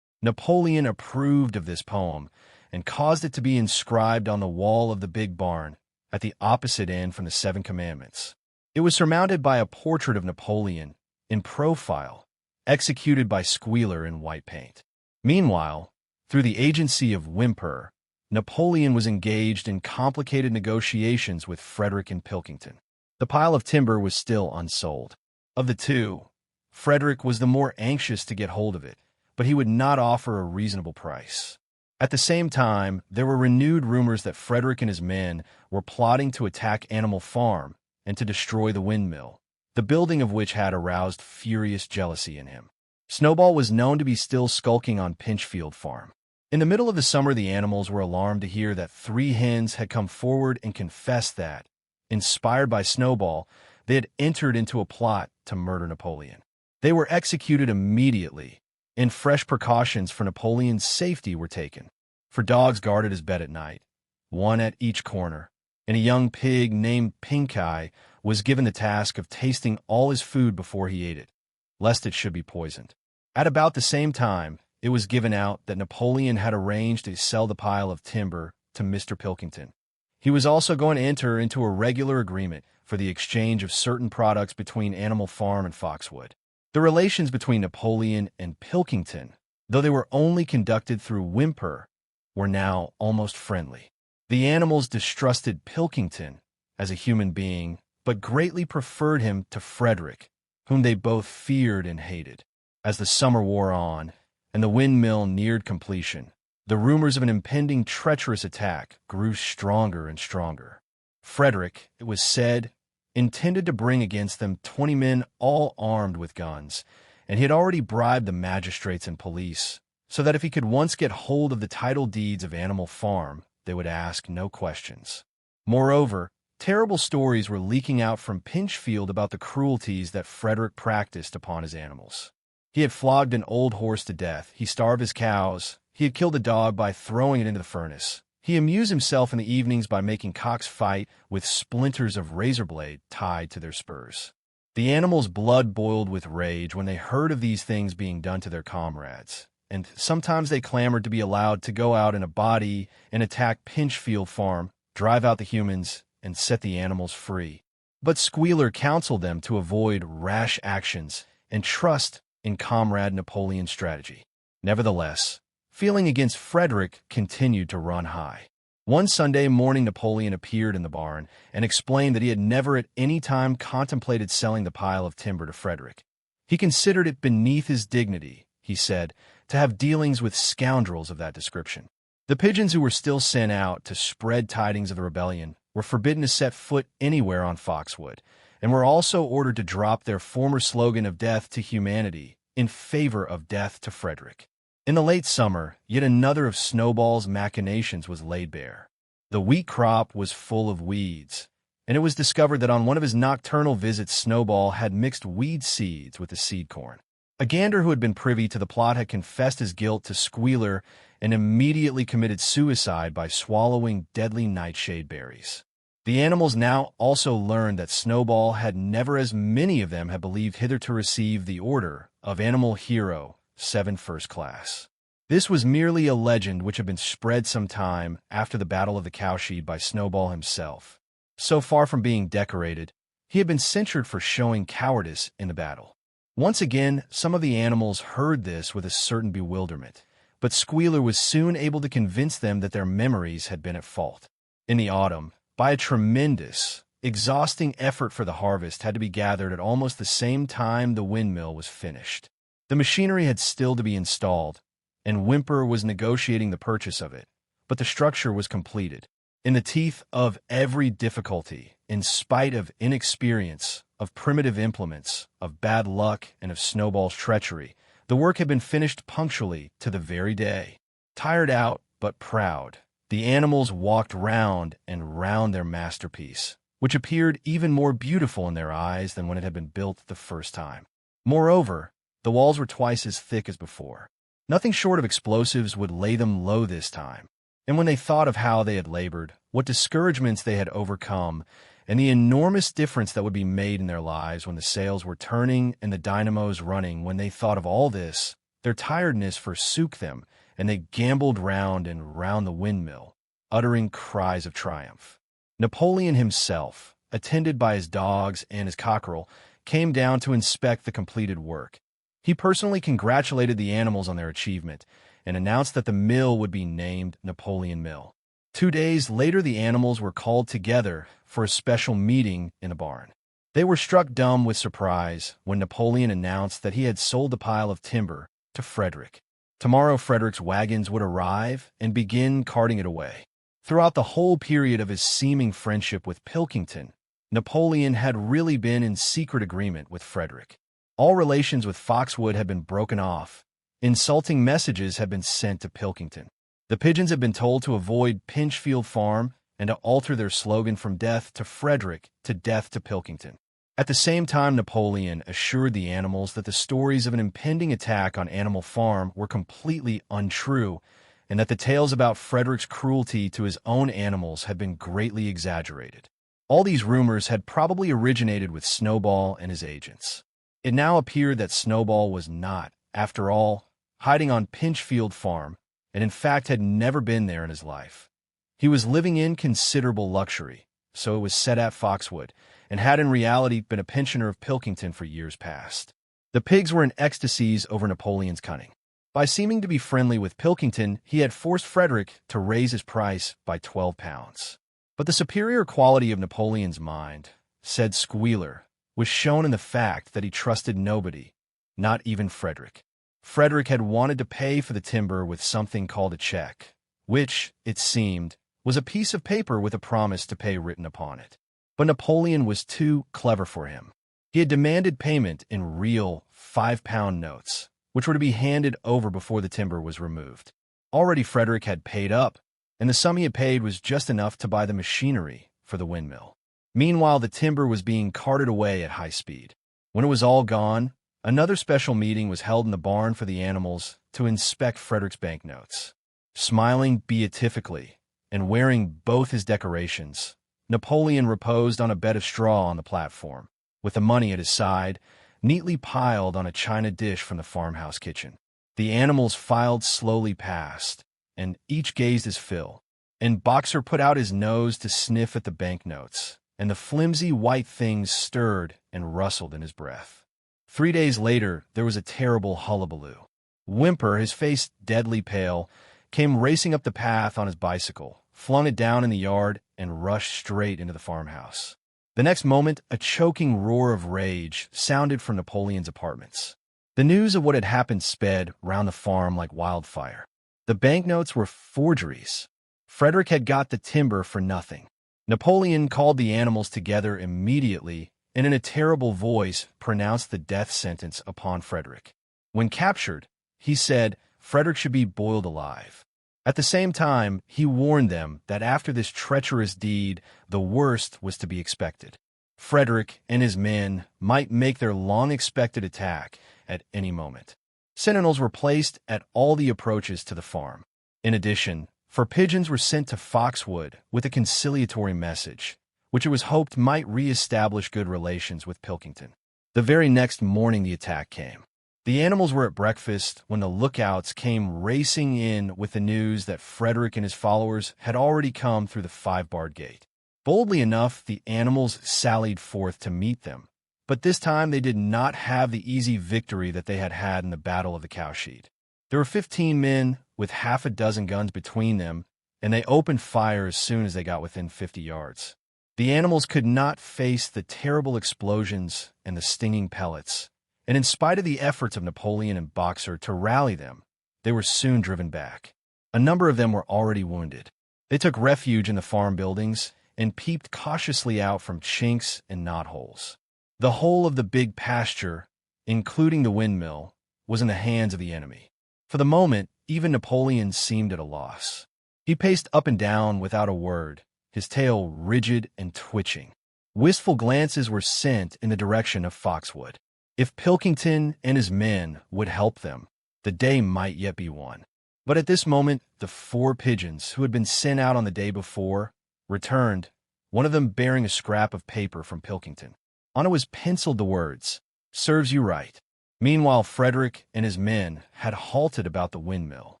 Napoleon approved of this poem and caused it to be inscribed on the wall of the big barn at the opposite end from the 7 Commandments. It was surmounted by a portrait of Napoleon in profile, executed by Squealer in white paint. Meanwhile, through the agency of Whymper, Napoleon was engaged in complicated negotiations with Frederick and Pilkington. The pile of timber was still unsold. Of the two, Frederick was the more anxious to get hold of it, but he would not offer a reasonable price. At the same time, there were renewed rumors that Frederick and his men were plotting to attack Animal Farm and to destroy the windmill, the building of which had aroused furious jealousy in him. Snowball was known to be still skulking on Pinchfield Farm. In the middle of the summer, the animals were alarmed to hear that 3 hens had come forward and confessed that, inspired by Snowball, they had entered into a plot to murder Napoleon. They were executed immediately, and fresh precautions for Napoleon's safety were taken. For dogs guarded his bed at night, 1 at each corner, and a young pig named Pink Eye was given the task of tasting all his food before he ate it, lest it should be poisoned. At about the same time, it was given out that Napoleon had arranged to sell the pile of timber to Mr. Pilkington. He was also going to enter into a regular agreement for the exchange of certain products between Animal Farm and Foxwood. The relations between Napoleon and Pilkington, though they were only conducted through Whymper, were now almost friendly. The animals distrusted Pilkington as a human being, but greatly preferred him to Frederick, whom they both feared and hated. As the summer wore on, and the windmill neared completion, the rumors of an impending treacherous attack grew stronger and stronger. Frederick, it was said, intended to bring against them 20 men all armed with guns, and he had already bribed the magistrates and police, so that if he could once get hold of the title deeds of Animal Farm, they would ask no questions. Moreover, terrible stories were leaking out from Pinchfield about the cruelties that Frederick practiced upon his animals. He had flogged an old horse to death, he starved his cows, he had killed a dog by throwing it into the furnace. He amused himself in the evenings by making cocks fight with splinters of razor blade tied to their spurs. The animals' blood boiled with rage when they heard of these things being done to their comrades, and sometimes they clamored to be allowed to go out in a body and attack Pinchfield Farm, drive out the humans, and set the animals free. But Squealer counseled them to avoid rash actions and trust in Comrade Napoleon's strategy. Nevertheless, feeling against Frederick continued to run high. One Sunday morning, Napoleon appeared in the barn and explained that he had never at any time contemplated selling the pile of timber to Frederick. He considered it beneath his dignity, he said, to have dealings with scoundrels of that description. The pigeons who were still sent out to spread tidings of the rebellion were forbidden to set foot anywhere on Foxwood, and were also ordered to drop their former slogan of death to humanity in favor of death to Frederick. In the late summer, yet another of Snowball's machinations was laid bare. The wheat crop was full of weeds, and it was discovered that on one of his nocturnal visits Snowball had mixed weed seeds with the seed corn. A gander who had been privy to the plot had confessed his guilt to Squealer and immediately committed suicide by swallowing deadly nightshade berries. The animals now also learned that Snowball had never, as many of them had believed hitherto, received the Order of Animal Hero 7 First Class. This was merely a legend which had been spread some time after the Battle of the Cowshed by Snowball himself. So far from being decorated, he had been censured for showing cowardice in the battle. Once again, some of the animals heard this with a certain bewilderment, but Squealer was soon able to convince them that their memories had been at fault. In the autumn, by a tremendous, exhausting effort, for the harvest had to be gathered at almost the same time the windmill was finished. The machinery had still to be installed, and Whymper was negotiating the purchase of it, but the structure was completed. In the teeth of every difficulty, in spite of inexperience, of primitive implements, of bad luck, and of Snowball's treachery, the work had been finished punctually to the very day. Tired out, but proud, the animals walked round and round their masterpiece, which appeared even more beautiful in their eyes than when it had been built the first time. Moreover, the walls were twice as thick as before. Nothing short of explosives would lay them low this time. And when they thought of how they had labored, what discouragements they had overcome, and the enormous difference that would be made in their lives when the sails were turning and the dynamos running, when they thought of all this, their tiredness forsook them, and they gamboled round and round the windmill, uttering cries of triumph. Napoleon himself, attended by his dogs and his cockerel, came down to inspect the completed work. He personally congratulated the animals on their achievement and announced that the mill would be named Napoleon Mill. 2 days later, the animals were called together for a special meeting in a barn. They were struck dumb with surprise when Napoleon announced that he had sold the pile of timber to Frederick. Tomorrow, Frederick's wagons would arrive and begin carting it away. Throughout the whole period of his seeming friendship with Pilkington, Napoleon had really been in secret agreement with Frederick. All relations with Foxwood had been broken off. Insulting messages had been sent to Pilkington. The pigeons had been told to avoid Pinchfield Farm and to alter their slogan from death to Frederick to death to Pilkington. At the same time, Napoleon assured the animals that the stories of an impending attack on Animal Farm were completely untrue, and that the tales about Frederick's cruelty to his own animals had been greatly exaggerated. All these rumors had probably originated with Snowball and his agents. It now appeared that Snowball was not, after all, hiding on Pinchfield Farm, and in fact had never been there in his life. He was living in considerable luxury, so it was said, at Foxwood, and had in reality been a pensioner of Pilkington for years past. The pigs were in ecstasies over Napoleon's cunning. By seeming to be friendly with Pilkington, he had forced Frederick to raise his price by 12 pounds. But the superior quality of Napoleon's mind, said Squealer, was shown in the fact that he trusted nobody, not even Frederick. Frederick had wanted to pay for the timber with something called a check, which, it seemed, was a piece of paper with a promise to pay written upon it. But Napoleon was too clever for him. He had demanded payment in real 5-pound notes, which were to be handed over before the timber was removed. Already Frederick had paid up, and the sum he had paid was just enough to buy the machinery for the windmill. Meanwhile, the timber was being carted away at high speed. When it was all gone, another special meeting was held in the barn for the animals to inspect Frederick's banknotes. Smiling beatifically and wearing both his decorations, Napoleon reposed on a bed of straw on the platform, with the money at his side, neatly piled on a china dish from the farmhouse kitchen. The animals filed slowly past, and each gazed his fill, and Boxer put out his nose to sniff at the banknotes, and the flimsy white things stirred and rustled in his breath. 3 days later, there was a terrible hullabaloo. Whymper, his face deadly pale, came racing up the path on his bicycle, flung it down in the yard, and rushed straight into the farmhouse. The next moment, a choking roar of rage sounded from Napoleon's apartments. The news of what had happened sped round the farm like wildfire. The banknotes were forgeries. Frederick had got the timber for nothing. Napoleon called the animals together immediately and in a terrible voice pronounced the death sentence upon Frederick. When captured, he said Frederick should be boiled alive. At the same time, he warned them that after this treacherous deed, the worst was to be expected. Frederick and his men might make their long-expected attack at any moment. Sentinels were placed at all the approaches to the farm. In addition, pigeons were sent to Foxwood with a conciliatory message, which it was hoped might re-establish good relations with Pilkington. The very next morning the attack came. The animals were at breakfast when the lookouts came racing in with the news that Frederick and his followers had already come through the 5-barred gate. Boldly enough, the animals sallied forth to meet them, but this time they did not have the easy victory that they had had in the Battle of the Cowshed. There were 15 men with half a dozen guns between them, and they opened fire as soon as they got within 50 yards. The animals could not face the terrible explosions and the stinging pellets, and in spite of the efforts of Napoleon and Boxer to rally them, they were soon driven back. A number of them were already wounded. They took refuge in the farm buildings and peeped cautiously out from chinks and knotholes. The whole of the big pasture, including the windmill, was in the hands of the enemy. For the moment, even Napoleon seemed at a loss. He paced up and down without a word, his tail rigid and twitching. Wistful glances were sent in the direction of Foxwood. If Pilkington and his men would help them, the day might yet be won. But at this moment, the 4 pigeons who had been sent out on the day before returned, one of them bearing a scrap of paper from Pilkington. On it was penciled the words, "Serves you right." Meanwhile, Frederick and his men had halted about the windmill.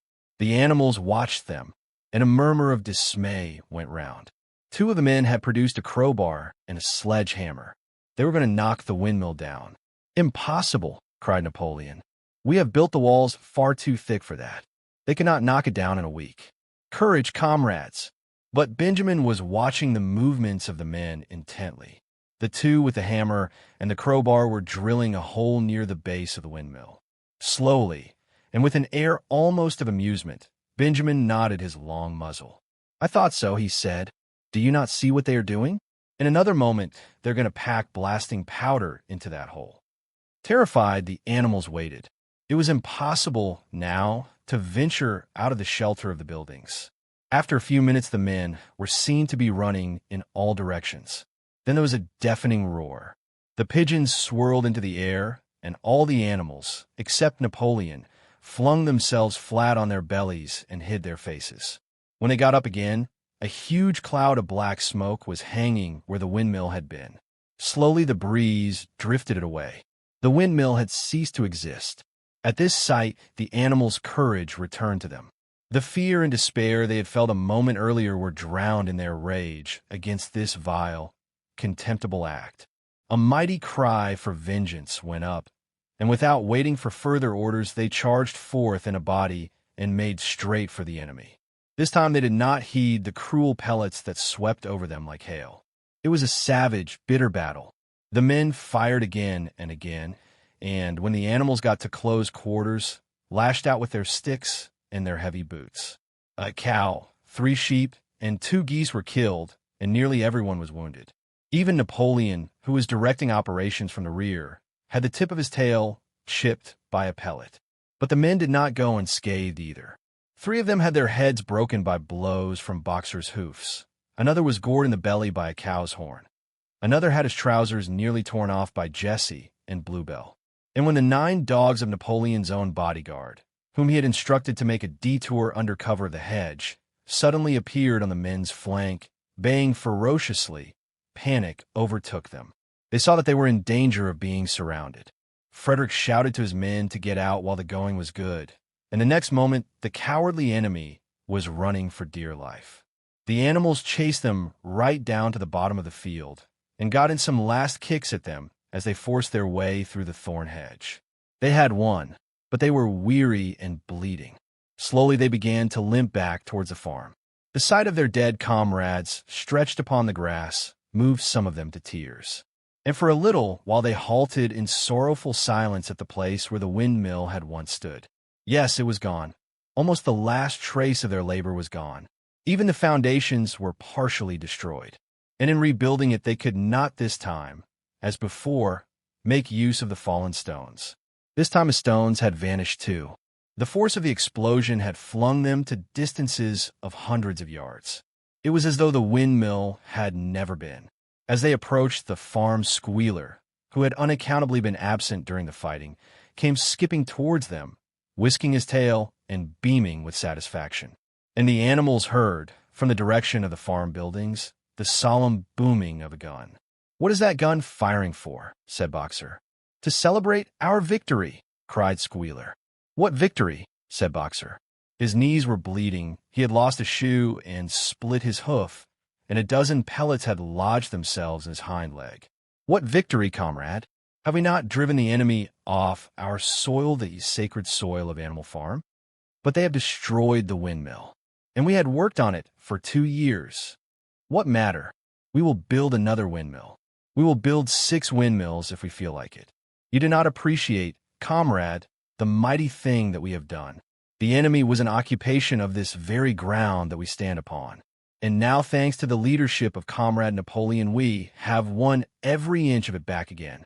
The animals watched them, and a murmur of dismay went round. 2 of the men had produced a crowbar and a sledgehammer. They were going to knock the windmill down. "Impossible," cried Napoleon. "We have built the walls far too thick for that. They cannot knock it down in a week. Courage, comrades!" But Benjamin was watching the movements of the men intently. The 2 with the hammer and the crowbar were drilling a hole near the base of the windmill. Slowly, and with an air almost of amusement, Benjamin nodded his long muzzle. "I thought so," he said. "Do you not see what they are doing? In another moment, they're going to pack blasting powder into that hole." Terrified, the animals waited. It was impossible now to venture out of the shelter of the buildings. After a few minutes, the men were seen to be running in all directions. Then there was a deafening roar. The pigeons swirled into the air, and all the animals, except Napoleon, flung themselves flat on their bellies and hid their faces. When they got up again, a huge cloud of black smoke was hanging where the windmill had been. Slowly the breeze drifted it away. The windmill had ceased to exist. At this sight, the animals' courage returned to them. The fear and despair they had felt a moment earlier were drowned in their rage against this vile, contemptible act. A mighty cry for vengeance went up, and without waiting for further orders, they charged forth in a body and made straight for the enemy. This time they did not heed the cruel pellets that swept over them like hail. It was a savage, bitter battle. The men fired again and again, and when the animals got to close quarters, lashed out with their sticks and their heavy boots. A cow, 3 sheep, and 2 geese were killed, and nearly everyone was wounded. Even Napoleon, who was directing operations from the rear, had the tip of his tail chipped by a pellet. But the men did not go unscathed either. 3 of them had their heads broken by blows from Boxer's hoofs. Another was gored in the belly by a cow's horn. Another had his trousers nearly torn off by Jesse and Bluebell. And when the 9 dogs of Napoleon's own bodyguard, whom he had instructed to make a detour under cover of the hedge, suddenly appeared on the men's flank, baying ferociously, panic overtook them. They saw that they were in danger of being surrounded. Frederick shouted to his men to get out while the going was good, and the next moment the cowardly enemy was running for dear life. The animals chased them right down to the bottom of the field and got in some last kicks at them as they forced their way through the thorn hedge. They had won, but they were weary and bleeding. Slowly they began to limp back towards the farm. The sight of their dead comrades stretched upon the grass moved some of them to tears. And for a little while they halted in sorrowful silence at the place where the windmill had once stood. Yes, it was gone. Almost the last trace of their labor was gone. Even the foundations were partially destroyed. And in rebuilding it, they could not this time, as before, make use of the fallen stones. This time the stones had vanished too. The force of the explosion had flung them to distances of hundreds of yards. It was as though the windmill had never been. As they approached, the farm squealer, who had unaccountably been absent during the fighting, came skipping towards them, whisking his tail and beaming with satisfaction. And the animals heard, from the direction of the farm buildings, the solemn booming of a gun. "What is that gun firing for?" said Boxer. "To celebrate our victory," cried Squealer. "What victory?" said Boxer. His knees were bleeding, he had lost a shoe and split his hoof, and a dozen pellets had lodged themselves in his hind leg. "What victory, comrade? Have we not driven the enemy off our soil, the sacred soil of Animal Farm? But they have destroyed the windmill, and we had worked on it for 2 years. What matter? We will build another windmill. We will build 6 windmills if we feel like it. You do not appreciate, comrade, the mighty thing that we have done. The enemy was an occupation of this very ground that we stand upon. And now, thanks to the leadership of Comrade Napoleon, we have won every inch of it back again."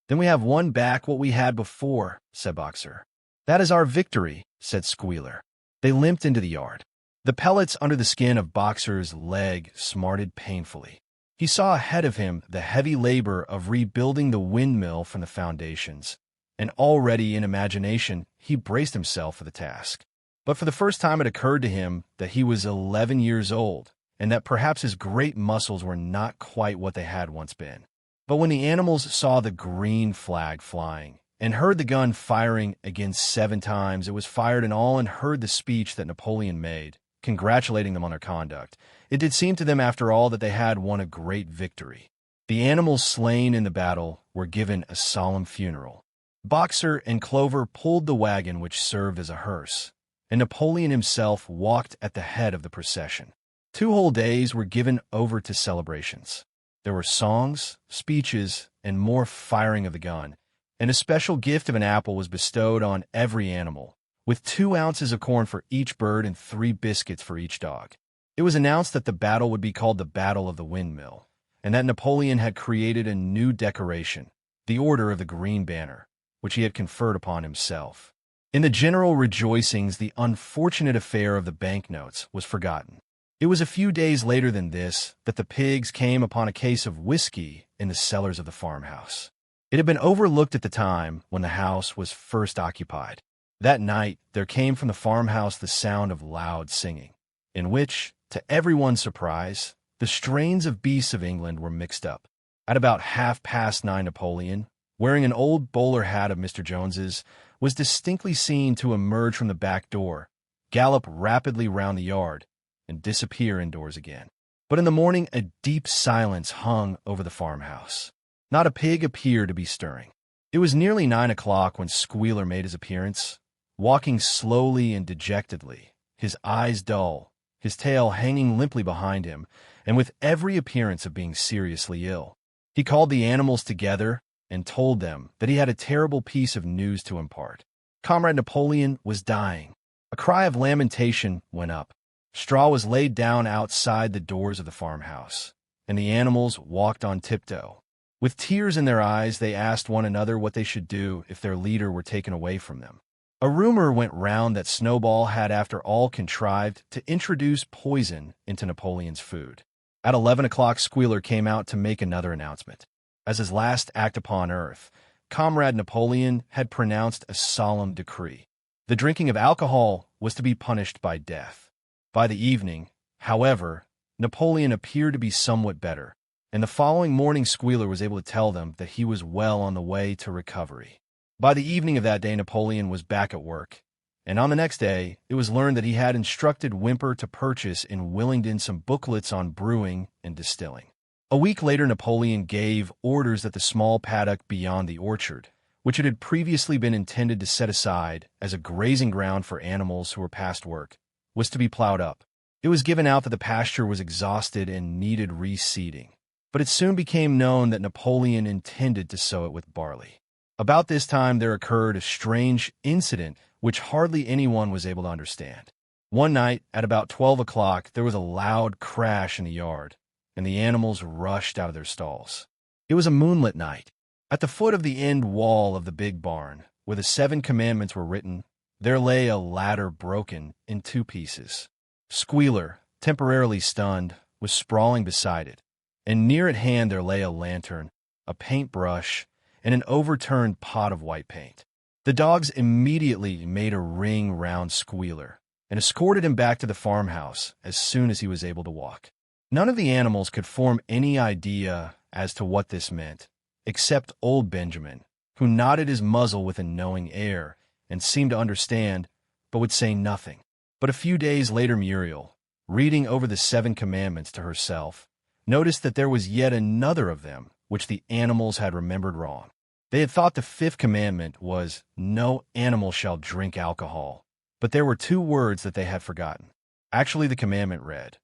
"Then we have won back what we had before," said Boxer. "That is our victory," said Squealer. They limped into the yard. The pellets under the skin of Boxer's leg smarted painfully. He saw ahead of him the heavy labor of rebuilding the windmill from the foundations, and already in imagination he braced himself for the task. But for the first time it occurred to him that he was 11 years old, and that perhaps his great muscles were not quite what they had once been. But when the animals saw the green flag flying, and heard the gun firing again 7 times, it was fired in all, and heard the speech that Napoleon made, congratulating them on their conduct, it did seem to them after all that they had won a great victory. The animals slain in the battle were given a solemn funeral. Boxer and Clover pulled the wagon which served as a hearse, and Napoleon himself walked at the head of the procession. 2 whole days were given over to celebrations. There were songs, speeches, and more firing of the gun, and a special gift of an apple was bestowed on every animal, with 2 ounces of corn for each bird and 3 biscuits for each dog. It was announced that the battle would be called the Battle of the Windmill, and that Napoleon had created a new decoration, the Order of the Green Banner, which he had conferred upon himself. In the general rejoicings, the unfortunate affair of the banknotes was forgotten. It was a few days later than this that the pigs came upon a case of whiskey in the cellars of the farmhouse. It had been overlooked at the time when the house was first occupied. That night there came from the farmhouse the sound of loud singing, in which, to everyone's surprise, the strains of beasts of England were mixed up. At about 9:30, Napoleon, wearing an old bowler hat of Mr. Jones's, was distinctly seen to emerge from the back door, gallop rapidly round the yard, and disappear indoors again. But in the morning a deep silence hung over the farmhouse. Not a pig appeared to be stirring. It was nearly 9 o'clock when Squealer made his appearance, walking slowly and dejectedly, his eyes dull, his tail hanging limply behind him, and with every appearance of being seriously ill. He called the animals together and told them that he had a terrible piece of news to impart. Comrade Napoleon was dying. A cry of lamentation went up. Straw was laid down outside the doors of the farmhouse, and the animals walked on tiptoe. With tears in their eyes, they asked one another what they should do if their leader were taken away from them. A rumor went round that Snowball had after all contrived to introduce poison into Napoleon's food. At 11 o'clock, Squealer came out to make another announcement. As his last act upon earth, Comrade Napoleon had pronounced a solemn decree. The drinking of alcohol was to be punished by death. By the evening, however, Napoleon appeared to be somewhat better, and the following morning Squealer was able to tell them that he was well on the way to recovery. By the evening of that day, Napoleon was back at work, and on the next day, it was learned that he had instructed Whymper to purchase in Willingdon some booklets on brewing and distilling. A week later, Napoleon gave orders that the small paddock beyond the orchard, which it had previously been intended to set aside as a grazing ground for animals who were past work, was to be plowed up. It was given out that the pasture was exhausted and needed reseeding, but it soon became known that Napoleon intended to sow it with barley. About this time there occurred a strange incident which hardly anyone was able to understand. One night, at about 12 o'clock, there was a loud crash in the yard, and the animals rushed out of their stalls. It was a moonlit night. At the foot of the end wall of the big barn, where the 7 commandments were written, there lay a ladder broken in 2 pieces. Squealer, temporarily stunned, was sprawling beside it, and near at hand there lay a lantern, a paintbrush, and an overturned pot of white paint. The dogs immediately made a ring round Squealer and escorted him back to the farmhouse as soon as he was able to walk. None of the animals could form any idea as to what this meant, except old Benjamin, who nodded his muzzle with a knowing air and seemed to understand, but would say nothing. But a few days later Muriel, reading over the 7 commandments to herself, noticed that there was yet another of them which the animals had remembered wrong. They had thought the 5th commandment was, "No animal shall drink alcohol," but there were 2 words that they had forgotten. Actually, the commandment read,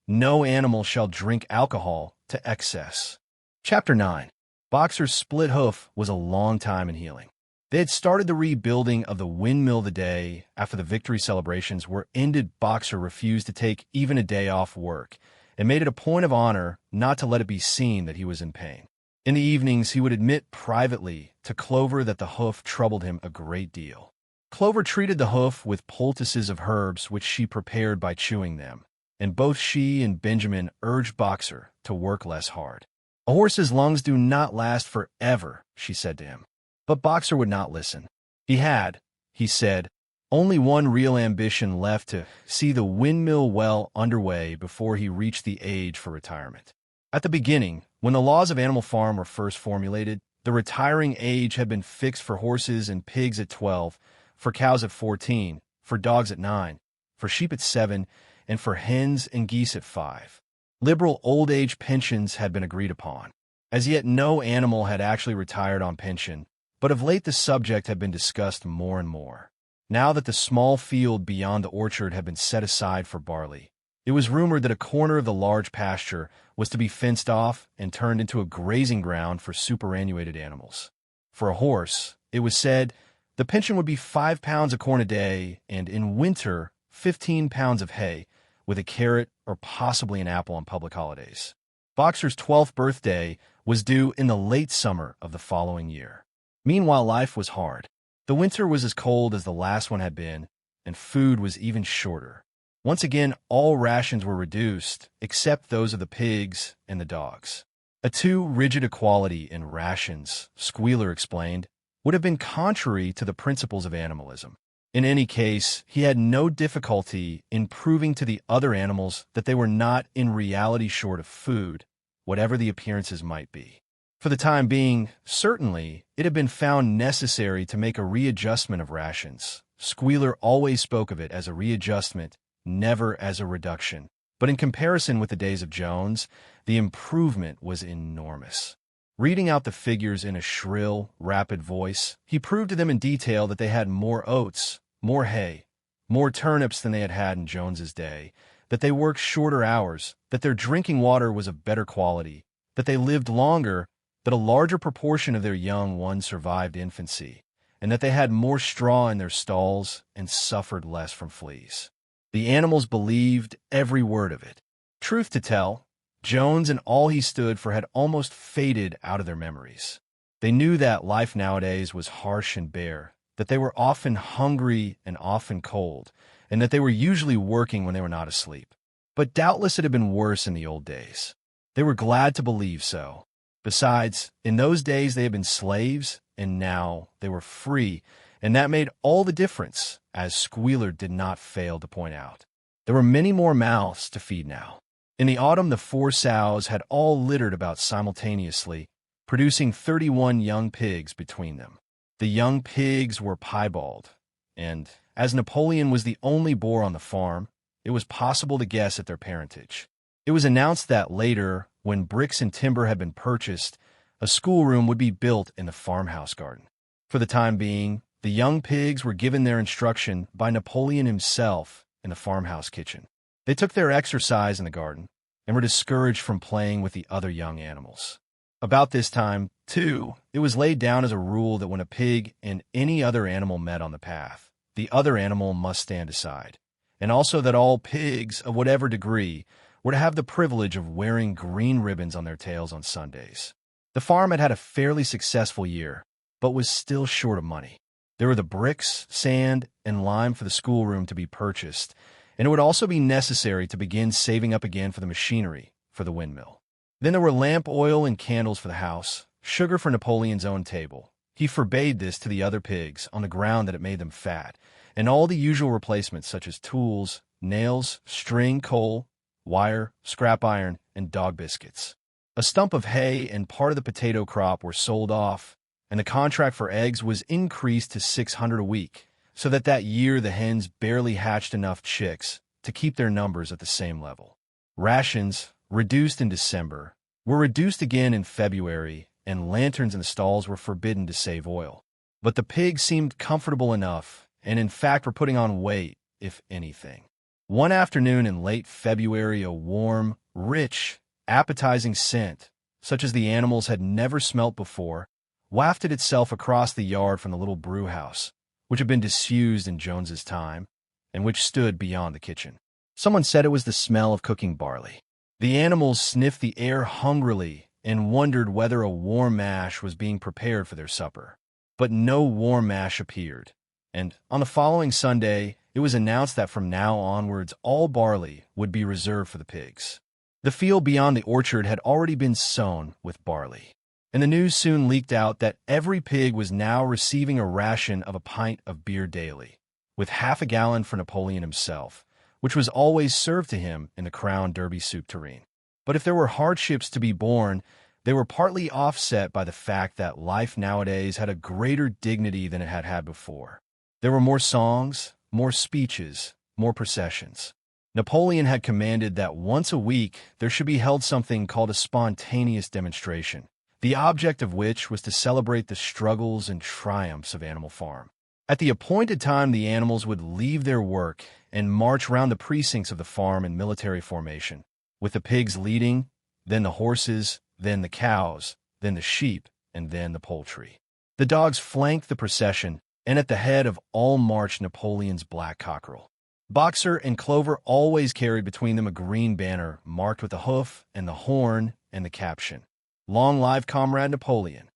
"No animal shall drink alcohol to excess." Chapter 9. Boxer's split hoof was a long time in healing. They had started the rebuilding of the windmill the day after the victory celebrations were ended. Boxer refused to take even a day off work and made it a point of honor not to let it be seen that he was in pain. In the evenings, he would admit privately to Clover that the hoof troubled him a great deal. Clover treated the hoof with poultices of herbs which she prepared by chewing them, and both she and Benjamin urged Boxer to work less hard. "A horse's lungs do not last forever," she said to him. But Boxer would not listen. He had, he said, only one real ambition left: to see the windmill well underway before he reached the age for retirement. At the beginning, when the laws of Animal Farm were first formulated, the retiring age had been fixed for horses and pigs at 12, for cows at 14, for dogs at 9, for sheep at 7, and for hens and geese at 5. Liberal old age pensions had been agreed upon. As yet no animal had actually retired on pension, but of late the subject had been discussed more and more. Now that the small field beyond the orchard had been set aside for barley, it was rumored that a corner of the large pasture was to be fenced off and turned into a grazing ground for superannuated animals. For a horse, it was said, the pension would be 5 pounds of corn a day, and in winter, 15 pounds of hay, with a carrot or possibly an apple on public holidays. Boxer's 12th birthday was due in the late summer of the following year. Meanwhile, life was hard. The winter was as cold as the last one had been, and food was even shorter. Once again, all rations were reduced, except those of the pigs and the dogs. A too rigid equality in rations, Squealer explained, would have been contrary to the principles of animalism. In any case, he had no difficulty in proving to the other animals that they were not in reality short of food, whatever the appearances might be. For the time being, certainly, it had been found necessary to make a readjustment of rations. Squealer always spoke of it as a readjustment, never as a reduction. But in comparison with the days of Jones, the improvement was enormous. Reading out the figures in a shrill, rapid voice, he proved to them in detail that they had more oats, more hay, more turnips than they had had in Jones's day, that they worked shorter hours, that their drinking water was of better quality, that they lived longer, that a larger proportion of their young ones survived infancy, and that they had more straw in their stalls and suffered less from fleas. The animals believed every word of it. Truth to tell, Jones and all he stood for had almost faded out of their memories. They knew that life nowadays was harsh and bare, that they were often hungry and often cold, and that they were usually working when they were not asleep. But doubtless it had been worse in the old days. They were glad to believe so. Besides, in those days they had been slaves, and now they were free, and that made all the difference, as Squealer did not fail to point out. There were many more mouths to feed now. In the autumn, the 4 sows had all littered about simultaneously, producing 31 young pigs between them. The young pigs were piebald, and as Napoleon was the only boar on the farm, it was possible to guess at their parentage. It was announced that later, when bricks and timber had been purchased, a schoolroom would be built in the farmhouse garden. For the time being, the young pigs were given their instruction by Napoleon himself in the farmhouse kitchen. They took their exercise in the garden and were discouraged from playing with the other young animals. About this time, too, it was laid down as a rule that when a pig and any other animal met on the path, the other animal must stand aside, and also that all pigs of whatever degree were to have the privilege of wearing green ribbons on their tails on Sundays. The farm had had a fairly successful year, but was still short of money. There were the bricks, sand, and lime for the schoolroom to be purchased, and it would also be necessary to begin saving up again for the machinery for the windmill. Then there were lamp oil and candles for the house, sugar for Napoleon's own table. He forbade this to the other pigs on the ground that it made them fat, and all the usual replacements such as tools, nails, string, coal, wire, scrap iron, and dog biscuits. A stump of hay and part of the potato crop were sold off, and the contract for eggs was increased to 600 a week, so that year the hens barely hatched enough chicks to keep their numbers at the same level. Rations, reduced in December, were reduced again in February, and lanterns in the stalls were forbidden to save oil. But the pigs seemed comfortable enough, and in fact were putting on weight, if anything. One afternoon in late February, a warm, rich, appetizing scent, such as the animals had never smelt before, wafted itself across the yard from the little brew house, which had been disused in Jones's time, and which stood beyond the kitchen. Someone said it was the smell of cooking barley. The animals sniffed the air hungrily and wondered whether a warm mash was being prepared for their supper. But no warm mash appeared, and on the following Sunday, it was announced that from now onwards all barley would be reserved for the pigs. The field beyond the orchard had already been sown with barley, and the news soon leaked out that every pig was now receiving a ration of a pint of beer daily, with half a gallon for Napoleon himself, which was always served to him in the Crown Derby soup tureen. But if there were hardships to be borne, they were partly offset by the fact that life nowadays had a greater dignity than it had had before. There were more songs, more speeches, more processions. Napoleon had commanded that once a week there should be held something called a spontaneous demonstration, the object of which was to celebrate the struggles and triumphs of Animal Farm. At the appointed time, the animals would leave their work and march round the precincts of the farm in military formation, with the pigs leading, then the horses, then the cows, then the sheep, and then the poultry. The dogs flanked the procession, and at the head of all marched Napoleon's black cockerel. Boxer and Clover always carried between them a green banner marked with the hoof and the horn and the caption, "Long live Comrade Napoleon."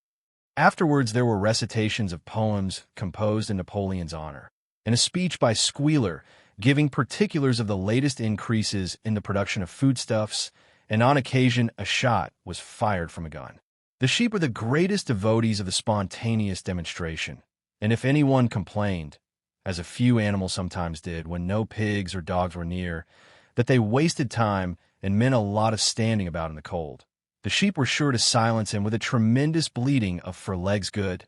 Afterwards there were recitations of poems composed in Napoleon's honor, and a speech by Squealer giving particulars of the latest increases in the production of foodstuffs, and on occasion a shot was fired from a gun. The sheep were the greatest devotees of the spontaneous demonstration, and if anyone complained, as a few animals sometimes did when no pigs or dogs were near, that they wasted time and meant a lot of standing about in the cold, the sheep were sure to silence him with a tremendous bleating of "for legs good,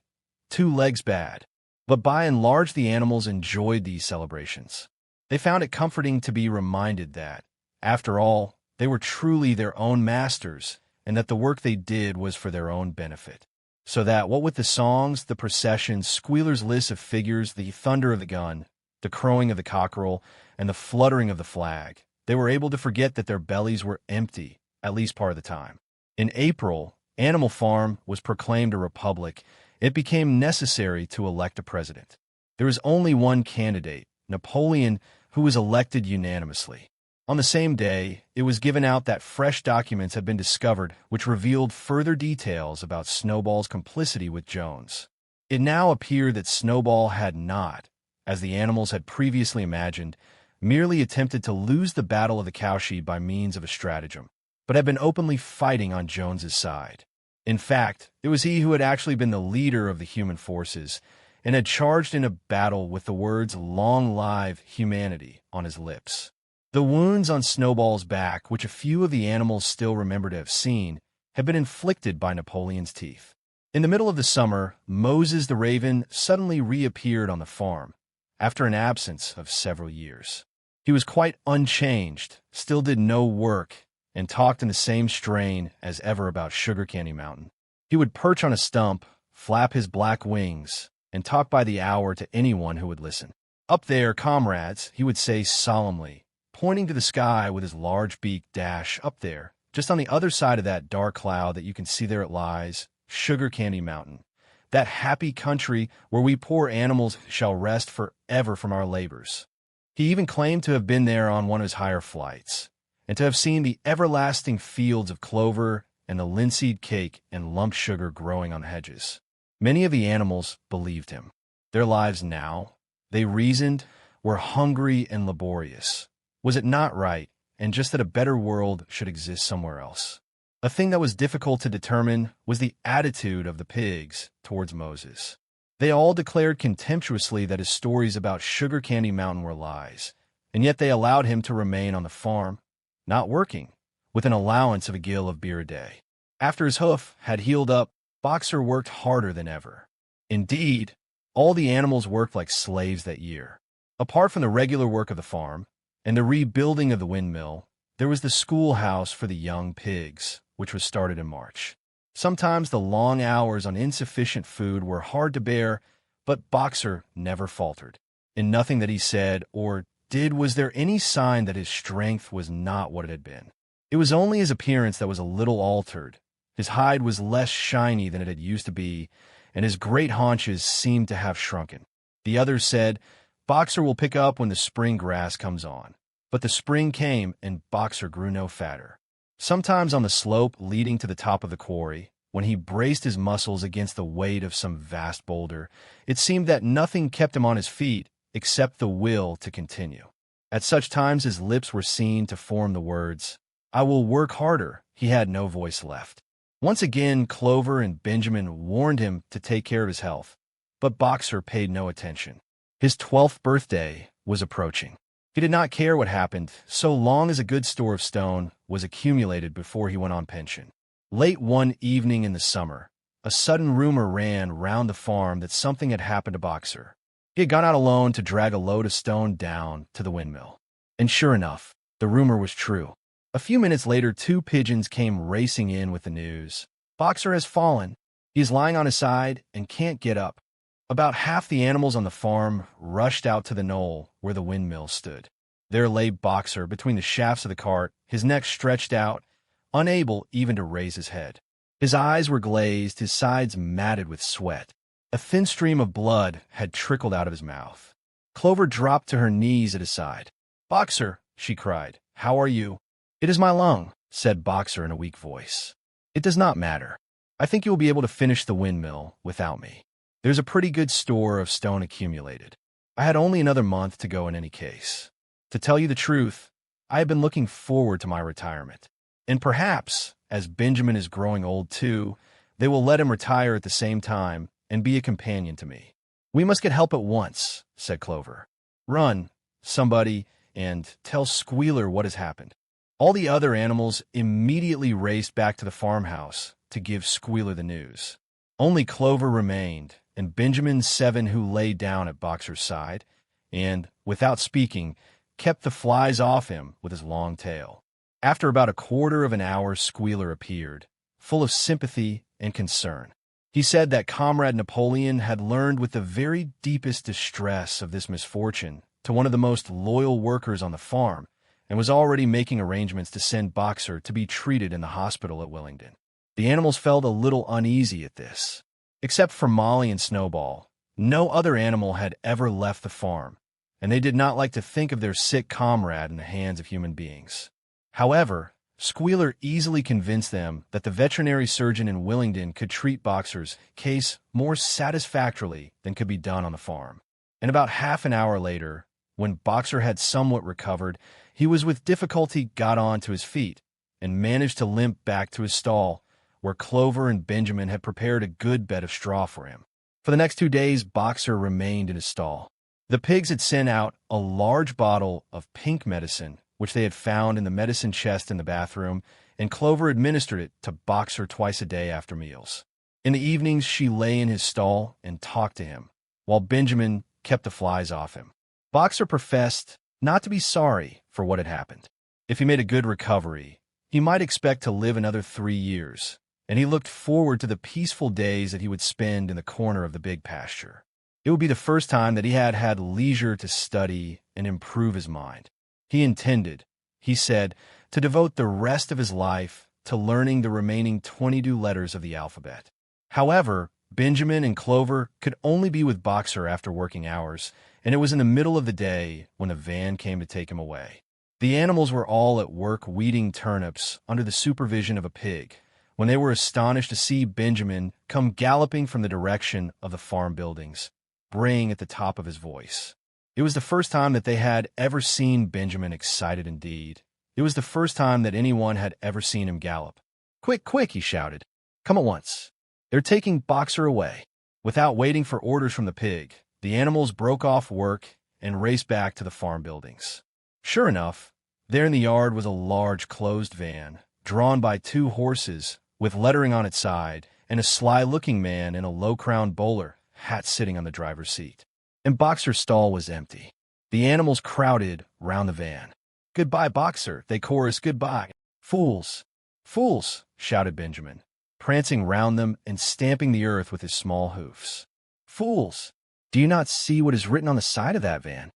2 legs bad." But by and large the animals enjoyed these celebrations. They found it comforting to be reminded that, after all, they were truly their own masters, and that the work they did was for their own benefit. So that, what with the songs, the processions, Squealer's list of figures, the thunder of the gun, the crowing of the cockerel, and the fluttering of the flag, they were able to forget that their bellies were empty, at least part of the time. In April, Animal Farm was proclaimed a republic. It became necessary to elect a president. There was only one candidate, Napoleon, who was elected unanimously. On the same day, it was given out that fresh documents had been discovered which revealed further details about Snowball's complicity with Jones. It now appeared that Snowball had not, as the animals had previously imagined, merely attempted to lose the battle of the cowshed by means of a stratagem, but had been openly fighting on Jones's side. In fact, it was he who had actually been the leader of the human forces and had charged in a battle with the words "Long live humanity" on his lips. The wounds on Snowball's back, which a few of the animals still remember to have seen, had been inflicted by Napoleon's teeth. In the middle of the summer, Moses the raven suddenly reappeared on the farm, after an absence of several years. He was quite unchanged, still did no work, and talked in the same strain as ever about Sugar Candy Mountain. He would perch on a stump, flap his black wings, and talk by the hour to anyone who would listen. "Up there, comrades," he would say solemnly, pointing to the sky with his large beak. "Up there, just on the other side of that dark cloud that you can see there it lies, Sugar Candy Mountain, that happy country where we poor animals shall rest forever from our labors." He even claimed to have been there on one of his higher flights, and to have seen the everlasting fields of clover and the linseed cake and lump sugar growing on the hedges. Many of the animals believed him. Their lives now, they reasoned, were hungry and laborious. Was it not right, and just that a better world should exist somewhere else? A thing that was difficult to determine was the attitude of the pigs towards Moses. They all declared contemptuously that his stories about Sugar Candy Mountain were lies, and yet they allowed him to remain on the farm, not working, with an allowance of a gill of beer a day. After his hoof had healed up, Boxer worked harder than ever. Indeed, all the animals worked like slaves that year. Apart from the regular work of the farm and the rebuilding of the windmill, there was the schoolhouse for the young pigs, which was started in March. Sometimes the long hours on insufficient food were hard to bear, but Boxer never faltered. In nothing that he said or did was there any sign that his strength was not what it had been. It was only his appearance that was a little altered. His hide was less shiny than it had used to be, and his great haunches seemed to have shrunken. The others said, "Boxer will pick up when the spring grass comes on." But the spring came, and Boxer grew no fatter. Sometimes on the slope leading to the top of the quarry, when he braced his muscles against the weight of some vast boulder, it seemed that nothing kept him on his feet except the will to continue. At such times his lips were seen to form the words, "I will work harder." He had no voice left. Once again, Clover and Benjamin warned him to take care of his health, but Boxer paid no attention. His 12th birthday was approaching. He did not care what happened, so long as a good store of stone was accumulated before he went on pension. Late one evening in the summer, a sudden rumor ran round the farm that something had happened to Boxer. He had gone out alone to drag a load of stone down to the windmill. And sure enough, the rumor was true. A few minutes later, 2 pigeons came racing in with the news. "Boxer has fallen. He is lying on his side and can't get up." About half the animals on the farm rushed out to the knoll where the windmill stood. There lay Boxer between the shafts of the cart, his neck stretched out, unable even to raise his head. His eyes were glazed, his sides matted with sweat. A thin stream of blood had trickled out of his mouth. Clover dropped to her knees at his side. "Boxer," she cried, "how are you?" "It is my lung," said Boxer in a weak voice. "It does not matter. I think you will be able to finish the windmill without me. There's a pretty good store of stone accumulated. I had only another month to go in any case. To tell you the truth, I have been looking forward to my retirement. And perhaps, as Benjamin is growing old too, they will let him retire at the same time and be a companion to me." "We must get help at once," said Clover. "Run, somebody, and tell Squealer what has happened." All the other animals immediately raced back to the farmhouse to give Squealer the news. Only Clover remained, and Benjamin's 7 who lay down at Boxer's side, and, without speaking, kept the flies off him with his long tail. After about a quarter of an hour, Squealer appeared, full of sympathy and concern. He said that Comrade Napoleon had learned with the very deepest distress of this misfortune to one of the most loyal workers on the farm, and was already making arrangements to send Boxer to be treated in the hospital at Willingdon. The animals felt a little uneasy at this. Except for Molly and Snowball, no other animal had ever left the farm, and they did not like to think of their sick comrade in the hands of human beings. However, Squealer easily convinced them that the veterinary surgeon in Willingdon could treat Boxer's case more satisfactorily than could be done on the farm. And about half an hour later, when Boxer had somewhat recovered, he was with difficulty got on to his feet and managed to limp back to his stall, where Clover and Benjamin had prepared a good bed of straw for him. For the next 2 days, Boxer remained in his stall. The pigs had sent out a large bottle of pink medicine, which they had found in the medicine chest in the bathroom, and Clover administered it to Boxer twice a day after meals. In the evenings, she lay in his stall and talked to him, while Benjamin kept the flies off him. Boxer professed not to be sorry for what had happened. If he made a good recovery, he might expect to live another 3 years, and he looked forward to the peaceful days that he would spend in the corner of the big pasture. It would be the first time that he had had leisure to study and improve his mind. He intended, he said, to devote the rest of his life to learning the remaining 22 letters of the alphabet. However, Benjamin and Clover could only be with Boxer after working hours, and it was in the middle of the day when the van came to take him away. The animals were all at work weeding turnips under the supervision of a pig, when they were astonished to see Benjamin come galloping from the direction of the farm buildings. braying at the top of his voice. It was the first time that they had ever seen Benjamin excited indeed. It was the first time that anyone had ever seen him gallop. "Quick, quick," he shouted. "Come at once. They're taking Boxer away." Without waiting for orders from the pig, the animals broke off work and raced back to the farm buildings. Sure enough, there in the yard was a large closed van, drawn by 2 horses, with lettering on its side, and a sly-looking man in a low-crowned bowler hat sitting on the driver's seat. And Boxer's stall was empty. The animals crowded round the van. "Goodbye, Boxer," they chorused. "Goodbye." "Fools! Fools!" shouted Benjamin, prancing round them and stamping the earth with his small hoofs. "Fools! Do you not see what is written on the side of that van?"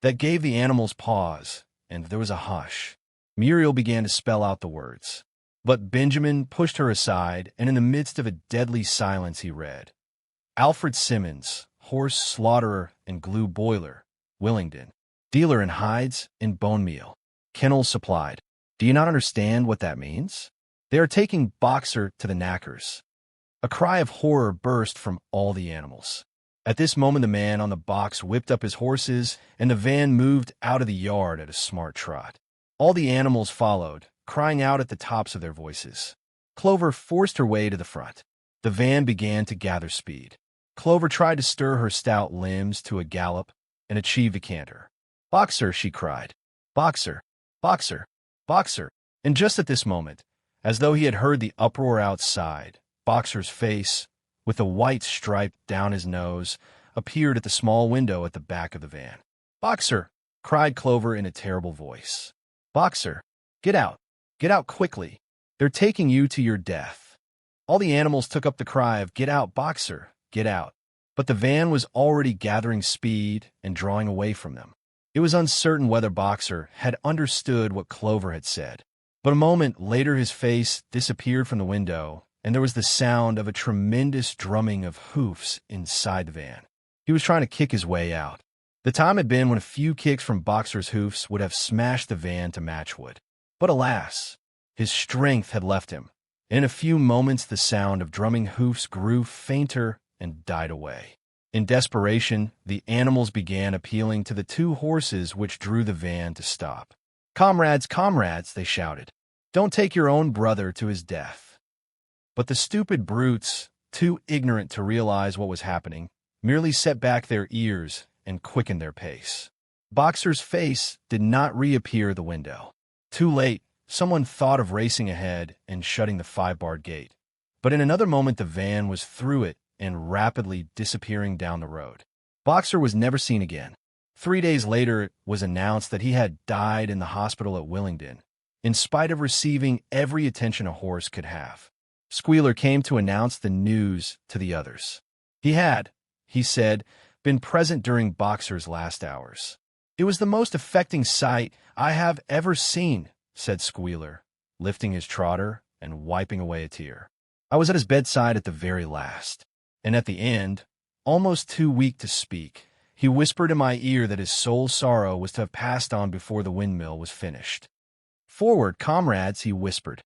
That gave the animals pause, and there was a hush. Muriel began to spell out the words. But Benjamin pushed her aside, and in the midst of a deadly silence he read, "Alfred Simmons, horse slaughterer and glue boiler, Willingdon, dealer in hides and bone meal, kennels supplied." Do you not understand what that means? They are taking Boxer to the knackers. A cry of horror burst from all the animals. At this moment the man on the box whipped up his horses, and the van moved out of the yard at a smart trot. All the animals followed, crying out at the tops of their voices. Clover forced her way to the front. The van began to gather speed. Clover tried to stir her stout limbs to a gallop and achieved a canter. "Boxer!" she cried. "Boxer! Boxer! Boxer!" And just at this moment, as though he had heard the uproar outside, Boxer's face, with a white stripe down his nose, appeared at the small window at the back of the van. "Boxer!" cried Clover in a terrible voice. "Boxer! Get out! Get out quickly! They're taking you to your death." All the animals took up the cry of "Get out, Boxer! Get out!" But the van was already gathering speed and drawing away from them. It was uncertain whether Boxer had understood what Clover had said. But a moment later his face disappeared from the window, and there was the sound of a tremendous drumming of hoofs inside the van. He was trying to kick his way out. The time had been when a few kicks from Boxer's hoofs would have smashed the van to matchwood. But alas, his strength had left him. In a few moments the sound of drumming hoofs grew fainter and died away. In desperation, the animals began appealing to the 2 horses which drew the van to stop. "Comrades, comrades," they shouted, "don't take your own brother to his death." But the stupid brutes, too ignorant to realize what was happening, merely set back their ears and quickened their pace. Boxer's face did not reappear the window. Too late, someone thought of racing ahead and shutting the 5-barred gate. But in another moment the van was through it and rapidly disappearing down the road. Boxer was never seen again. 3 days later it was announced that he had died in the hospital at Willingdon, in spite of receiving every attention a horse could have. Squealer came to announce the news to the others. He had, he said, been present during Boxer's last hours. "It was the most affecting sight I have ever seen," said Squealer, lifting his trotter and wiping away a tear. "I was at his bedside at the very last. And at the end, almost too weak to speak, he whispered in my ear that his sole sorrow was to have passed on before the windmill was finished. 'Forward, comrades,' he whispered.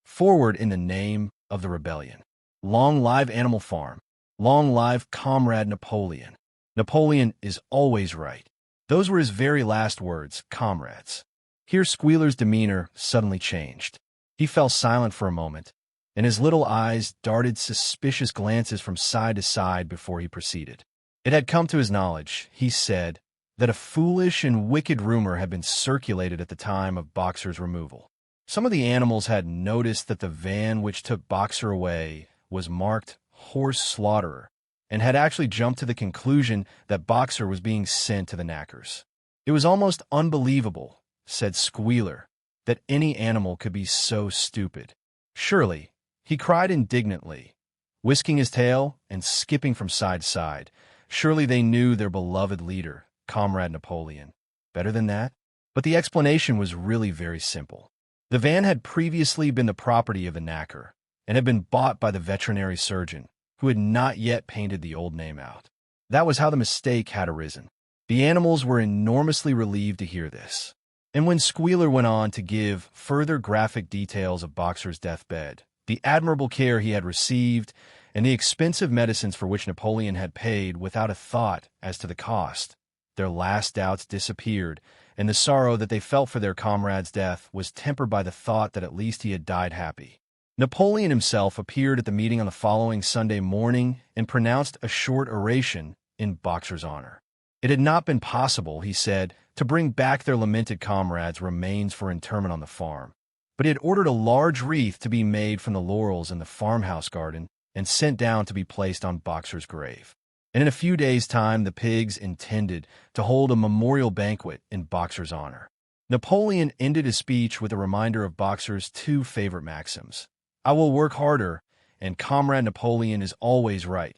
'Forward in the name of the rebellion. Long live Animal Farm. Long live Comrade Napoleon. Napoleon is always right.' Those were his very last words, comrades." Here Squealer's demeanor suddenly changed. He fell silent for a moment, and his little eyes darted suspicious glances from side to side before he proceeded. It had come to his knowledge, he said, that a foolish and wicked rumor had been circulated at the time of Boxer's removal. Some of the animals had noticed that the van which took Boxer away was marked Horse Slaughterer, and had actually jumped to the conclusion that Boxer was being sent to the knackers. It was almost unbelievable, said Squealer, that any animal could be so stupid. Surely, he cried indignantly, whisking his tail and skipping from side to side, surely they knew their beloved leader, Comrade Napoleon, better than that? But the explanation was really very simple. The van had previously been the property of the knacker, and had been bought by the veterinary surgeon, who had not yet painted the old name out. That was how the mistake had arisen. The animals were enormously relieved to hear this. And when Squealer went on to give further graphic details of Boxer's deathbed, the admirable care he had received, and the expensive medicines for which Napoleon had paid without a thought as to the cost. Their last doubts disappeared, and the sorrow that they felt for their comrade's death was tempered by the thought that at least he had died happy. Napoleon himself appeared at the meeting on the following Sunday morning and pronounced a short oration in Boxer's honor. It had not been possible, he said, to bring back their lamented comrade's remains for interment on the farm, but he had ordered a large wreath to be made from the laurels in the farmhouse garden and sent down to be placed on Boxer's grave. And in a few days' time, the pigs intended to hold a memorial banquet in Boxer's honor. Napoleon ended his speech with a reminder of Boxer's two favorite maxims: "I will work harder," and "Comrade Napoleon is always right."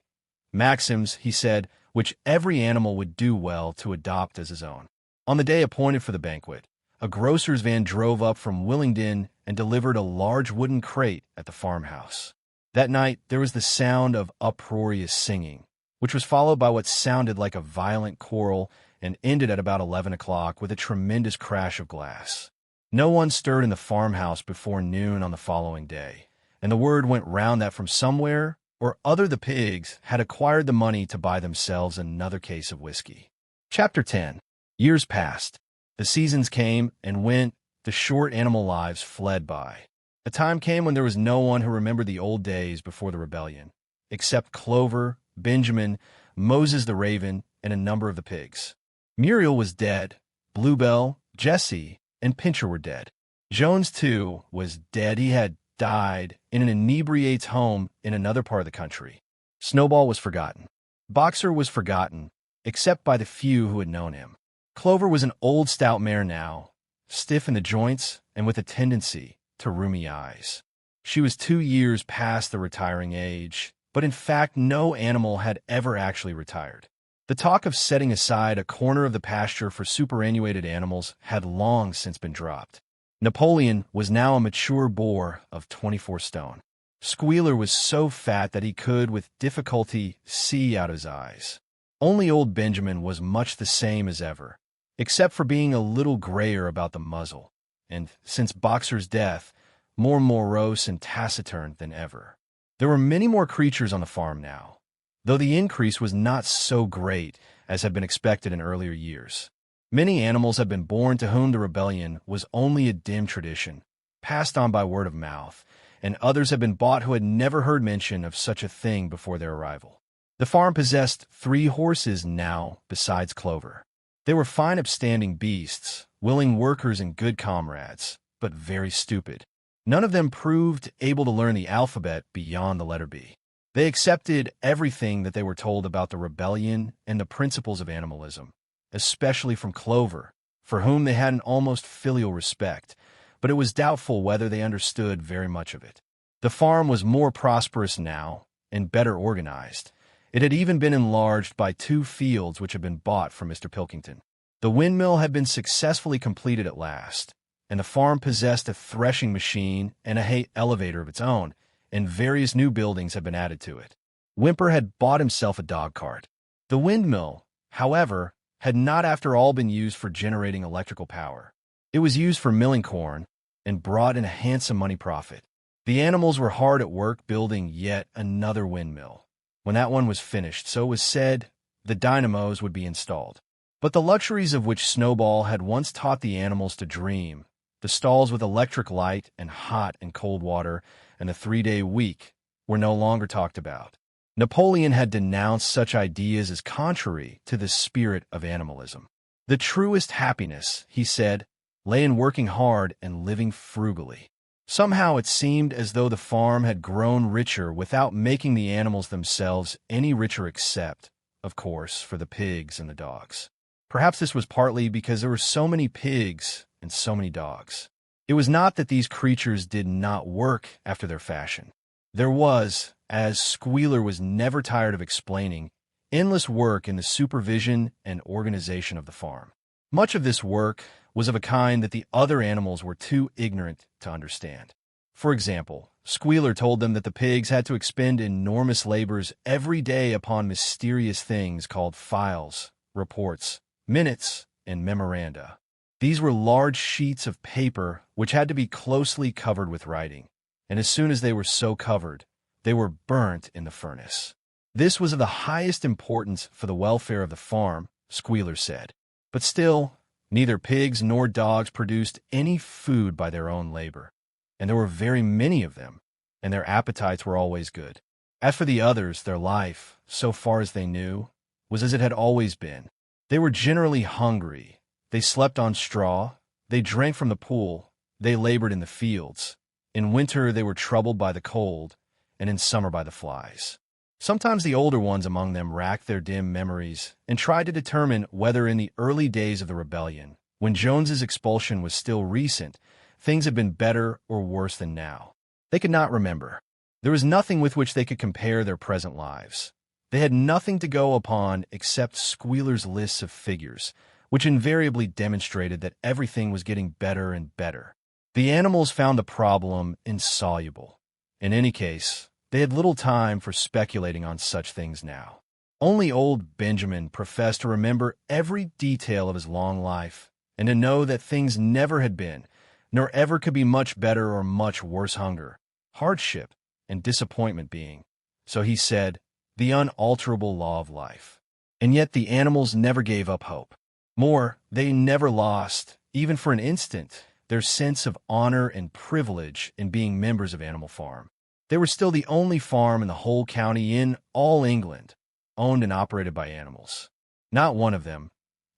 Maxims, he said, which every animal would do well to adopt as his own. On the day appointed for the banquet, a grocer's van drove up from Willingdon and delivered a large wooden crate at the farmhouse. That night, there was the sound of uproarious singing, which was followed by what sounded like a violent quarrel and ended at about 11 o'clock with a tremendous crash of glass. No one stirred in the farmhouse before noon on the following day, and the word went round that from somewhere or other the pigs had acquired the money to buy themselves another case of whiskey. Chapter 10. Years passed. The seasons came and went. The short animal lives fled by. A time came when there was no one who remembered the old days before the rebellion, except Clover, Benjamin, Moses the raven, and a number of the pigs. Muriel was dead. Bluebell, Jessie, and Pincher were dead. Jones, too, was dead. He had died in an inebriate's home in another part of the country. Snowball was forgotten. Boxer was forgotten, except by the few who had known him. Clover was an old stout mare now, stiff in the joints and with a tendency to rheumy eyes. She was 2 years past the retiring age, but in fact no animal had ever actually retired. The talk of setting aside a corner of the pasture for superannuated animals had long since been dropped. Napoleon was now a mature boar of 24 stone. Squealer was so fat that he could with difficulty see out his eyes. Only old Benjamin was much the same as ever, except for being a little grayer about the muzzle, and, since Boxer's death, more morose and taciturn than ever. There were many more creatures on the farm now, though the increase was not so great as had been expected in earlier years. Many animals had been born to whom the rebellion was only a dim tradition, passed on by word of mouth, and others had been bought who had never heard mention of such a thing before their arrival. The farm possessed 3 horses now besides Clover. They were fine upstanding beasts, willing workers and good comrades, but very stupid. None of them proved able to learn the alphabet beyond the letter B. They accepted everything that they were told about the rebellion and the principles of animalism, especially from Clover, for whom they had an almost filial respect, but it was doubtful whether they understood very much of it. The farm was more prosperous now and better organized. It had even been enlarged by 2 fields which had been bought from Mr. Pilkington. The windmill had been successfully completed at last, and the farm possessed a threshing machine and a hay elevator of its own, and various new buildings had been added to it. Whymper had bought himself a dog cart. The windmill, however, had not after all been used for generating electrical power. It was used for milling corn and brought in a handsome money profit. The animals were hard at work building yet another windmill. When that one was finished, so it was said, the dynamos would be installed. But the luxuries of which Snowball had once taught the animals to dream, the stalls with electric light and hot and cold water, and the 3-day week, were no longer talked about. Napoleon had denounced such ideas as contrary to the spirit of animalism. The truest happiness, he said, lay in working hard and living frugally. Somehow it seemed as though the farm had grown richer without making the animals themselves any richer except, of course, for the pigs and the dogs. Perhaps this was partly because there were so many pigs and so many dogs. It was not that these creatures did not work after their fashion. There was, as Squealer was never tired of explaining, endless work in the supervision and organization of the farm. Much of this work was of a kind that the other animals were too ignorant to understand. For example, Squealer told them that the pigs had to expend enormous labors every day upon mysterious things called files, reports, minutes, and memoranda. These were large sheets of paper which had to be closely covered with writing, and as soon as they were so covered, they were burnt in the furnace. This was of the highest importance for the welfare of the farm, Squealer said. But still, neither pigs nor dogs produced any food by their own labor, and there were very many of them, and their appetites were always good. As for the others, their life, so far as they knew, was as it had always been. They were generally hungry. They slept on straw. They drank from the pool. They labored in the fields. In winter, they were troubled by the cold, and in summer by the flies. Sometimes the older ones among them racked their dim memories and tried to determine whether in the early days of the rebellion, when Jones's expulsion was still recent, things had been better or worse than now. They could not remember. There was nothing with which they could compare their present lives. They had nothing to go upon except Squealer's lists of figures, which invariably demonstrated that everything was getting better and better. The animals found the problem insoluble. In any case, they had little time for speculating on such things now. Only old Benjamin professed to remember every detail of his long life, and to know that things never had been, nor ever could be much better or much worse hunger, hardship, and disappointment being, so he said, the unalterable law of life. And yet the animals never gave up hope. More, they never lost, even for an instant, their sense of honor and privilege in being members of Animal Farm. They were still the only farm in the whole county in all England, owned and operated by animals. Not one of them,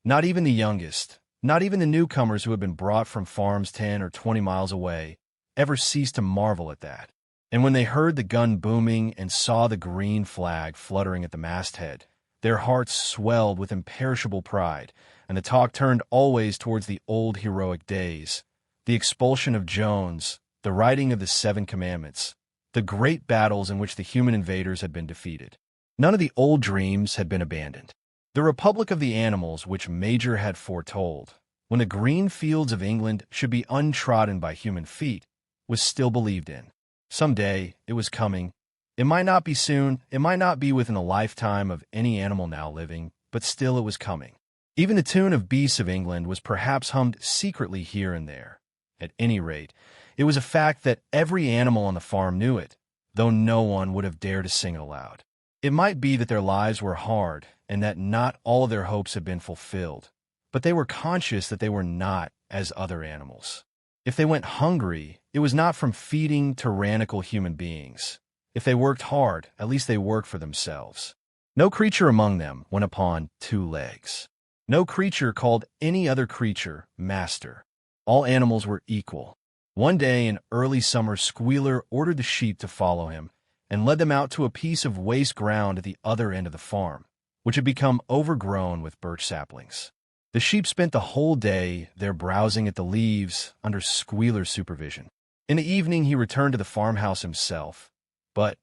not even the youngest, not even the newcomers who had been brought from farms 10 or 20 miles away, ever ceased to marvel at that. And when they heard the gun booming and saw the green flag fluttering at the masthead, their hearts swelled with imperishable pride, and the talk turned always towards the old heroic days, the expulsion of Jones, the writing of the 7 Commandments, the great battles in which the human invaders had been defeated. None of the old dreams had been abandoned. The Republic of the Animals, which Major had foretold, when the green fields of England should be untrodden by human feet, was still believed in. Some day it was coming. It might not be soon, it might not be within the lifetime of any animal now living, but still it was coming. Even the tune of Beasts of England was perhaps hummed secretly here and there. At any rate, it was a fact that every animal on the farm knew it, though no one would have dared to sing it aloud. It might be that their lives were hard and that not all of their hopes had been fulfilled, but they were conscious that they were not as other animals. If they went hungry, it was not from feeding tyrannical human beings. If they worked hard, at least they worked for themselves. No creature among them went upon 2 legs. No creature called any other creature master. All animals were equal. One day in early summer, Squealer ordered the sheep to follow him and led them out to a piece of waste ground at the other end of the farm, which had become overgrown with birch saplings. The sheep spent the whole day there browsing at the leaves under Squealer's supervision. In the evening he returned to the farmhouse himself, but,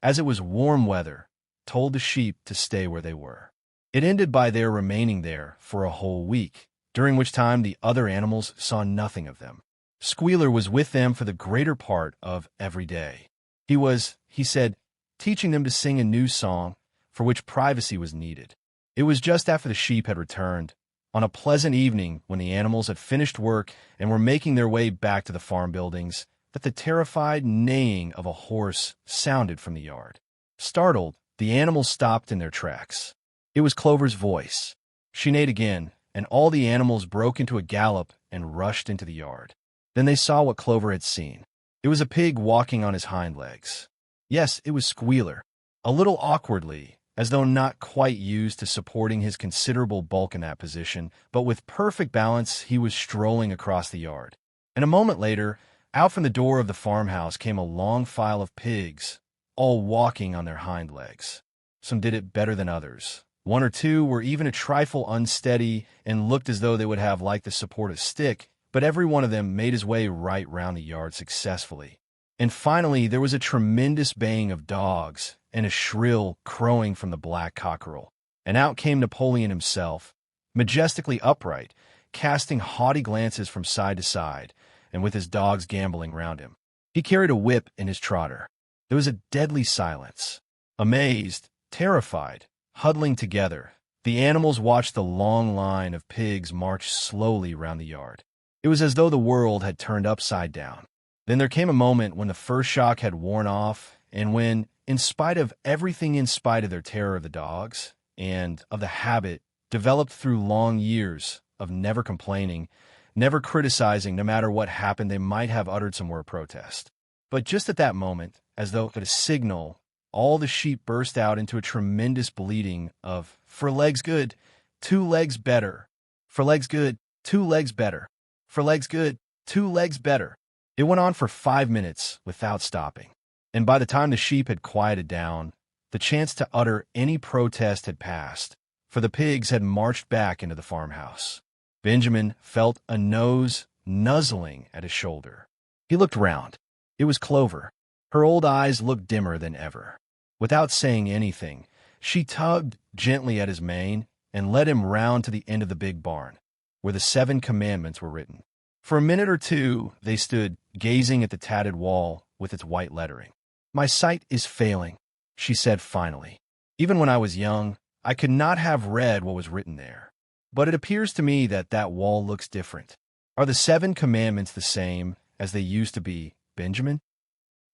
as it was warm weather, told the sheep to stay where they were. It ended by their remaining there for a whole week, during which time the other animals saw nothing of them. Squealer was with them for the greater part of every day. He was, he said, teaching them to sing a new song, for which privacy was needed. It was just after the sheep had returned, on a pleasant evening when the animals had finished work and were making their way back to the farm buildings, that the terrified neighing of a horse sounded from the yard. Startled, the animals stopped in their tracks. It was Clover's voice. She neighed again, and all the animals broke into a gallop and rushed into the yard. Then they saw what Clover had seen. It was a pig walking on his hind legs. Yes, it was Squealer. A little awkwardly, as though not quite used to supporting his considerable bulk in that position, but with perfect balance he was strolling across the yard. And a moment later, out from the door of the farmhouse came a long file of pigs, all walking on their hind legs. Some did it better than others. 1 or 2 were even a trifle unsteady and looked as though they would have liked to support a stick, but every one of them made his way right round the yard successfully. And finally there was a tremendous baying of dogs and a shrill crowing from the black cockerel. And out came Napoleon himself, majestically upright, casting haughty glances from side to side, and with his dogs gambolling round him. He carried a whip in his trotter. There was a deadly silence. Amazed, terrified, huddling together, the animals watched the long line of pigs march slowly round the yard. It was as though the world had turned upside down. Then there came a moment when the first shock had worn off, and when, in spite of everything, in spite of their terror of the dogs, and of the habit developed through long years of never complaining, never criticizing, no matter what happened, they might have uttered some word of protest. But just at that moment, as though at a signal, all the sheep burst out into a tremendous bleating of, "For legs good, 2 legs better. For legs good, 2 legs better. For legs good, 2 legs better." It went on for 5 minutes without stopping, and by the time the sheep had quieted down, the chance to utter any protest had passed, for the pigs had marched back into the farmhouse. Benjamin felt a nose nuzzling at his shoulder. He looked round. It was Clover. Her old eyes looked dimmer than ever. Without saying anything, she tugged gently at his mane and led him round to the end of the big barn, where the 7 commandments were written. For a minute or two, they stood gazing at the tattered wall with its white lettering. "My sight is failing," she said finally. "Even when I was young, I could not have read what was written there. But it appears to me that that wall looks different. Are the 7 commandments the same as they used to be, Benjamin?"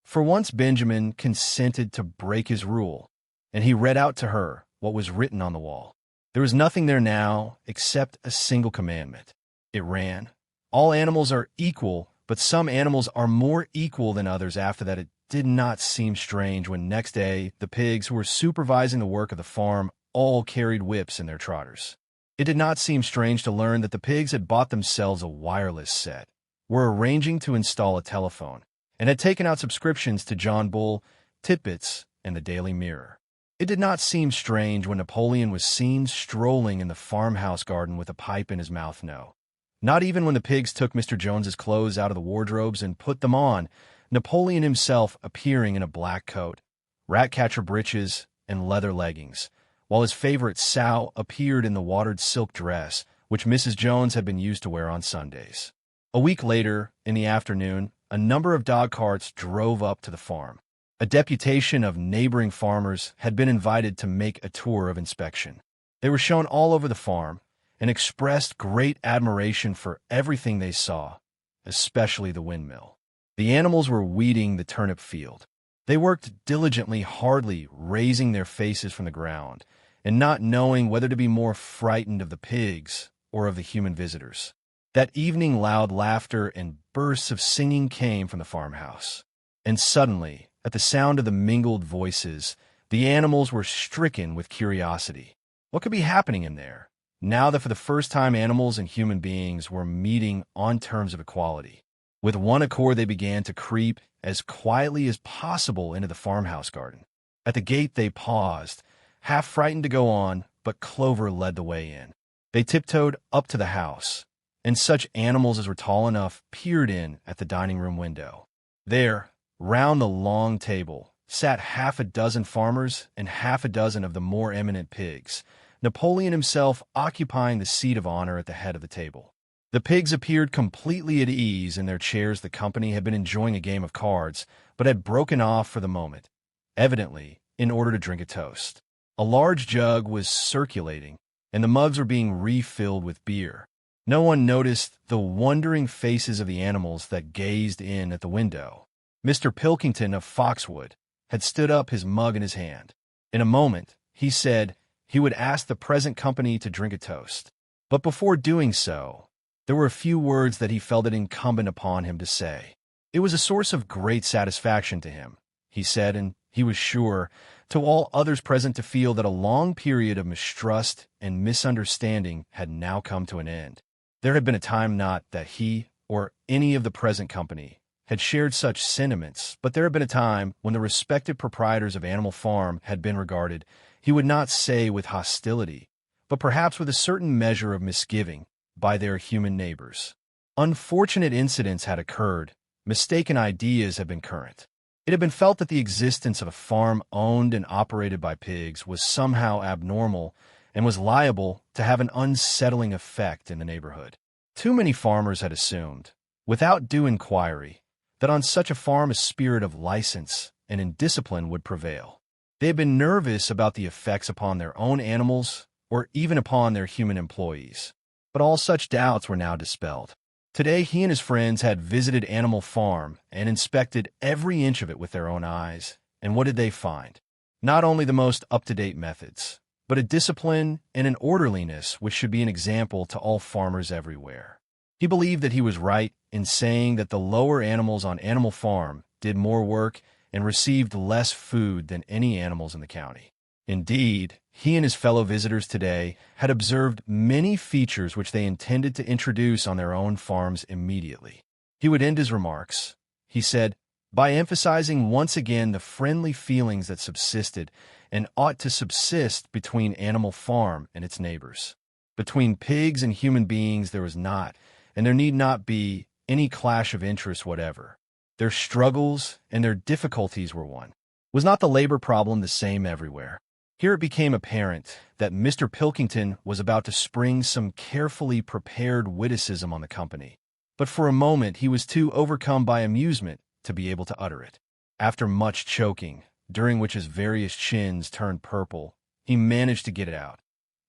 For once Benjamin consented to break his rule, and he read out to her what was written on the wall. There was nothing there now except a single commandment. It ran, "All animals are equal, but some animals are more equal than others." After that, it did not seem strange when next day the pigs who were supervising the work of the farm all carried whips in their trotters. It did not seem strange to learn that the pigs had bought themselves a wireless set, were arranging to install a telephone, and had taken out subscriptions to John Bull, Titbits, and the Daily Mirror. It did not seem strange when Napoleon was seen strolling in the farmhouse garden with a pipe in his mouth. No, not even when the pigs took Mr. Jones's clothes out of the wardrobes and put them on, Napoleon himself appearing in a black coat, rat-catcher breeches, and leather leggings, while his favorite sow appeared in the watered silk dress which Mrs. Jones had been used to wear on Sundays. A week later, in the afternoon, a number of dog carts drove up to the farm. A deputation of neighboring farmers had been invited to make a tour of inspection. They were shown all over the farm and expressed great admiration for everything they saw, especially the windmill. The animals were weeding the turnip field. They worked diligently, hardly raising their faces from the ground, and not knowing whether to be more frightened of the pigs or of the human visitors. That evening loud laughter and bursts of singing came from the farmhouse. And suddenly, at the sound of the mingled voices, the animals were stricken with curiosity. What could be happening in there, now that for the first time animals and human beings were meeting on terms of equality? With one accord they began to creep as quietly as possible into the farmhouse garden. At the gate they paused, half frightened to go on, but Clover led the way in. They tiptoed up to the house, and such animals as were tall enough peered in at the dining room window. There, round the long table, sat half a dozen farmers and half a dozen of the more eminent pigs, Napoleon himself occupying the seat of honor at the head of the table. The pigs appeared completely at ease in their chairs. The company had been enjoying a game of cards, but had broken off for the moment, evidently in order to drink a toast. A large jug was circulating, and the mugs were being refilled with beer. No one noticed the wondering faces of the animals that gazed in at the window. Mr. Pilkington of Foxwood had stood up, his mug in his hand. In a moment, he said he would ask the present company to drink a toast. But before doing so, there were a few words that he felt it incumbent upon him to say. It was a source of great satisfaction to him, he said, and he was sure, to all others present, to feel that a long period of mistrust and misunderstanding had now come to an end. There had been a time, not that he or any of the present company had shared such sentiments, but there had been a time when the respected proprietors of Animal Farm had been regarded, he would not say with hostility, but perhaps with a certain measure of misgiving, by their human neighbors. Unfortunate incidents had occurred, mistaken ideas had been current. It had been felt that the existence of a farm owned and operated by pigs was somehow abnormal and was liable to have an unsettling effect in the neighborhood. Too many farmers had assumed, without due inquiry, that on such a farm a spirit of license and indiscipline would prevail. They had been nervous about the effects upon their own animals or even upon their human employees. But all such doubts were now dispelled. Today he and his friends had visited Animal Farm and inspected every inch of it with their own eyes, And what did they find? Not only the most up-to-date methods, but a discipline and an orderliness which should be an example to all farmers everywhere. He believed that he was right in saying that the lower animals on Animal Farm did more work and received less food than any animals in the county. Indeed, he and his fellow visitors today had observed many features which they intended to introduce on their own farms immediately. He would end his remarks, he said, by emphasizing once again the friendly feelings that subsisted and ought to subsist between Animal Farm and its neighbors. Between pigs and human beings there was not, and there need not be, any clash of interests whatever. Their struggles and their difficulties were one. Was not the labor problem the same everywhere? Here it became apparent that Mr. Pilkington was about to spring some carefully prepared witticism on the company, but for a moment he was too overcome by amusement to be able to utter it. After much choking, during which his various chins turned purple, he managed to get it out.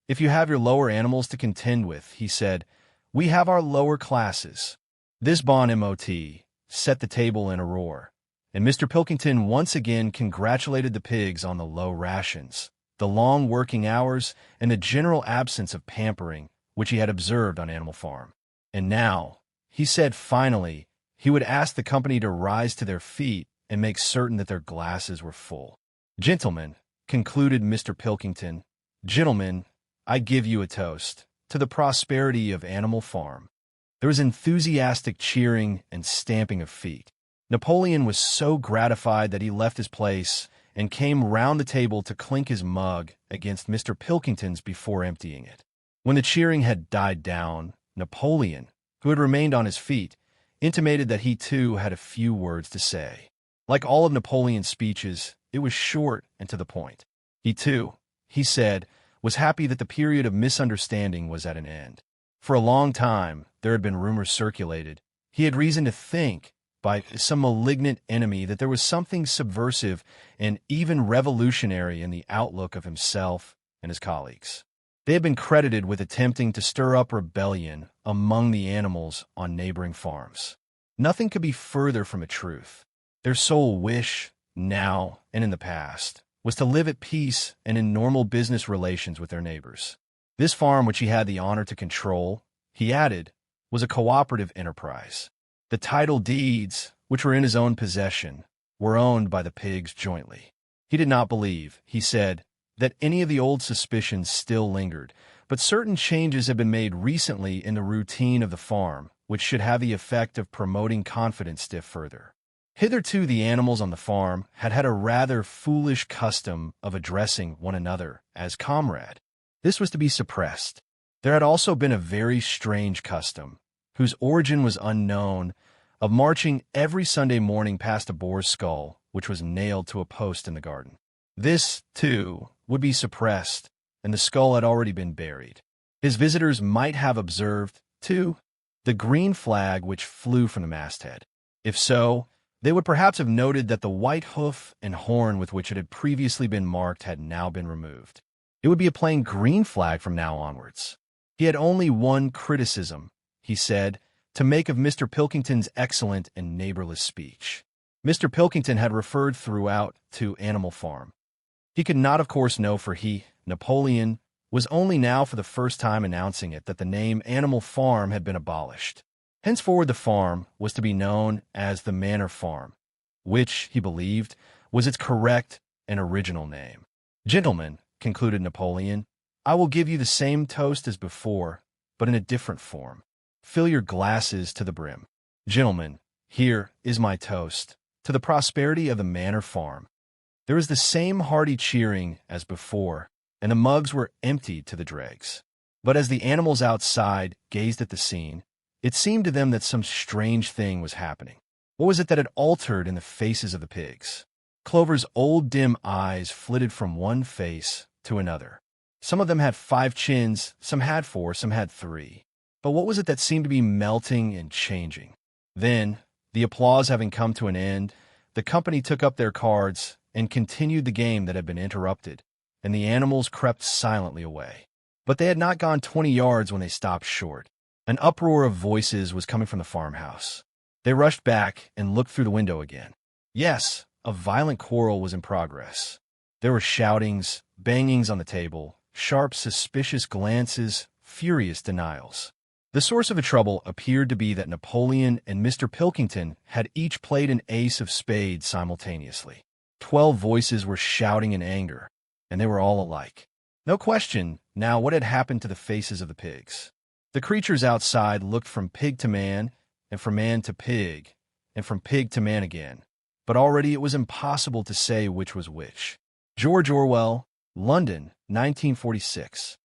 "If you have your lower animals to contend with," he said, "we have our lower classes." This bon mot set the table in a roar, and Mr. Pilkington once again congratulated the pigs on the low rations, the long working hours, and the general absence of pampering which he had observed on Animal Farm. And now, he said finally, he would ask the company to rise to their feet and make certain that their glasses were full. "Gentlemen," concluded Mr. Pilkington, "gentlemen, I give you a toast to the prosperity of Animal Farm." There was enthusiastic cheering and stamping of feet. Napoleon was so gratified that he left his place and came round the table to clink his mug against Mr. Pilkington's before emptying it. When the cheering had died down, Napoleon, who had remained on his feet, intimated that he too had a few words to say. Like all of Napoleon's speeches, it was short and to the point. He too, he said, was happy that the period of misunderstanding was at an end. For a long time, there had been rumors circulated. He had reason to think, by some malignant enemy, that there was something subversive and even revolutionary in the outlook of himself and his colleagues. They had been credited with attempting to stir up rebellion among the animals on neighboring farms. Nothing could be further from a truth. Their sole wish, now and in the past, was to live at peace and in normal business relations with their neighbors. This farm, which he had the honor to control, he added, was a cooperative enterprise. The title deeds, which were in his own possession, were owned by the pigs jointly. He did not believe, he said, that any of the old suspicions still lingered, but certain changes had been made recently in the routine of the farm, which should have the effect of promoting confidence still further. Hitherto the animals on the farm had had a rather foolish custom of addressing one another as comrade. This was to be suppressed. There had also been a very strange custom, whose origin was unknown, of marching every Sunday morning past a boar's skull, which was nailed to a post in the garden. This, too, would be suppressed, and the skull had already been buried. His visitors might have observed, too, the green flag which flew from the masthead. If so, they would perhaps have noted that the white hoof and horn with which it had previously been marked had now been removed. It would be a plain green flag from now onwards. He had only one criticism, he said, to make of Mr. Pilkington's excellent and neighborless speech. Mr. Pilkington had referred throughout to Animal Farm. He could not, of course, know, for he, Napoleon, was only now for the first time announcing it, that the name Animal Farm had been abolished. Henceforward the farm was to be known as the Manor Farm, which, he believed, was its correct and original name. "Gentlemen," concluded Napoleon, "I will give you the same toast as before, but in a different form. Fill your glasses to the brim. Gentlemen, here is my toast, to the prosperity of the Manor Farm." There was the same hearty cheering as before, and the mugs were emptied to the dregs. But as the animals outside gazed at the scene, it seemed to them that some strange thing was happening. What was it that had altered in the faces of the pigs? Clover's old dim eyes flitted from one face to another. Some of them had 5 chins, some had 4, some had 3. But what was it that seemed to be melting and changing? Then, the applause having come to an end, the company took up their cards and continued the game that had been interrupted, and the animals crept silently away. But they had not gone 20 yards when they stopped short. An uproar of voices was coming from the farmhouse. They rushed back and looked through the window again. Yes, a violent quarrel was in progress. There were shoutings, bangings on the table, sharp, suspicious glances, furious denials. The source of the trouble appeared to be that Napoleon and Mr. Pilkington had each played an ace of spades simultaneously. 12 voices were shouting in anger, and they were all alike. No question now what had happened to the faces of the pigs. The creatures outside looked from pig to man, and from man to pig, and from pig to man again. But already it was impossible to say which was which. George Orwell, London, 1946.